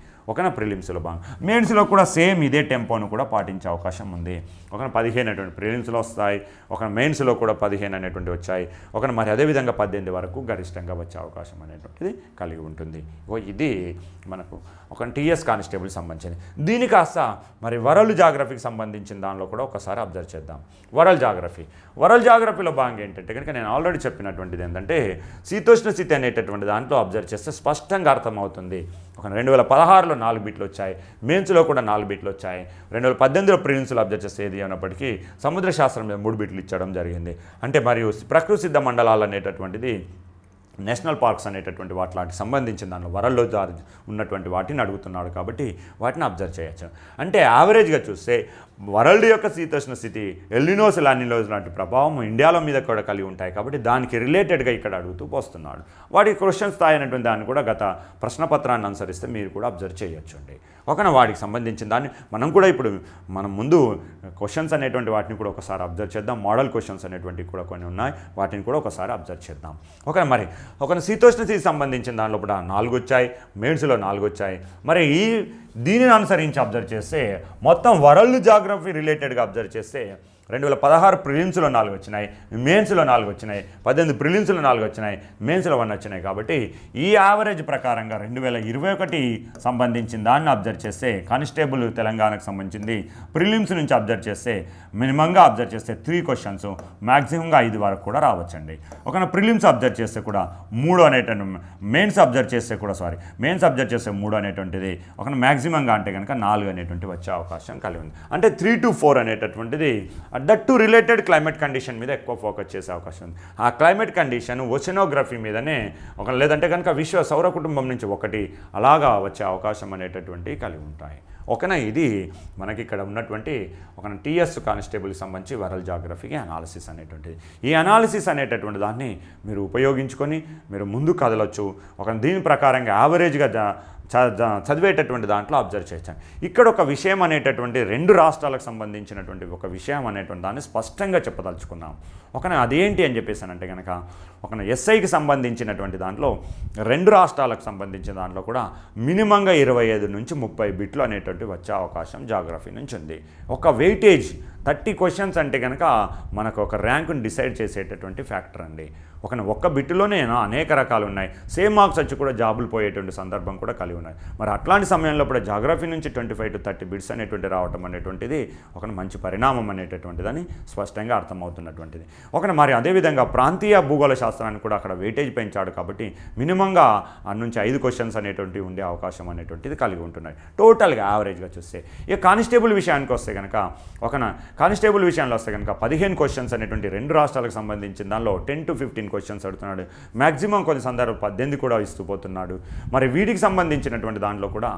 ప్రిలిమ్స్లో భాగంగా మెయిన్స్లో కూడా సేమ్ ఇదే టెంపోను కూడా పాటించే అవకాశం ఉంది. 15 అనేటువంటి ప్రిలిమ్స్లో వస్తాయి, మెయిన్స్లో కూడా 15 అనేటువంటి వచ్చాయి. మరి అదేవిధంగా 18 వరకు గరిష్టంగా వచ్చే అవకాశం అనేటువంటిది కలిగి ఉంటుంది. ఇది మనకు టీఎస్ కానిస్టేబుల్ సంబంధించింది. దీని కాస్త మరి వరల్డ్ జాగ్రఫీకి సంబంధించిన దానిలో కూడా ఒకసారి అబ్జర్వ్ చేద్దాం. వరల్డ్ జాగ్రఫీలో భాగంగా ఏంటంటే కనుక నేను ఆల్రెడీ చెప్పినటువంటిది ఏంటంటే శీతోష్ణ స్థితి అనేటటువంటి దాంట్లో అబ్జర్వ్ చేస్తే స్పష్టంగా అర్థమవుతుంది. 2016లో 4 బిట్లు వచ్చాయి, మెయిన్స్లో కూడా 4 బిట్లు వచ్చాయి. 2018లో ప్రిలిమ్స్లో అబ్జర్వ్ చేస్తే ఏది అయినప్పటికీ సముద్ర శాస్త్రం మీద 3 బిట్లు ఇచ్చడం జరిగింది. అంటే మరియు ప్రకృతి సిద్ధ మండలాలు అనేటటువంటిది నేషనల్ పార్క్స్ అనేటటువంటి వాటికి సంబంధించిన దానిలో వరల్డ్లో ఉన్నటువంటి వాటిని అడుగుతున్నాడు కాబట్టి వాటిని అబ్జర్వ్ చేయొచ్చు. అంటే యావరేజ్గా చూస్తే వరల్డ్ యొక్క శీతోష్ణ స్థితి ఎల్నినోస్ లానినోస్ లాంటి ప్రభావం ఇండియాలో మీద కూడా కలిగి ఉంటాయి కాబట్టి దానికి రిలేటెడ్గా ఇక్కడ అడుగుతూ పోస్తున్నాడు. వాటి క్వశ్చన్ స్థాయి అనేటువంటి దాన్ని కూడా గత ప్రశ్నపత్రాన్ని అనుసరిస్తే మీరు కూడా అబ్జర్వ్ చేయొచ్చు అండి. ఒకనా వాటికి సంబంధించిన దాన్ని మనం కూడా ఇప్పుడు మనం ముందు క్వశ్చన్స్ అనేటువంటి వాటిని కూడా ఒకసారి అబ్జర్వ్ చేద్దాం. మోడల్ క్వశ్చన్స్ అనేటువంటివి కూడా కొన్ని ఉన్నాయి, వాటిని కూడా ఒకసారి అబ్జర్వ్ చేద్దాం. ఓకే, మరి ఒక శీతోష్ణ స్థితికి సంబంధించిన దానిలో కూడా 4 వచ్చాయి, మెయిన్స్లో 4 వచ్చాయి. మరి దీనిని అనుసరించి అబ్జర్వ్ చేస్తే మొత్తం వరల్డ్ జాగ్రఫీ రిలేటెడ్గా అబ్జర్వ్ చేస్తే 2016 ప్రిలిమ్స్లో 4 వచ్చినాయి, మెయిన్స్లో 4 వచ్చినాయి, 18 ప్రిలిమ్స్లో 4 వచ్చినాయి, మెయిన్స్లో 1 వచ్చినాయి. కాబట్టి ఈ యావరేజ్ ప్రకారంగా 2021 సంబంధించిన దాన్ని అబ్జర్వ్ చేస్తే కానిస్టేబుల్ తెలంగాణకు సంబంధించింది ప్రిలిమ్స్ నుంచి అబ్జర్వ్ చేస్తే మినిమంగా అబ్జర్వ్ చేస్తే 3 క్వశ్చన్స్, మ్యాక్సిమంగా 5 వరకు కూడా రావచ్చండి. ఒక ప్రిలిమ్స్ అబ్జర్వ్ చేస్తే కూడా 3 అనేటువంటి, మెయిన్స్ అబ్జర్వ్ చేస్తే కూడా మెయిన్స్ అబ్జర్వ్ చేస్తే 3 అనేటువంటిది, ఒక మ్యాక్సిమంగా అంటే కనుక 4 అనేటువంటి వచ్చే అవకాశం కలిగి ఉంది. అంటే 3 to 4 అనేటటువంటిది that to related climate condition మీద ఎక్కువ ఫోకస్ చేసే అవకాశం ఉంది. ఆ క్లైమేట్ కండిషన్ ఓషనోగ్రఫీ మీదనే లేదంటే కనుక విశ్వ సౌర కుటుంబం నుంచి ఒకటి అలాగా వచ్చే అవకాశం అనేటటువంటి కలిగి ఉంటాయి. ఓకేనా, ఇది మనకి ఇక్కడ ఉన్నటువంటి ఒక టీఎస్ కానిస్టేబుల్కి సంబంధించి వరల్డ్ జాగ్రఫీకి అనాలిసిస్ అనేటువంటిది. ఈ అనాలిసిస్ అనేటటువంటి దాన్ని మీరు ఉపయోగించుకొని మీరు ముందుకు కదలొచ్చు. దీని ప్రకారంగా యావరేజ్గా చదివేటటువంటి దాంట్లో అబ్జర్వ్ చేయొచ్చు. ఇక్కడ ఒక విషయం అనేటటువంటి 2 రాష్ట్రాలకు సంబంధించినటువంటి ఒక విషయం అనేటువంటి దాన్ని స్పష్టంగా చెప్పదలుచుకున్నాం. అదేంటి అని చెప్పేసానంటే కనుక ఎస్ఐకి సంబంధించినటువంటి దాంట్లో 2 రాష్ట్రాలకు సంబంధించిన దాంట్లో కూడా మినిమంగా 25 నుంచి 30 బిట్లు అనేటువంటి వచ్చే అవకాశం జాగ్రఫీ నుంచి ఉంది. ఒక వెయిటేజ్ 30 క్వశ్చన్స్ అంటే కనుక మనకు ఒక ర్యాంకుని డిసైడ్ చేసేటటువంటి ఫ్యాక్టర్ అండి. ఒక్క బిట్టులోనే అనేక రకాలు ఉన్నాయి. సేమ్ మార్క్స్ వచ్చి కూడా జాబులు పోయేటువంటి సందర్భం కూడా కలిగి ఉన్నాయి. మరి అట్లాంటి సమయంలో కూడా జాగ్రఫీ నుంచి 25 to 30 బిట్స్ అనేటువంటి రావటం అనేటువంటిది ఒక మంచి పరిణామం అనేటటువంటిదని స్పష్టంగా అర్థమవుతున్నటువంటిది. మరి అదేవిధంగా ప్రాంతీయ భూగోళ శాస్త్రాన్ని కూడా అక్కడ వెయిటేజ్ పెంచాడు కాబట్టి మినిమంగా నుంచి 5 క్వశ్చన్స్ అనేటువంటివి ఉండే అవకాశం అనేటువంటిది కలిగి ఉంటున్నాయి టోటల్గా యావరేజ్గా చూస్తే. ఇక కానిస్టేబుల్ విషయానికి వస్తే కనుక కానిస్టేబుల్ విషయంలో వస్తే కనుక 15 క్వశ్చన్స్ అనేటువంటి 2 రాష్ట్రాలకు సంబంధించిన దానిలో 10 to 15 క్వశ్చన్స్ అడుగుతున్నాడు. మ్యాక్సిమం కొన్ని సందర్భం 18 కూడా ఇస్తూ పోతున్నాడు. మరి వీటికి సంబంధించినటువంటి దాంట్లో కూడా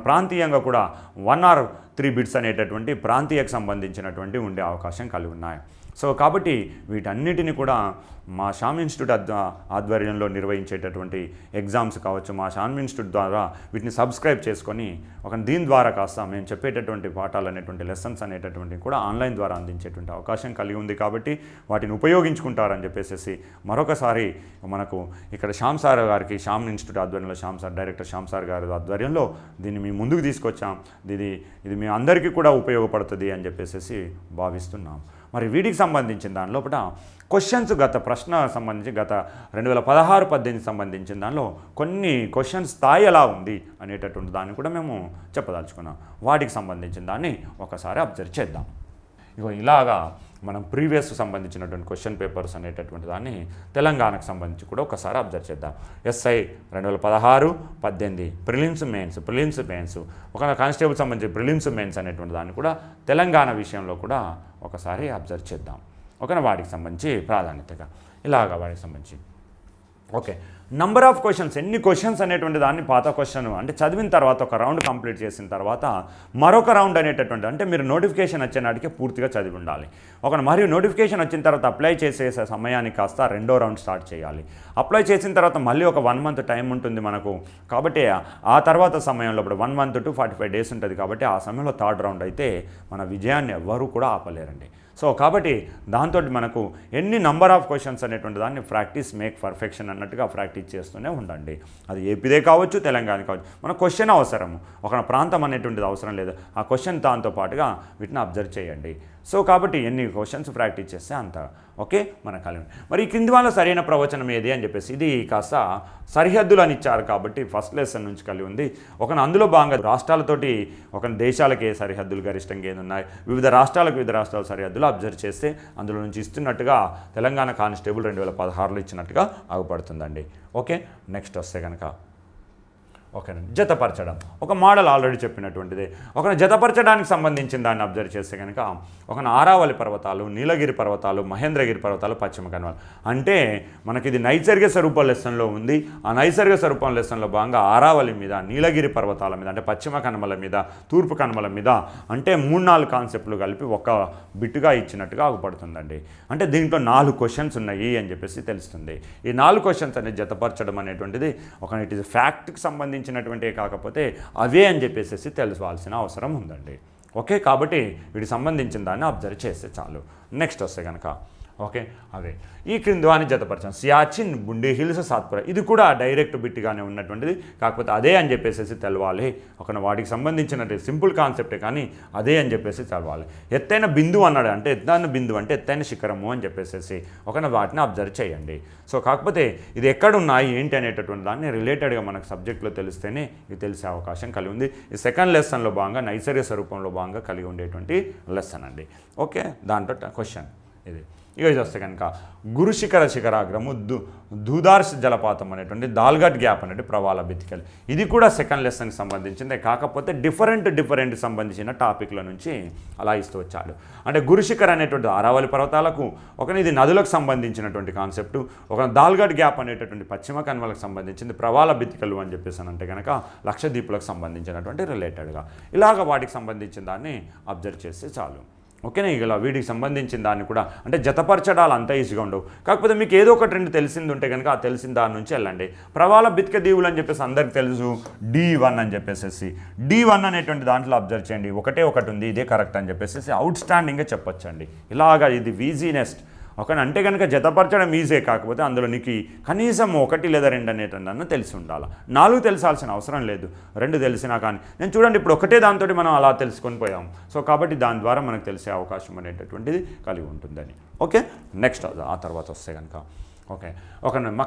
ప్రాంతీయంగా కూడా 1 or 3 బిట్స్ అనేటటువంటి ప్రాంతీయకు సంబంధించినటువంటి ఉండే అవకాశం కలిగి ఉన్నాయి. సో కాబట్టి వీటన్నిటిని కూడా మా శ్యామ్ ఇన్స్టిట్యూట్ ఆధ్వర్యంలో నిర్వహించేటటువంటి ఎగ్జామ్స్ కావచ్చు, మా శ్యామ్ ఇన్స్టిట్యూట్ ద్వారా వీటిని సబ్స్క్రైబ్ చేసుకొని దీని ద్వారా కాస్త మేము చెప్పేటటువంటి పాఠాలు అనేటువంటి లెసన్స్ అనేటటువంటి కూడా ఆన్లైన్ ద్వారా అందించేటువంటి అవకాశం కలిగి ఉంది. కాబట్టి వాటిని ఉపయోగించుకుంటారని చెప్పేసి మరొకసారి మనకు ఇక్కడ శ్యామ్ సార్ గారికి, శ్యామ్ ఇన్స్టిట్యూట్ ఆధ్వర్యంలో డైరెక్టర్ శ్యామ్ సార్ గారి ఆధ్వర్యంలో దీన్ని మీ ముందుకు తీసుకొచ్చాం. ఇది మీ అందరికీ కూడా ఉపయోగపడుతుంది అని చెప్పేసి భావిస్తున్నాం. మరి వీటికి సంబంధించిన దాని లోపల క్వశ్చన్స్ ప్రశ్న సంబంధించి 2016-18 సంబంధించిన దానిలో కొన్ని క్వశ్చన్స్ స్థాయి ఎలా ఉంది అనేటటువంటి దాన్ని కూడా మేము చెప్పదలుచుకున్నాం. వాటికి సంబంధించిన దాన్ని ఒకసారి అబ్జర్వ్ చేద్దాం. ఇలాగా మనం ప్రీవియస్ సంబంధించినటువంటి క్వశ్చన్ పేపర్స్ అనేటటువంటి దాన్ని తెలంగాణకు సంబంధించి కూడా ఒకసారి అబ్జర్వ్ చేద్దాం. ఎస్ఐ 2016-18 ప్రిలిమ్స్ మెయిన్స్ కానిస్టేబుల్ సంబంధించి ప్రిలిమ్స్ మెయిన్స్ అనేటువంటి దాన్ని కూడా తెలంగాణ విషయంలో కూడా ఒకసారి అబ్జర్వ్ చేద్దాం. వాటికి సంబంధించి ప్రాధాన్యతగా వాటికి సంబంధించి నంబర్ ఆఫ్ క్వశ్చన్స్, ఎన్ని క్వశ్చన్స్ అనేటువంటి దాన్ని పాత క్వశ్చన్ అంటే చదివిన తర్వాత ఒక రౌండ్ కంప్లీట్ చేసిన తర్వాత మరొక రౌండ్ అనేటటువంటి అంటే మీరు నోటిఫికేషన్ వచ్చే నాటికే పూర్తిగా చదివి ఉండాలి. మరియు నోటిఫికేషన్ వచ్చిన తర్వాత అప్లై చేసే సమయానికి కాస్త 2వ రౌండ్ స్టార్ట్ చేయాలి. అప్లై చేసిన తర్వాత మళ్ళీ ఒక 1 month టైం ఉంటుంది మనకు. కాబట్టి ఆ తర్వాత సమయంలో ఇప్పుడు 1 month to 45 days ఉంటుంది. కాబట్టి ఆ సమయంలో 3rd రౌండ్ అయితే మన విజయాన్ని ఎవ్వరూ కూడా ఆపలేరండి. సో కాబట్టి దాంతో మనకు ఎన్ని నంబర్ ఆఫ్ క్వశ్చన్స్ అనేటువంటి దాన్ని ప్రాక్టీస్ మేక్ పర్ఫెక్షన్ అన్నట్టుగా ప్రాక్టీస్ చేస్తూనే ఉండండి. అది ఏపీదే కావచ్చు, తెలంగాణ కావచ్చు. మన క్వశ్చన్ అవసరము, ఒక ప్రాంతం అనేటువంటిది అవసరం లేదు. ఆ క్వశ్చన్ దాంతో పాటుగా వీటిని అబ్జర్వ్ చేయండి. సో కాబట్టి ఎన్ని క్వశ్చన్స్ ప్రాక్టీస్ చేస్తే అంత మన కలిగి. మరి ఈ కింది వాళ్ళ సరైన ప్రవచనం ఏది అని చెప్పేసి ఇది కాస్త సరిహద్దులు అని ఇచ్చారు కాబట్టి ఫస్ట్ లెసన్ నుంచి కలిగి ఉంది. అందులో భాగంగా రాష్ట్రాలతోటి దేశాలకి సరిహద్దులు గరిష్టంగా ఏది ఉన్నాయి, వివిధ రాష్ట్రాల సరిహద్దులు అబ్జర్వ్ చేస్తే అందులో నుంచి ఇస్తున్నట్టుగా తెలంగాణ కానిస్టేబుల్ 2016లో ఇచ్చినట్టుగా ఆగుపడుతుందండి. నెక్స్ట్ వస్తే కనుక ఓకేనండి. జతపరచడం ఒక మోడల్ ఆల్రెడీ చెప్పినటువంటిది. ఒక జతపరచడానికి సంబంధించిన దాన్ని అబ్జర్వ్ చేస్తే కనుక ఒక ఆరావళి పర్వతాలు, నీలగిరి పర్వతాలు, మహేంద్రగిరి పర్వతాలు, పశ్చిమ కనుమలు. అంటే మనకి ఇది నైసర్గిక స్వరూప లెసన్లో ఉంది. ఆ నైసర్గిక స్వరూపం లెసన్లో భాగంగా ఆరావళి మీద, నీలగిరి పర్వతాల మీద, అంటే పశ్చిమ కనుమల మీద, తూర్పు కనుమల మీద, అంటే 3-4 కాన్సెప్ట్లు కలిపి ఒక బిట్టుగా ఇచ్చినట్టుగా ఆగుపడుతుందండి. అంటే దీంట్లో 4 క్వశ్చన్స్ ఉన్నాయి అని చెప్పేసి తెలుస్తుంది. ఈ 4 క్వశ్చన్స్ అనేది జతపరచడం అనేటువంటిది ఒక ఇట్ ఈస్ ఫ్యాక్ట్కి సంబంధించినటువంటి కాకపోతే అవే అని చెప్పేసి తెలుసుకోవాల్సిన అవసరం ఉందండి. ఓకే, కాబట్టి వీటికి సంబంధించిన దాన్ని అబ్జర్వ్ చేస్తే చాలు. నెక్స్ట్ వస్తే కనుక ఓకే, అవే ఈ క్రింది అని జతపరచాం. సియాచిన్, బుండీ హిల్స్, సాత్పురా, ఇది కూడా డైరెక్ట్ బిట్గానే ఉన్నటువంటిది, కాకపోతే అదే అని చెప్పేసి తెలవాలి. ఒక వాటికి సంబంధించినట్టు సింపుల్ కాన్సెప్టే కానీ అదే అని చెప్పేసి తెలవాలి. ఎత్తైన బిందువు అన్నాడు, అంటే ఎత్తైన బిందువు అంటే ఎత్తైన శిఖరము అని చెప్పేసి వాటిని అబ్జర్వ్ చేయండి. సో కాకపోతే ఇది ఎక్కడున్నాయి ఏంటి అనేటటువంటి దాన్ని రిలేటెడ్గా మనకు సబ్జెక్ట్లో తెలిస్తేనే ఇది తెలిసే అవకాశం కలిగి ఉంది. ఈ సెకండ్ లెసన్లో భాగంగా నైసర్గిక స్వరూపంలో భాగంగా కలిగి ఉండేటువంటి లెసన్ అండి. ఓకే, దాంట్లో క్వశ్చన్ ఇది. ఇక ఇది వస్తే కనుక శిఖరాగ్రము, దూదార్స్ జలపాతం అనేటువంటి దాల్ఘట్ గ్యాప్ అనేటువంటి ప్రవాల బితికలు, ఇది కూడా సెకండ్ లెసన్కి సంబంధించింది. కాకపోతే డిఫరెంట్ సంబంధించిన టాపిక్ల నుంచి అలా ఇస్తూ వచ్చాడు. అంటే గురుశిఖర్ అనేటువంటి ఆరావళి పర్వతాలకు, ఇది నదులకు సంబంధించినటువంటి కాన్సెప్టు, దాల్ఘట్ గ్యాప్ అనేటటువంటి పశ్చిమ కనుమలకు సంబంధించింది, ప్రవాల బితికలు అని చెప్పేసి అంటే కనుక లక్షద్వీపులకు సంబంధించినటువంటి రిలేటెడ్గా ఇలాగ వాటికి సంబంధించిన దాన్ని అబ్జర్వ్ చేస్తే చాలు. ఓకేనా, ఇలా వీటికి సంబంధించిన దాన్ని కూడా అంటే జతపరచడాలు అంత ఈజీగా ఉండవు. కాకపోతే మీకు ఏదో ఒకటి రెండు తెలిసింది ఉంటే కనుక ఆ తెలిసిన దాని నుంచి వెళ్ళండి. ప్రవాల బితిక దీవులు అని చెప్పేసి అందరికి తెలుసు, D1 అని చెప్పేసి D1 అనేటువంటి దాంట్లో అబ్జర్వ్ చేయండి. ఒకటి ఉంది, ఇదే కరెక్ట్ అని చెప్పేసి అవుట్ స్టాండింగ్గా చెప్పొచ్చండి. ఇలాగా ఇది ఈజీనెస్ట్. అంటే కనుక జతపరచడం ఈజీ, కాకపోతే అందులో నీకు కనీసం 1 లేదా 2 అనేటన్నా తెలిసి ఉండాలి. 4 తెలిసాల్సిన అవసరం లేదు, 2 తెలిసినా కానీ. నేను చూడండి ఇప్పుడు ఒకటే దాంతో మనం అలా తెలుసుకొని పోయాం. సో కాబట్టి దాని ద్వారా మనకు తెలిసే అవకాశం అనేటటువంటిది కలిగి ఉంటుందని. ఓకే, నెక్స్ట్ ఆ తర్వాత వస్తే కనుక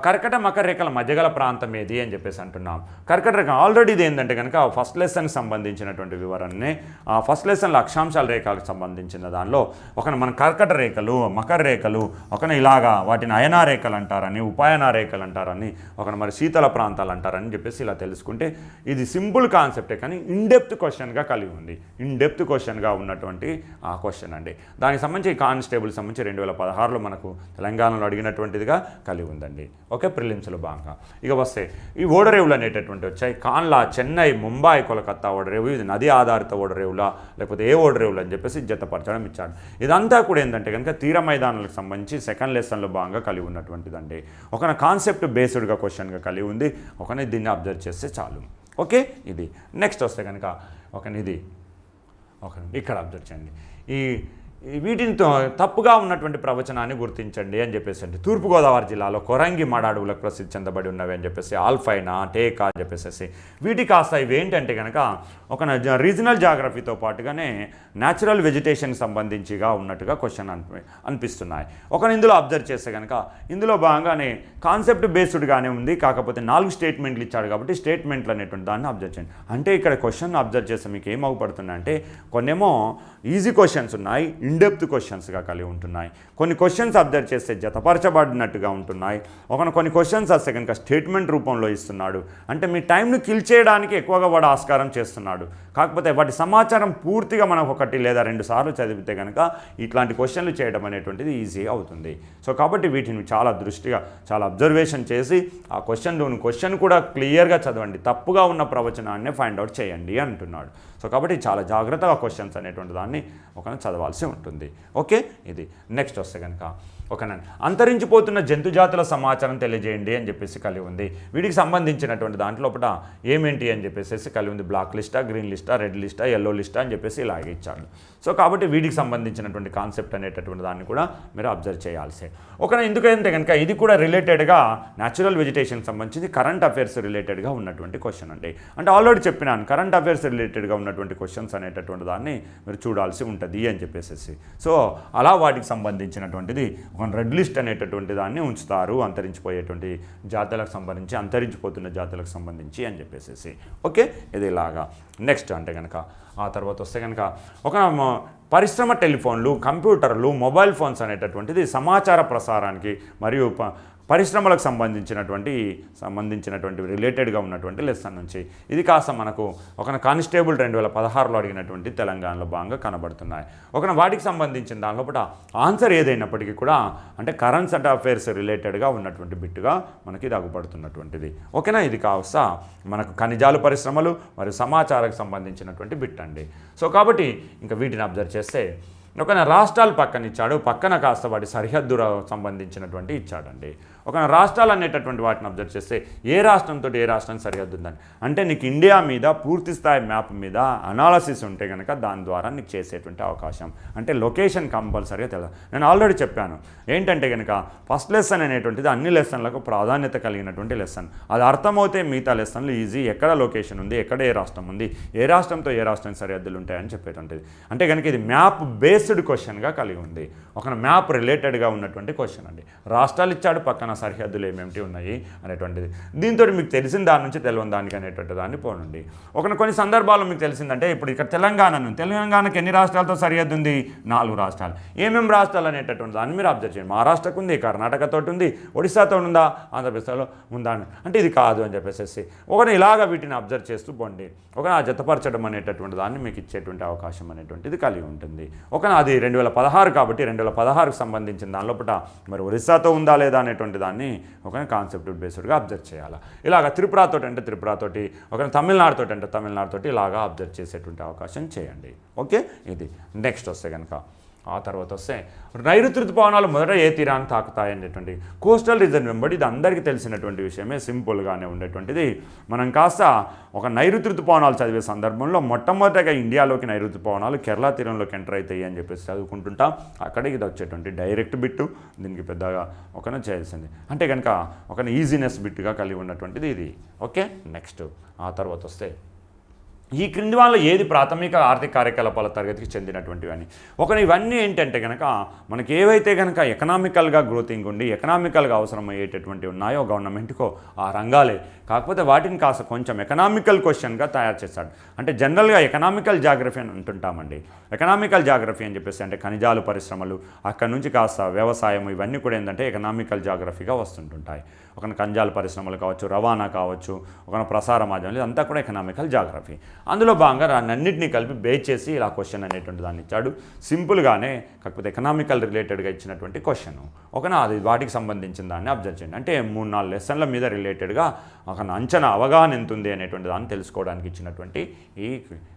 కర్కట మకర రేఖల మధ్యగల ప్రాంతం ఏది అని చెప్పేసి అంటున్నాం. కర్కట రేఖ ఆల్రెడీ ఇది ఏంటంటే కనుక ఫస్ట్ లెసన్కి సంబంధించినటువంటి వివరణనే. ఆ ఫస్ట్ లెసన్లో అక్షాంశాల రేఖలకు సంబంధించిన దానిలో మన కర్కట రేఖలు, మకర రేఖలు, ఇలాగా వాటిని అయనా రేఖలు అంటారని, ఉపాయనా రేఖలు అంటారని, మరి శీతల ప్రాంతాలు అంటారని చెప్పేసి ఇలా తెలుసుకుంటే ఇది సింపుల్ కాన్సెప్టే కానీ ఇన్డెప్త్ క్వశ్చన్గా కలిగి ఉంది. ఇన్డెప్త్ క్వశ్చన్గా ఉన్నటువంటి ఆ క్వశ్చన్ అండి. దానికి సంబంధించి కానిస్టేబుల్ సంబంధించి 2016లో మనకు తెలంగాణలో అడిగినటువంటిదిగా కలిగి ఉందండి. ఓకే, ప్రిలిమ్స్లో భాగంగా. ఇక వస్తే ఈ ఓడరేవులు అనేటటువంటి వచ్చాయి. కాన్లా, చెన్నై, ముంబై, కోలకత్తా ఓడరేవు, ఇది నది ఆధారిత ఓడరేవులా లేకపోతే ఏ ఓడరేవులు అని చెప్పేసి జతపరచడం ఇచ్చాడు. ఇదంతా కూడా ఏంటంటే కనుక తీర మైదానాలకు సంబంధించి సెకండ్ లెసన్లో భాగంగా కలిగి ఉన్నటువంటిదండి. కాన్సెప్ట్ బేస్డ్గా క్వశ్చన్గా కలిగి ఉంది. దీన్ని అబ్జర్వ్ చేస్తే చాలు. ఓకే, ఇది నెక్స్ట్ వస్తే కనుక ఇది ఇక్కడ అబ్జర్వ్ చేయండి. వీటిని తప్పుగా ఉన్నటువంటి ప్రవచనాన్ని గుర్తించండి అని చెప్పేసి అంటే తూర్పుగోదావరి జిల్లాలో కొరంగి మడ అడవులకు ప్రసిద్ధి చెందబడి ఉన్నవి అని చెప్పేసి ఆల్ఫైనా, టేకా అని చెప్పేసి వీటి కాస్త ఇవి ఏంటంటే కనుక రీజనల్ జాగ్రఫీతో పాటుగానే న్యాచురల్ వెజిటేషన్ సంబంధించిగా ఉన్నట్టుగా క్వశ్చన్ అనిపిస్తున్నాయి. ఇందులో అబ్జర్వ్ చేస్తే కనుక ఇందులో భాగంగానే కాన్సెప్ట్ బేస్డ్గానే ఉంది. కాకపోతే 4 స్టేట్మెంట్లు ఇచ్చాడు కాబట్టి స్టేట్మెంట్లు అనేటువంటి దాన్ని అబ్జర్వ్ చేయండి. అంటే ఇక్కడ క్వశ్చన్ అబ్జర్వ్ చేస్తే మీకు ఏం అవుపడుతున్నాయి అంటే కొన్నేమో ఈజీ క్వశ్చన్స్ ఉన్నాయి, ఇన్డెప్త్ క్వశ్చన్స్గా కలిగి ఉంటున్నాయి. కొన్ని క్వశ్చన్స్ అబ్జర్వ్ చేస్తే జతపరచబడినట్టుగా ఉంటున్నాయి. కొన్ని క్వశ్చన్స్ వస్తే కనుక స్టేట్మెంట్ రూపంలో ఇస్తున్నాడు. అంటే మీ టైంను కిల్ చేయడానికి ఎక్కువగా వాడు ఆస్కారం చేస్తున్నాడు. కాకపోతే వాటి సమాచారం పూర్తిగా మనం 1 లేదా 2 సార్లు చదివితే కనుక ఇట్లాంటి క్వశ్చన్లు చేయడం అనేటువంటిది ఈజీ అవుతుంది. సో కాబట్టి వీటిని చాలా దృష్టిగా చాలా అబ్జర్వేషన్ చేసి ఆ క్వశ్చన్ కూడా క్లియర్గా చదవండి. తప్పుగా ఉన్న ప్రవచనాన్ని ఫైండ్ అవుట్ చేయండి అంటున్నాడు. సో కాబట్టి చాలా జాగ్రత్తగా క్వశ్చన్స్ అనేటువంటి దాన్ని చదవాల్సి ఉంటుంది. ఓకే, ఇది నెక్స్ట్ వస్తే కనుక అంతరించిపోతున్న జంతుజాతుల సమాచారం తెలియజేయండి అని చెప్పేసి కలిగి ఉంది. వీటికి సంబంధించినటువంటి దాంట్లోపట ఏమేంటి అని చెప్పేసి కలిగి ఉంది. బ్లాక్ లిస్టా, గ్రీన్ లిస్టా, రెడ్ లిస్టా, ఎల్లో లిస్టా అని చెప్పేసి ఇలాగే ఇచ్చాడు. సో కాబట్టి వీటికి సంబంధించినటువంటి కాన్సెప్ట్ అనేటటువంటి దాన్ని కూడా మీరు అబ్జర్వ్ చేయాల్సే. ఎందుకంటే కనుక ఇది కూడా రిలేటెడ్గా న్యాచురల్ వెజిటేషన్కి సంబంధించి కరెంట్ అఫైర్స్ రిలేటెడ్గా ఉన్నటువంటి క్వశ్చన్ అండి. అంటే ఆల్రెడీ చెప్పినాను కరెంట్ అఫైర్స్ రిలేటెడ్గా ఉన్నటువంటి క్వశ్చన్స్ అనేటటువంటి దాన్ని మీరు చూడాల్సి ఉంటుంది అని చెప్పేసి. సో అలా వాటికి సంబంధించినటువంటిది రెడ్ లిస్ట్ అనేటటువంటి దాన్ని ఉంచుతారు అంతరించిపోయేటువంటి జాతులకు సంబంధించి, అంతరించిపోతున్న జాతులకు సంబంధించి అని చెప్పేసి. ఓకే, ఇది ఇలాగా. నెక్స్ట్ అంటే కనుక ఆ తర్వాత వస్తే కనుక పరిశ్రమ టెలిఫోన్లు, కంప్యూటర్లు, మొబైల్ ఫోన్స్ అనేటటువంటిది సమాచార ప్రసారానికి మరియు పరిశ్రమలకు సంబంధించినటువంటి రిలేటెడ్గా ఉన్నటువంటి లెసన్ నుంచి ఇది కాస్త మనకు ఒక కానిస్టేబుల్ 2016లో అడిగినటువంటి తెలంగాణలో భాగంగా కనబడుతున్నాయి. ఒక వాటికి సంబంధించిన దానిలో కూడా ఆన్సర్ ఏదైనప్పటికీ కూడా అంటే కరెంట్ అఫైర్స్ రిలేటెడ్గా ఉన్నటువంటి బిట్టుగా మనకి ఇది అగుపడుతున్నటువంటిది. ఓకేనా, ఇది కాస్త మనకు ఖనిజాలు పరిశ్రమలు మరియు సమాచారకు సంబంధించినటువంటి బిట్ అండి. సో కాబట్టి ఇంకా వీటిని అబ్జర్వ్ చేస్తే ఒక రాష్ట్రాలు పక్కన ఇచ్చాడు, పక్కన కాస్త వాటి సరిహద్దు సంబంధించినటువంటి ఇచ్చాడండి. ఒక రాష్ట్రాలు అనేటటువంటి వాటిని అబ్జర్వ్ చేస్తే ఏ రాష్ట్రంతో ఏ రాష్ట్రానికి సరిహద్దు ఉందని అంటే నీకు ఇండియా మీద పూర్తి స్థాయి మ్యాప్ మీద అనాలసిస్ ఉంటే కనుక దాని ద్వారా నీకు చేసేటువంటి అవకాశం అంటే లొకేషన్ కంపల్సరీగా తెలియదు. నేను ఆల్రెడీ చెప్పాను ఏంటంటే కనుక ఫస్ట్ లెసన్ అనేటువంటిది అన్ని లెసన్లకు ప్రాధాన్యత కలిగినటువంటి లెసన్. అది అర్థమవుతే మిగతా లెసన్లు ఈజీ, ఎక్కడ లొకేషన్ ఉంది, ఎక్కడ ఏ రాష్ట్రం ఉంది, ఏ రాష్ట్రంతో ఏ రాష్ట్రానికి సరిహద్దులు ఉంటాయని చెప్పేటువంటిది. అంటే కనుక ఇది మ్యాప్ బేస్డ్ క్వశ్చన్గా కలిగి ఉంది, ఒక మ్యాప్ రిలేటెడ్గా ఉన్నటువంటి క్వశ్చన్ అండి. రాష్ట్రాలు ఇచ్చాడు, పక్కన సరిహద్దులు ఏమేమిటి ఉన్నాయి అనేటువంటిది. దీంతో మీకు తెలిసిన దాని నుంచి తెలియని దానికి అనేటువంటి దాన్ని పోనండి. కొన్ని సందర్భాల్లో మీకు తెలిసిందంటే ఇప్పుడు ఇక్కడ తెలంగాణకి ఎన్ని రాష్ట్రాలతో సరిహద్దు ఉంది? 4 రాష్ట్రాలు. ఏమేమి రాష్ట్రాలు అనేటటువంటి దాన్ని మీరు అబ్జర్వ్ చేయండి. మహారాష్ట్రకు ఉంది, కర్ణాటకతో ఉంది, ఒడిశాతో ఉందా, ఆంధ్రప్రదేశ్లో ఉందా అంటే ఇది కాదు అని చెప్పేసి ఇలాగా వీటిని అబ్జర్వ్ చేస్తూ పోండి. జతపరచడం అనేటటువంటి దాన్ని మీకు ఇచ్చేటువంటి అవకాశం అనేటువంటిది కలిగి ఉంటుంది. అది 2016 కాబట్టి 2016కు సంబంధించిన దానిలోపట మరి ఒరిస్సాతో ఉందా లేదా అనేటువంటి దాన్ని కాన్సెప్ట్ బేస్డ్గా అబ్జర్వ్ చేయాలి. ఇలాగ త్రిపురతోటి తమిళనాడుతోటి ఇలాగా అబ్జర్వ్ చేసేటువంటి అవకాశం చేయండి. ఓకే, ఇది నెక్స్ట్ వస్తే కనుక ఆ తర్వాత వస్తే నైరుతి ఋతుపవనాలు మొదట ఏ తీరాన్ని తాకుతాయి అనేటువంటి కోస్టల్ రీజన్ వెంబడి ఇది అందరికీ తెలిసినటువంటి విషయమే, సింపుల్గానే ఉండేటువంటిది. మనం కాస్త ఒక నైరుతి ఋతుపవనాలు చదివే సందర్భంలో మొట్టమొదటిగా ఇండియాలోకి నైరుతి ఋతుపవనాలు కేరళ తీరంలోకి ఎంటర్ అవుతాయి అని చెప్పేసి చదువుకుంటుంటాం. అక్కడికి ఇది వచ్చేటువంటి డైరెక్ట్ బిట్టు, దీనికి పెద్దగా చేయాల్సింది అంటే కనుక ఈజీనెస్ బిట్గా కలిగి ఉన్నటువంటిది ఇది. ఓకే, నెక్స్ట్ ఆ తర్వాత వస్తే ఈ క్రింది వాళ్ళలో ఏది ప్రాథమిక ఆర్థిక కార్యకలాపాల తరగతికి చెందినటువంటివి అని ఇవన్నీ ఏంటంటే కనుక మనకి ఏవైతే కనుక ఎకనామికల్గా గ్రోతింగ్ ఉండి ఎకనామికల్గా అవసరమయ్యేటటువంటివి ఉన్నాయో గవర్నమెంట్కో ఆ రంగాలే, కాకపోతే వాటిని కాస్త కొంచెం ఎకనామికల్ క్వశ్చన్గా తయారు చేస్తాడు. అంటే జనరల్గా ఎకనామికల్ జాగ్రఫీ అని అంటుంటామండి. ఎకనామికల్ జాగ్రఫీ అని చెప్పేసి అంటే ఖనిజాలు పరిశ్రమలు అక్కడ నుంచి కాస్త వ్యవసాయం ఇవన్నీ కూడా ఏంటంటే ఎకనామికల్ జాగ్రఫీగా వస్తుంటుంటాయి. ఖనిజాల పరిశ్రమలు కావచ్చు, రవాణా కావచ్చు, ప్రసార మాధ్యమాలు ఇదంతా కూడా ఎకనామికల్ జాగ్రఫీ. అందులో భాగంగా అన్నింటినీ కలిపి బేస్ చేసి ఇలా క్వశ్చన్ అనేటువంటి దాన్ని ఇచ్చాడు. సింపుల్గానే, కాకపోతే ఎకనామికల్ రిలేటెడ్గా ఇచ్చినటువంటి క్వశ్చన్. అది వాటికి సంబంధించిన దాన్ని అబ్జర్వ్ చేయండి. అంటే 3-4 లెసన్ల మీద రిలేటెడ్గా అంచనా అవగాహన ఎంత ఉంది అనేటువంటి దాన్ని తెలుసుకోవడానికి ఇచ్చినటువంటి ఈ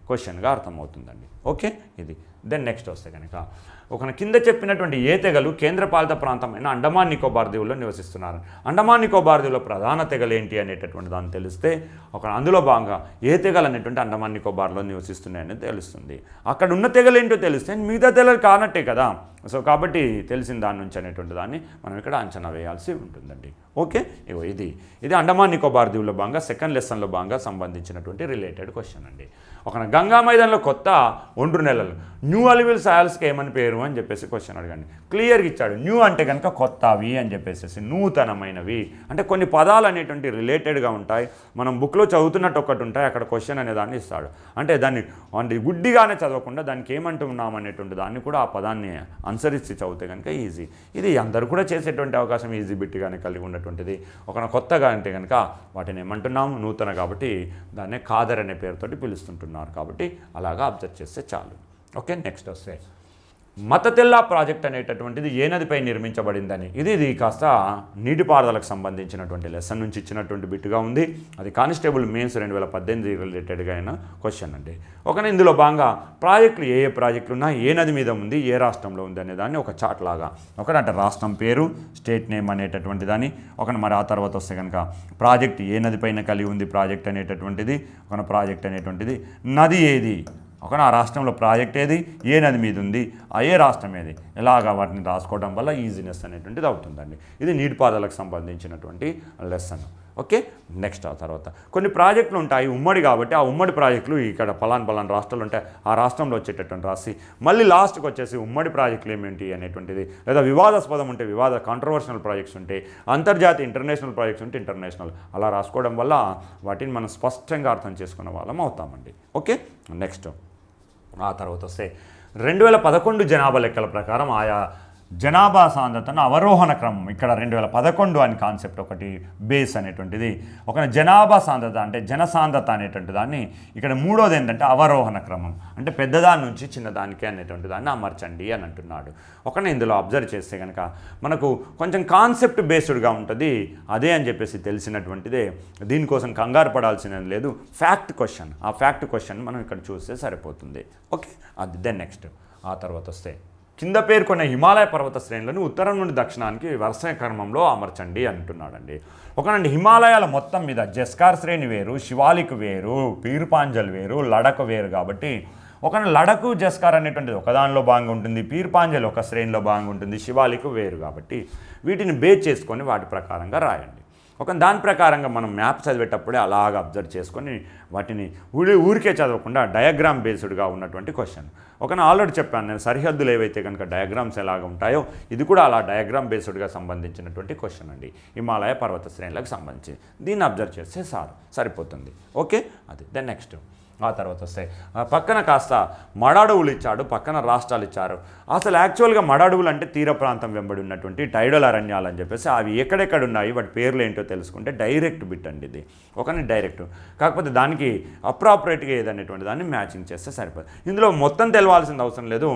క్వశ్చన్గా అర్థమవుతుందండి. ఓకే, ఇది దెన్ నెక్స్ట్ వస్తే కనుక కింద చెప్పినటువంటి ఏ తెగలు కేంద్రపాలిత ప్రాంతమైన అండమాన్ నికోబార్ దీవుల్లో నివసిస్తున్నారు. అండమాన్ నికోబార్ దీవుల ప్రధాన తెగలు ఏంటి అనేటటువంటి దాన్ని తెలిస్తే అందులో భాగంగా ఏ తెగలు అనేటువంటి అండమాన్ నికోబార్లో నివసిస్తున్నాయని తెలుస్తుంది. అక్కడ ఉన్న తెగలు ఏంటో తెలిస్తే మిగతా తెగలు కానట్టే కదా. సో కాబట్టి తెలిసిన దాని నుంచి అనేటువంటి దాన్ని మనం ఇక్కడ అంచనా వేయాల్సి ఉంటుందండి. ఓకే, ఇది అండమాన్ నికోబార్ దీవుల్లో భాగంగా సెకండ్ లెసన్లో భాగంగా సంబంధించినటువంటి రిలేటెడ్ క్వశ్చన్ అండి. గంగా మైదానంలో కొత్త ఒండ్రు నెలలు న్యూ అలివిల్ సాయల్స్కి ఏమని పేరు అని చెప్పేసి క్వశ్చన్ అడగండి. క్లియర్గా ఇచ్చాడు. న్యూ అంటే కనుక కొత్తవి అని చెప్పేసి, నూతనమైనవి అంటే కొన్ని పదాలు అనేటువంటి రిలేటెడ్గా ఉంటాయి. మనం బుక్లో చదువుతున్నట్టు ఒకటి ఉంటాయి, అక్కడ క్వశ్చన్ అనే దాన్ని ఇస్తాడు. అంటే దాన్ని గుడ్డిగానే చదవకుండా దానికి ఏమంటున్నాం అనేటువంటి దాన్ని కూడా ఆ పదాన్ని అనుసరించి చదివితే కనుక ఈజీ. ఇది అందరూ కూడా చేసేటువంటి అవకాశం ఈజీ బిట్గానే కలిగి ఉన్నటువంటిది. కొత్తగా అంటే కనుక వాటిని ఏమంటున్నాం, నూతన కాబట్టి దాన్నే ఖాదర్ అనే పేరుతోటి పిలుస్తుంటున్నారు కాబట్టి అలాగా అబ్జర్వ్ చేస్తే చాలు. ఓకే, నెక్స్ట్ వస్తే మతతెల్లా ప్రాజెక్ట్ అనేటటువంటిది ఏ నదిపై నిర్మించబడిందని ఇది కాస్త నీటిపారుదలకు సంబంధించినటువంటి లెసన్ నుంచి ఇచ్చినటువంటి బిట్టుగా ఉంది. అది కానిస్టేబుల్ మెయిన్స్ 2018 రిలేటెడ్గా అయిన క్వశ్చన్ అండి. ఇందులో భాగంగా ప్రాజెక్టులు ఏ ప్రాజెక్టులు ఉన్నాయి, ఏ నది మీద ఉంది, ఏ రాష్ట్రంలో ఉంది అనే దాన్ని ఒక చార్ట్ లాగా అంటే రాష్ట్రం పేరు, స్టేట్ నేమ్ అనేటటువంటి దాన్ని మరి ఆ తర్వాత వస్తే కనుక ప్రాజెక్ట్ ఏ నది పైన కలిగి ఉంది ప్రాజెక్ట్ అనేటటువంటిది, ప్రాజెక్ట్ అనేటువంటిది నది ఏది, ఆ రాష్ట్రంలో ప్రాజెక్ట్ ఏది, ఏ నది మీద ఉంది, ఏ రాష్ట్రం ఏది, ఇలాగా వాటిని రాసుకోవడం వల్ల ఈజీనెస్ అనేటువంటిది అవుతుందండి. ఇది నీటిపారుదలకు సంబంధించినటువంటి లెసన్. ఓకే, నెక్స్ట్ ఆ తర్వాత కొన్ని ప్రాజెక్టులు ఉంటాయి ఉమ్మడి కాబట్టి ఆ ఉమ్మడి ప్రాజెక్టులు ఇక్కడ పలానా రాష్ట్రాలు ఉంటాయి, ఆ రాష్ట్రంలో వచ్చేటటువంటి రాసి మళ్ళీ లాస్ట్కి వచ్చేసి ఉమ్మడి ప్రాజెక్టులు ఏమేంటి అనేటువంటిది, లేదా వివాదాస్పదం ఉంటే కాంట్రవర్షనల్ ప్రాజెక్ట్స్ ఉంటే, అంతర్జాతీయ ఇంటర్నేషనల్ ప్రాజెక్ట్స్ ఉంటే ఇంటర్నేషనల్, అలా రాసుకోవడం వల్ల వాటిని మనం స్పష్టంగా అర్థం చేసుకున్న వాళ్ళం అవుతామండి. ఓకే, నెక్స్ట్ ఆ తర్వాత వస్తే 2011 జనాభా లెక్కల ప్రకారం ఆయా జనాభా సాంద్రతను అవరోహణ క్రమం, ఇక్కడ 2011 అని కాన్సెప్ట్ ఒకటి బేస్ అనేటువంటిది. ఒక జనాభా సాంద్రత అంటే జనసాంద్రత అనేటువంటి దాన్ని, ఇక్కడ మూడోది ఏంటంటే అవరోహణ క్రమం అంటే పెద్దదాని నుంచి చిన్నదానికి అనేటువంటి దాన్ని అమర్చండి అని అంటున్నాడు. ఒకనే ఇందులో అబ్జర్వ్ చేస్తే కనుక మనకు కొంచెం కాన్సెప్ట్ బేస్డ్గా ఉంటుంది, అదే అని చెప్పేసి తెలిసినటువంటిదే. దీనికోసం కంగారు పడాల్సినది లేదు. ఫ్యాక్ట్ క్వశ్చన్, ఆ ఫ్యాక్ట్ క్వశ్చన్ మనం ఇక్కడ చూస్తే సరిపోతుంది. ఓకే, అది దెన్ నెక్స్ట్. ఆ తర్వాత వస్తే కింద పేర్కొన్న హిమాలయ పర్వత శ్రేణులను ఉత్తరం నుండి దక్షిణానికి వరుస క్రమంలో అమర్చండి అంటున్నాడండి. ఒకనండి హిమాలయాల మొత్తం మీద జస్కార్ శ్రేణి వేరు, శివాలిక్ వేరు, పీర్పాంజల్ వేరు, లడక్ వేరు. కాబట్టి ఒక లడకు జస్కార్ అనేటువంటిది ఒకదానిలో భాగంగా ఉంటుంది, పీర్పాంజల్ ఒక శ్రేణిలో భాగంగా ఉంటుంది, శివాలిక్ వేరు. కాబట్టి వీటిని బేస్ చేసుకొని వాటి ప్రకారంగా రాయండి. ఒక దాని ప్రకారంగా మనం మ్యాప్ చదివేటప్పుడే అలాగ అబ్జర్వ్ చేసుకొని వాటిని ఊరికే చదవకుండా డయాగ్రామ్ బేస్డ్గా ఉన్నటువంటి క్వశ్చన్. ఒక ఆల్రెడీ చెప్పాను నేను, సరిహద్దులు ఏవైతే కనుక డయాగ్రామ్స్ ఎలాగ ఉంటాయో ఇది కూడా అలా డయాగ్రామ్ బేస్డ్గా సంబంధించినటువంటి క్వశ్చన్ అండి, హిమాలయ పర్వత శ్రేణులకు సంబంధించి. దీన్ని అబ్జర్వ్ చేస్తే సరిపోతుంది. ఓకే, అది దెన్ నెక్స్ట్. ఆ తర్వాత వస్తే పక్కన కాస్త మడడువులు ఇచ్చాడు, పక్కన రాష్ట్రాలు ఇచ్చారు. అసలు యాక్చువల్గా మడడువులు అంటే తీర ప్రాంతం వెంబడి ఉన్నటువంటి టైడల్ అరణ్యాలు అని చెప్పేసి అవి ఎక్కడెక్కడ ఉన్నాయి వాటి పేర్లు ఏంటో తెలుసుకుంటే డైరెక్ట్ బిట్ అండి ఇది. ఒకని డైరెక్ట్, కాకపోతే దానికి అప్రాపరేట్గా ఏదనేటువంటి దాన్ని మ్యాచింగ్ చేస్తే సరిపోతుంది. ఇందులో మొత్తం తెలవాల్సిన అవసరం లేదు,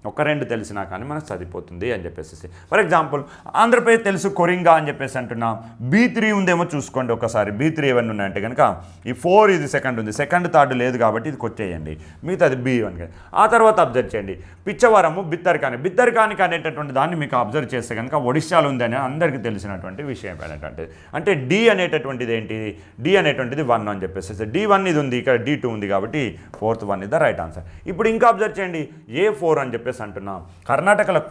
ఒక రెండు తెలిసినా కానీ మనకు సరిపోతుంది అని చెప్పేసి. ఫర్ ఎగ్జాంపుల్ ఆంధ్రప్రదేశ్ తెలుసు, కొరింగా అని చెప్పేసి అంటున్నాం. B3 ఉందేమో చూసుకోండి ఒకసారి. B3 ఏమన్నా ఉన్నాయంటే కనుక ఈ 4 ఇది సెకండ్ ఉంది, సెకండ్ థర్డ్ లేదు కాబట్టి ఇది కొట్టేయండి, మిగతాది B1. ఆ తర్వాత అబ్జర్వ్ చేయండి పిచ్చవరము, బిత్తరికానిక అనేటటువంటి దాన్ని మీకు అబ్జర్వ్ చేస్తే కనుక ఒడిశాలో ఉందని అందరికీ తెలిసినటువంటి విషయం అనేటువంటిది. అంటే D అనేటటువంటిది ఏంటి, D అనేటువంటిది 1 అని చెప్పేసి. D1 ఇది ఉంది, ఇక్కడ D2 ఉంది కాబట్టి 4th 1 ఇది ద రైట్ ఆన్సర్. ఇప్పుడు ఇంకా అబ్జర్వ్ చేయండి A4 అని చెప్పేసి అంటున్నాం. కర్ణాటకలో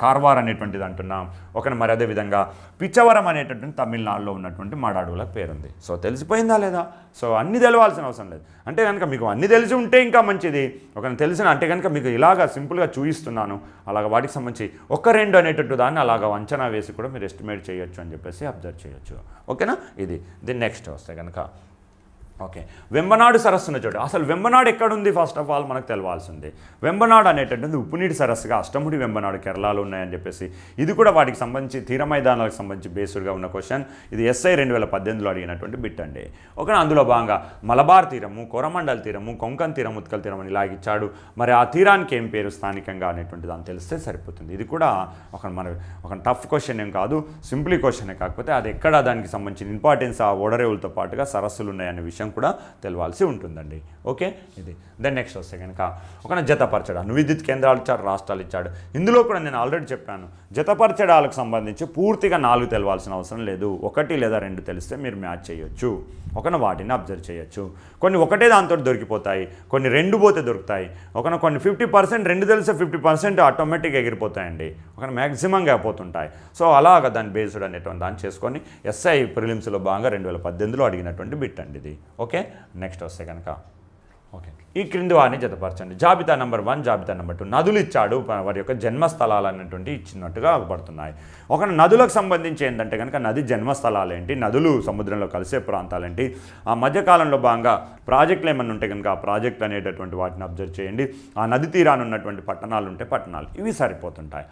కార్వార్ అనేటువంటిది అంటున్నాం. ఒక మరి అదేవిధంగా పిచ్చవరం అనేటటువంటి తమిళనాడులో ఉన్నటువంటి మడడువుల పేరుంది. సో తెలిసిపోయిందా లేదా? సో అన్నీ తెలవాల్సిన అవసరం లేదు. అంటే కనుక మీకు అన్నీ తెలిసి ఉంటే ఇంకా మంచిది. ఒక తెలిసిన అంటే కనుక మీకు ఇలాగా సింపుల్గా చూపిస్తున్నాను, అలాగ వాటికి సంబంధించి 1-2 అనేటట్టు దాన్ని అలాగ అంచనా వేసి కూడా మీరు ఎస్టిమేట్ చేయొచ్చు అని చెప్పేసి అబ్జర్వ్ చేయొచ్చు. ఓకేనా, ఇది దీని నెక్స్ట్ వస్తే కనుక. ఓకే, వెంబనాడు సరస్సును చూడండి. అసలు వెంబనాడు ఎక్కడుంది ఫస్ట్ ఆఫ్ ఆల్ మనకు తెలవాల్సింది. వెంబనాడు అనేటటువంటిది ఉప్పునీటి సరస్సుగా అష్టముడి వెంబనాడు కేరళలో ఉన్నాయని చెప్పేసి ఇది కూడా వాటికి సంబంధించి తీర మైదానాలకు సంబంధించి బేస్డ్గా ఉన్న క్వశ్చన్. ఇది SI 2018లో అడిగినటువంటి బిట్ అండి. ఒక అందులో భాగంగా మలబార్ తీరము, కోరమండల్ తీరము, కొంకన్ తీరం, ఉత్కల్ తీరం అని ఇలాగిచ్చాడు. మరి ఆ తీరానికి ఏం పేరు స్థానికంగా అనేటువంటి దాన్ని తెలిస్తే సరిపోతుంది. ఇది కూడా ఒక టఫ్ క్వశ్చన్ ఏం కాదు, సింప్లీ క్వశ్చనే. కాకపోతే అది ఎక్కడ దానికి సంబంధించిన ఇంపార్టెన్స్ ఆ ఓడరేవులతో పాటుగా సరస్సులు ఉన్నాయనే విషయం కూడా తెలవాల్సి ఉంటుందండి. ఓకే, ఇది దెన్ నెక్స్ట్ వస్తే కనుక ఒక జతపరచడాలు, విద్యుత్ కేంద్రాలు ఇచ్చాడు, రాష్ట్రాలు ఇచ్చాడు. ఇందులో కూడా నేను ఆల్రెడీ చెప్పాను, జతపరచడాలకు సంబంధించి పూర్తిగా 4 తెలవాల్సిన అవసరం లేదు, 1 లేదా 2 తెలిస్తే మీరు మ్యాచ్ చేయొచ్చు. వాటిని అబ్జర్వ్ చేయొచ్చు. కొన్ని ఒకటే దాంతో దొరికిపోతాయి, కొన్ని 2 పోతే దొరుకుతాయి. కొన్ని 50%, 2 తెలిస్తే 50% ఆటోమేటిక్గా ఎగిరిపోతాయండి. మ్యాక్సిమంగా అయిపోతుంటాయి. సో అలాగా దాన్ని బేస్డ్ అనేటువంటి దాన్ని చేసుకొని SI ప్రిలిమ్స్లో భాగంగా 2018లో అడిగినటువంటి బిట్ అండి ఇది. ఓకే, నెక్స్ట్ వస్తే కనుక ఓకే, ఈ క్రింది వారిని జతపరచండి. జాబితా నెంబర్ 1, జాబితా నెంబర్ 2. నదులు ఇచ్చాడు, వారి యొక్క జన్మస్థలాలు అనేటువంటి ఇచ్చినట్టుగా పడుతున్నాయి. నదులకు సంబంధించి ఏంటంటే కనుక నది జన్మస్థలాలు ఏంటి, నదులు సముద్రంలో కలిసే ప్రాంతాలేంటి, ఆ మధ్యకాలంలో భాగంగా ప్రాజెక్టులు ఏమన్నా ఉంటే కనుక ఆ ప్రాజెక్టులు అనేటటువంటి వాటిని అబ్జర్వ్ చేయండి. ఆ నది తీరాన్ని ఉన్నటువంటి పట్టణాలు ఉంటే పట్టణాలు, ఇవి సరిపోతుంటాయి.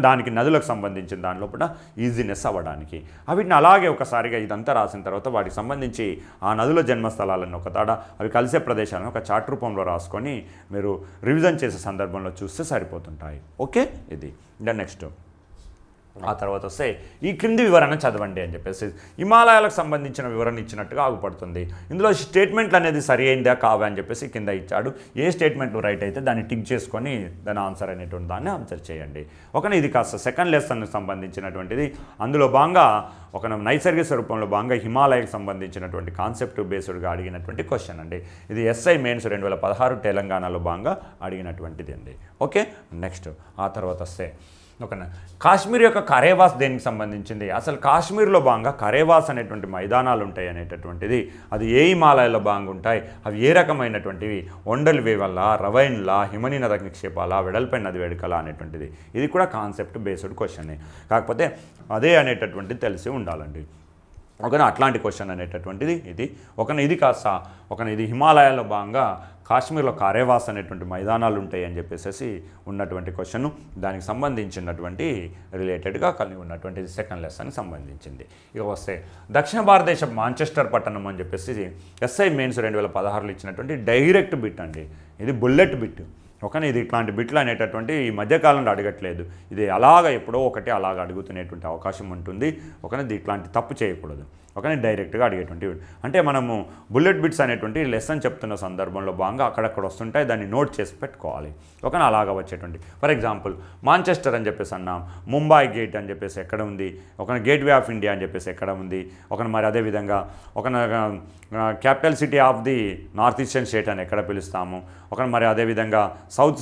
దానికి నదులకు సంబంధించిన దానిలో కూడా ఈజీనెస్ అవ్వడానికి వీటిని అలాగే ఒకసారిగా ఇదంతా రాసిన తర్వాత వాటికి సంబంధించి ఆ నదుల జన్మస్థలాలను ఒక తాడ అవి కలిసే ప్రదేశాలను ఒక చార్ట్ రూపంలో రాసుకొని మీరు రివిజన్ చేసే సందర్భంలో చూస్తే సరిపోతుంటాయి. ఓకే, ఇది నెక్స్ట్. ఆ తర్వాత వస్తే ఈ క్రింది వివరణ చదవండి అని చెప్పేసి హిమాలయాలకు సంబంధించిన వివరణ ఇచ్చినట్టుగా ఆగుపడుతుంది. ఇందులో స్టేట్మెంట్లు అనేది సరి అయిందా కావా అని చెప్పేసి కింద ఇచ్చాడు. ఏ స్టేట్మెంట్ రైట్ అయితే దాన్ని టిక్ చేసుకొని దాని ఆన్సర్ అనేటువంటి దాన్ని ఆన్సర్ చేయండి. ఇది కాస్త సెకండ్ లెసన్కి సంబంధించినటువంటిది. అందులో భాగంగా నైసర్గిక స్వరూపంలో భాగంగా హిమాలయకు సంబంధించినటువంటి కాన్సెప్ట్ బేస్డ్గా అడిగినటువంటి క్వశ్చన్ అండి. ఇది SI మెయిన్స్ 2016 తెలంగాణలో భాగంగా అడిగినటువంటిది అండి. Okay, next. ఆ తర్వాత వస్తే కాశ్మీర్ యొక్క కరేవాస్ దేనికి సంబంధించింది? అసలు కాశ్మీర్లో భాగంగా కరేవాస్ అనేటువంటి మైదానాలు ఉంటాయి అనేటటువంటిది అది ఏ హిమాలయాల్లో భాగంగా ఉంటాయి, అవి ఏ రకమైనటువంటివి, ఒండల్ వేవల్ల, రవైన్లా, హిమనీ నద నిక్షేపాల, వెడల్పై నది వేడుకల అనేటువంటిది. ఇది కూడా కాన్సెప్ట్ బేస్డ్ క్వశ్చనే, కాకపోతే అదే అనేటటువంటిది తెలిసి ఉండాలండి. అట్లాంటి క్వశ్చన్ అనేటటువంటిది ఇది. ఇది కాస్త ఇది హిమాలయాల్లో భాగంగా కాశ్మీర్లో కారేవాస్ అనేటువంటి మైదానాలు ఉంటాయి అని చెప్పేసి ఉన్నటువంటి క్వశ్చన్, దానికి సంబంధించినటువంటి రిలేటెడ్గా కలిగి ఉన్నటువంటి సెకండ్ లెసన్కి సంబంధించింది. ఇక వస్తే దక్షిణ భారతదేశం మాంచెస్టర్ పట్టణం అని చెప్పేసి ఎస్ఐ మెయిన్స్ 2016లో ఇచ్చినటువంటి డైరెక్ట్ బిట్ అండి. ఇది బుల్లెట్ బిట్. ఓకేనా, ఇది ఇట్లాంటి బిట్లు అనేటటువంటి ఈ మధ్యకాలంలో అడగట్లేదు. ఇది అలాగ ఎప్పుడో ఒకటి అలాగ అడుగుతునేటువంటి అవకాశం ఉంటుంది. ఓకేనా, ఇది ఇట్లాంటి తప్పు చేయకూడదు. ఓకేనా, డైరెక్ట్గా అడిగేటువంటి అంటే మనము బుల్లెట్ బిట్స్ అనేటువంటి లెసన్ చెప్తున్న సందర్భంలో భాగంగా అక్కడక్కడ వస్తుంటాయి, దాన్ని నోట్ చేసి పెట్టుకోవాలి. ఓకేనా, అలాగా వచ్చేటువంటి ఫర్ ఎగ్జాంపుల్ మాంచెస్టర్ అని చెప్పేసి అన్నాం, ముంబై గేట్ అని చెప్పేసి ఎక్కడ ఉంది, ఒక గేట్వే ఆఫ్ ఇండియా అని చెప్పేసి ఎక్కడ ఉంది, ఒక మరి అదేవిధంగా ఒక capital city of the north eastern state అని ఎక్కడ పిలుస్తాము, ఒక మరి అదేవిధంగా south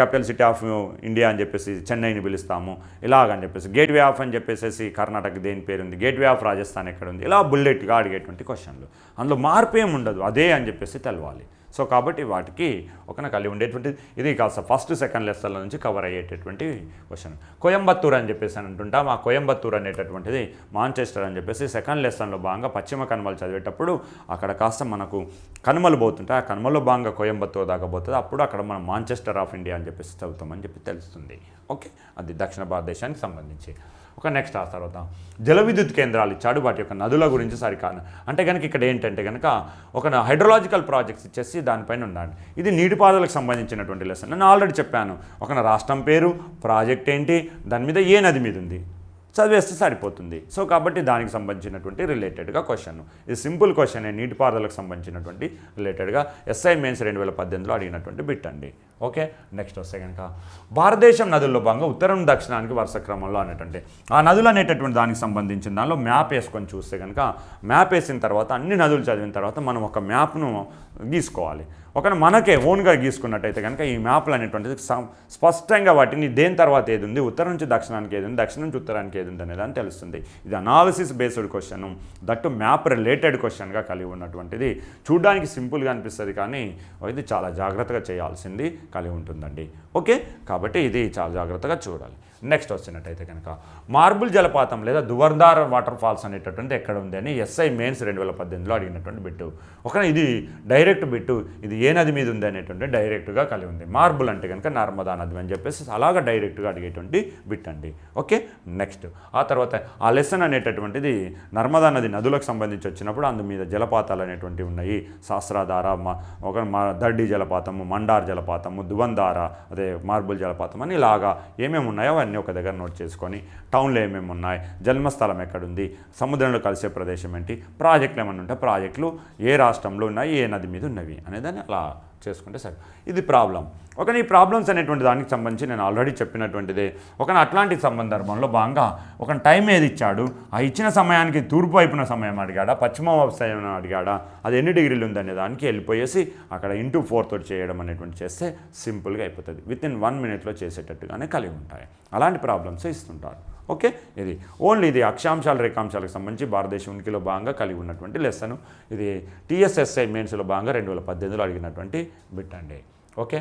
capital city of India అని చెప్పేసి చెన్నైని పిలుస్తాము, ఇలాగని చెప్పేసి గేట్వే ఆఫ్ అని చెప్పేసి కర్ణాటక దేని పేరు ఉంది, గేట్వే ఆఫ్ రాజస్థాన్ ఎక్కడ ఉంది, ఇలా బుల్లెట్గా అడిగేటువంటి క్వశ్చన్లు. అందులో మార్పు ఏమి ఉండదు, అదే అని చెప్పేసి తెలవాలి. సో కాబట్టి వాటికి ఒక కలిగి ఉండేటువంటి ఇది కాస్త ఫస్ట్ సెకండ్ లెసన్ల నుంచి కవర్ అయ్యేటటువంటి క్వశ్చన్. కోయంబత్తూర్ అని చెప్పేసి అని అంటుంటాం. ఆ కోయంబత్తూర్ అనేటటువంటిది మాంచెస్టర్ అని చెప్పేసి సెకండ్ లెసన్లో భాగంగా పశ్చిమ కనుమలు చదివేటప్పుడు అక్కడ కాస్త మనకు కనుమలు పోతుంటాయి. ఆ కనుమలో భాగంగా కోయంబత్తూర్ దాకా పోతుంది. అప్పుడు అక్కడ మనం మాంచెస్టర్ ఆఫ్ ఇండియా అని చెప్పేసి చదువుతామని చెప్పి తెలుస్తుంది. ఓకే, అది దక్షిణ భారతదేశానికి సంబంధించి. ఒక నెక్స్ట్ ఆ తర్వాత జల విద్యుత్ కేంద్రాలు ఇచ్చాడు, వాటి యొక్క నదుల గురించి సరికాదు అంటే కనుక ఇక్కడ ఏంటంటే కనుక ఒక హైడ్రలాజికల్ ప్రాజెక్ట్స్ ఇచ్చేసి దానిపైన ఉండాలి. ఇది నీటిపారుదలకు సంబంధించినటువంటి లెసన్. నేను ఆల్రెడీ చెప్పాను, ఒక రాష్ట్రం పేరు, ప్రాజెక్ట్ ఏంటి, దాని మీద ఏ నది మీద ఉంది చదివేస్తే సరిపోతుంది. సో కాబట్టి దానికి సంబంధించినటువంటి రిలేటెడ్గా క్వశ్చన్. ఇది సింపుల్ క్వశ్చన్, నీటిపారుదలకు సంబంధించినటువంటి రిలేటెడ్గా ఎస్ఐ మెయిన్స్ 2018లో అడిగినటువంటి బిట్ అండి. ఓకే, నెక్స్ట్ వస్తే కనుక భారతదేశం నదుల్లో భాగంగా ఉత్తరం దక్షిణానికి వరుస క్రమంలో అనేటువంటి ఆ నదులు అనేటటువంటి దానికి సంబంధించిన దానిలో మ్యాప్ వేసుకొని చూస్తే కనుక మ్యాప్ వేసిన తర్వాత అన్ని నదులు చదివిన తర్వాత మనం ఒక మ్యాప్ను గీసుకోవాలి. ఒక మనకే ఓన్గా గీసుకున్నట్టయితే కనుక ఈ మ్యాప్లు అనేటువంటిది స్పష్టంగా వాటిని దేని తర్వాత ఏది ఉంది, ఉత్తరం నుంచి దక్షిణానికి ఏది ఉంది, దక్షిణం నుంచి ఉత్తరానికి ఏది ఉంది అనేది అని తెలుస్తుంది. ఇది analysis based question, that map related క్వశ్చన్గా కలిగి ఉన్నటువంటిది. చూడడానికి సింపుల్గా అనిపిస్తుంది కానీ ఇది చాలా జాగ్రత్తగా చేయాల్సింది కలిగి ఉంటుందండి. ఓకే, కాబట్టి ఇది చాలా జాగ్రత్తగా చూడాలి. నెక్స్ట్ వచ్చినట్టయితే కనుక మార్బుల్ జలపాతం లేదా దువర్ధార్ వాటర్ ఫాల్స్ అనేటటువంటి ఎక్కడ ఉంది అని ఎస్ఐ మెయిన్స్ 2018లో అడిగినటువంటి బిట్టు. ఒక ఇది డైరెక్ట్ బిట్టు, ఇది ఏ నది మీద ఉంది అనేటువంటి డైరెక్ట్గా కలిగి ఉంది. మార్బుల్ అంటే కనుక నర్మదా నది అని చెప్పేసి అలాగా డైరెక్ట్గా అడిగేటువంటి బిట్ అండి. ఓకే, నెక్స్ట్ ఆ తర్వాత ఆ లెసన్ అనేటటువంటిది నర్మదా నది నదులకు సంబంధించి వచ్చినప్పుడు అందు మీద జలపాతాలు అనేటువంటివి ఉన్నాయి. శాస్త్రాధార, ఒక దర్డి జలపాతము, మండార్ జలపాతము, దువంధార, అదే మార్బుల్ జలపాతం అని ఇలాగా ఏమేమి ఉన్నాయో అవన్నీ ఒక దగ్గర నోట్ చేసుకొని టౌన్లో ఏమేమి ఉన్నాయి, జన్మస్థలం ఎక్కడుంది, సముద్రంలో కలిసే ప్రదేశం ఏంటి, ప్రాజెక్టులు ఏమన్నా ఉంటే ప్రాజెక్టులు ఏ రాష్ట్రంలో ఉన్నాయి, ఏ నది మీద ఉన్నవి అనేదాన్ని అలా చేసుకుంటే సరే. ఇది ప్రాబ్లం. ఒక ఈ ప్రాబ్లమ్స్ అనేటువంటి దానికి సంబంధించి నేను ఆల్రెడీ చెప్పినటువంటిదే. ఒక అట్లాంటి సందర్భంలో భాగంగా ఒక టైం ఏది ఇచ్చాడు, ఆ ఇచ్చిన సమయానికి తూర్పు వైపున సమయం అడిగాడా, పశ్చిమ సమయం అడిగాడా, అది ఎన్ని డిగ్రీలు ఉందనే దానికి వెళ్ళిపోయేసి అక్కడ ఇంటూ 4 తోటి చేయడం అనేటువంటి చేస్తే సింపుల్గా అయిపోతుంది. వితిన్ 1 మినిట్లో చేసేటట్టుగానే కలిగి ఉంటాయి. అలాంటి ప్రాబ్లమ్స్ ఇస్తుంటారు. ఓకే, ఇది ఓన్లీ ఇది అక్షాంశాలు రేఖాంశాలకు సంబంధించి భారతదేశం ఉనికిలో భాగంగా కలిగి ఉన్నటువంటి లెసన్. ఇది టీఎస్ఎస్ఐ మెయిన్స్లో భాగంగా 2018లో అడిగినటువంటి బిట్ అండి. ఓకే.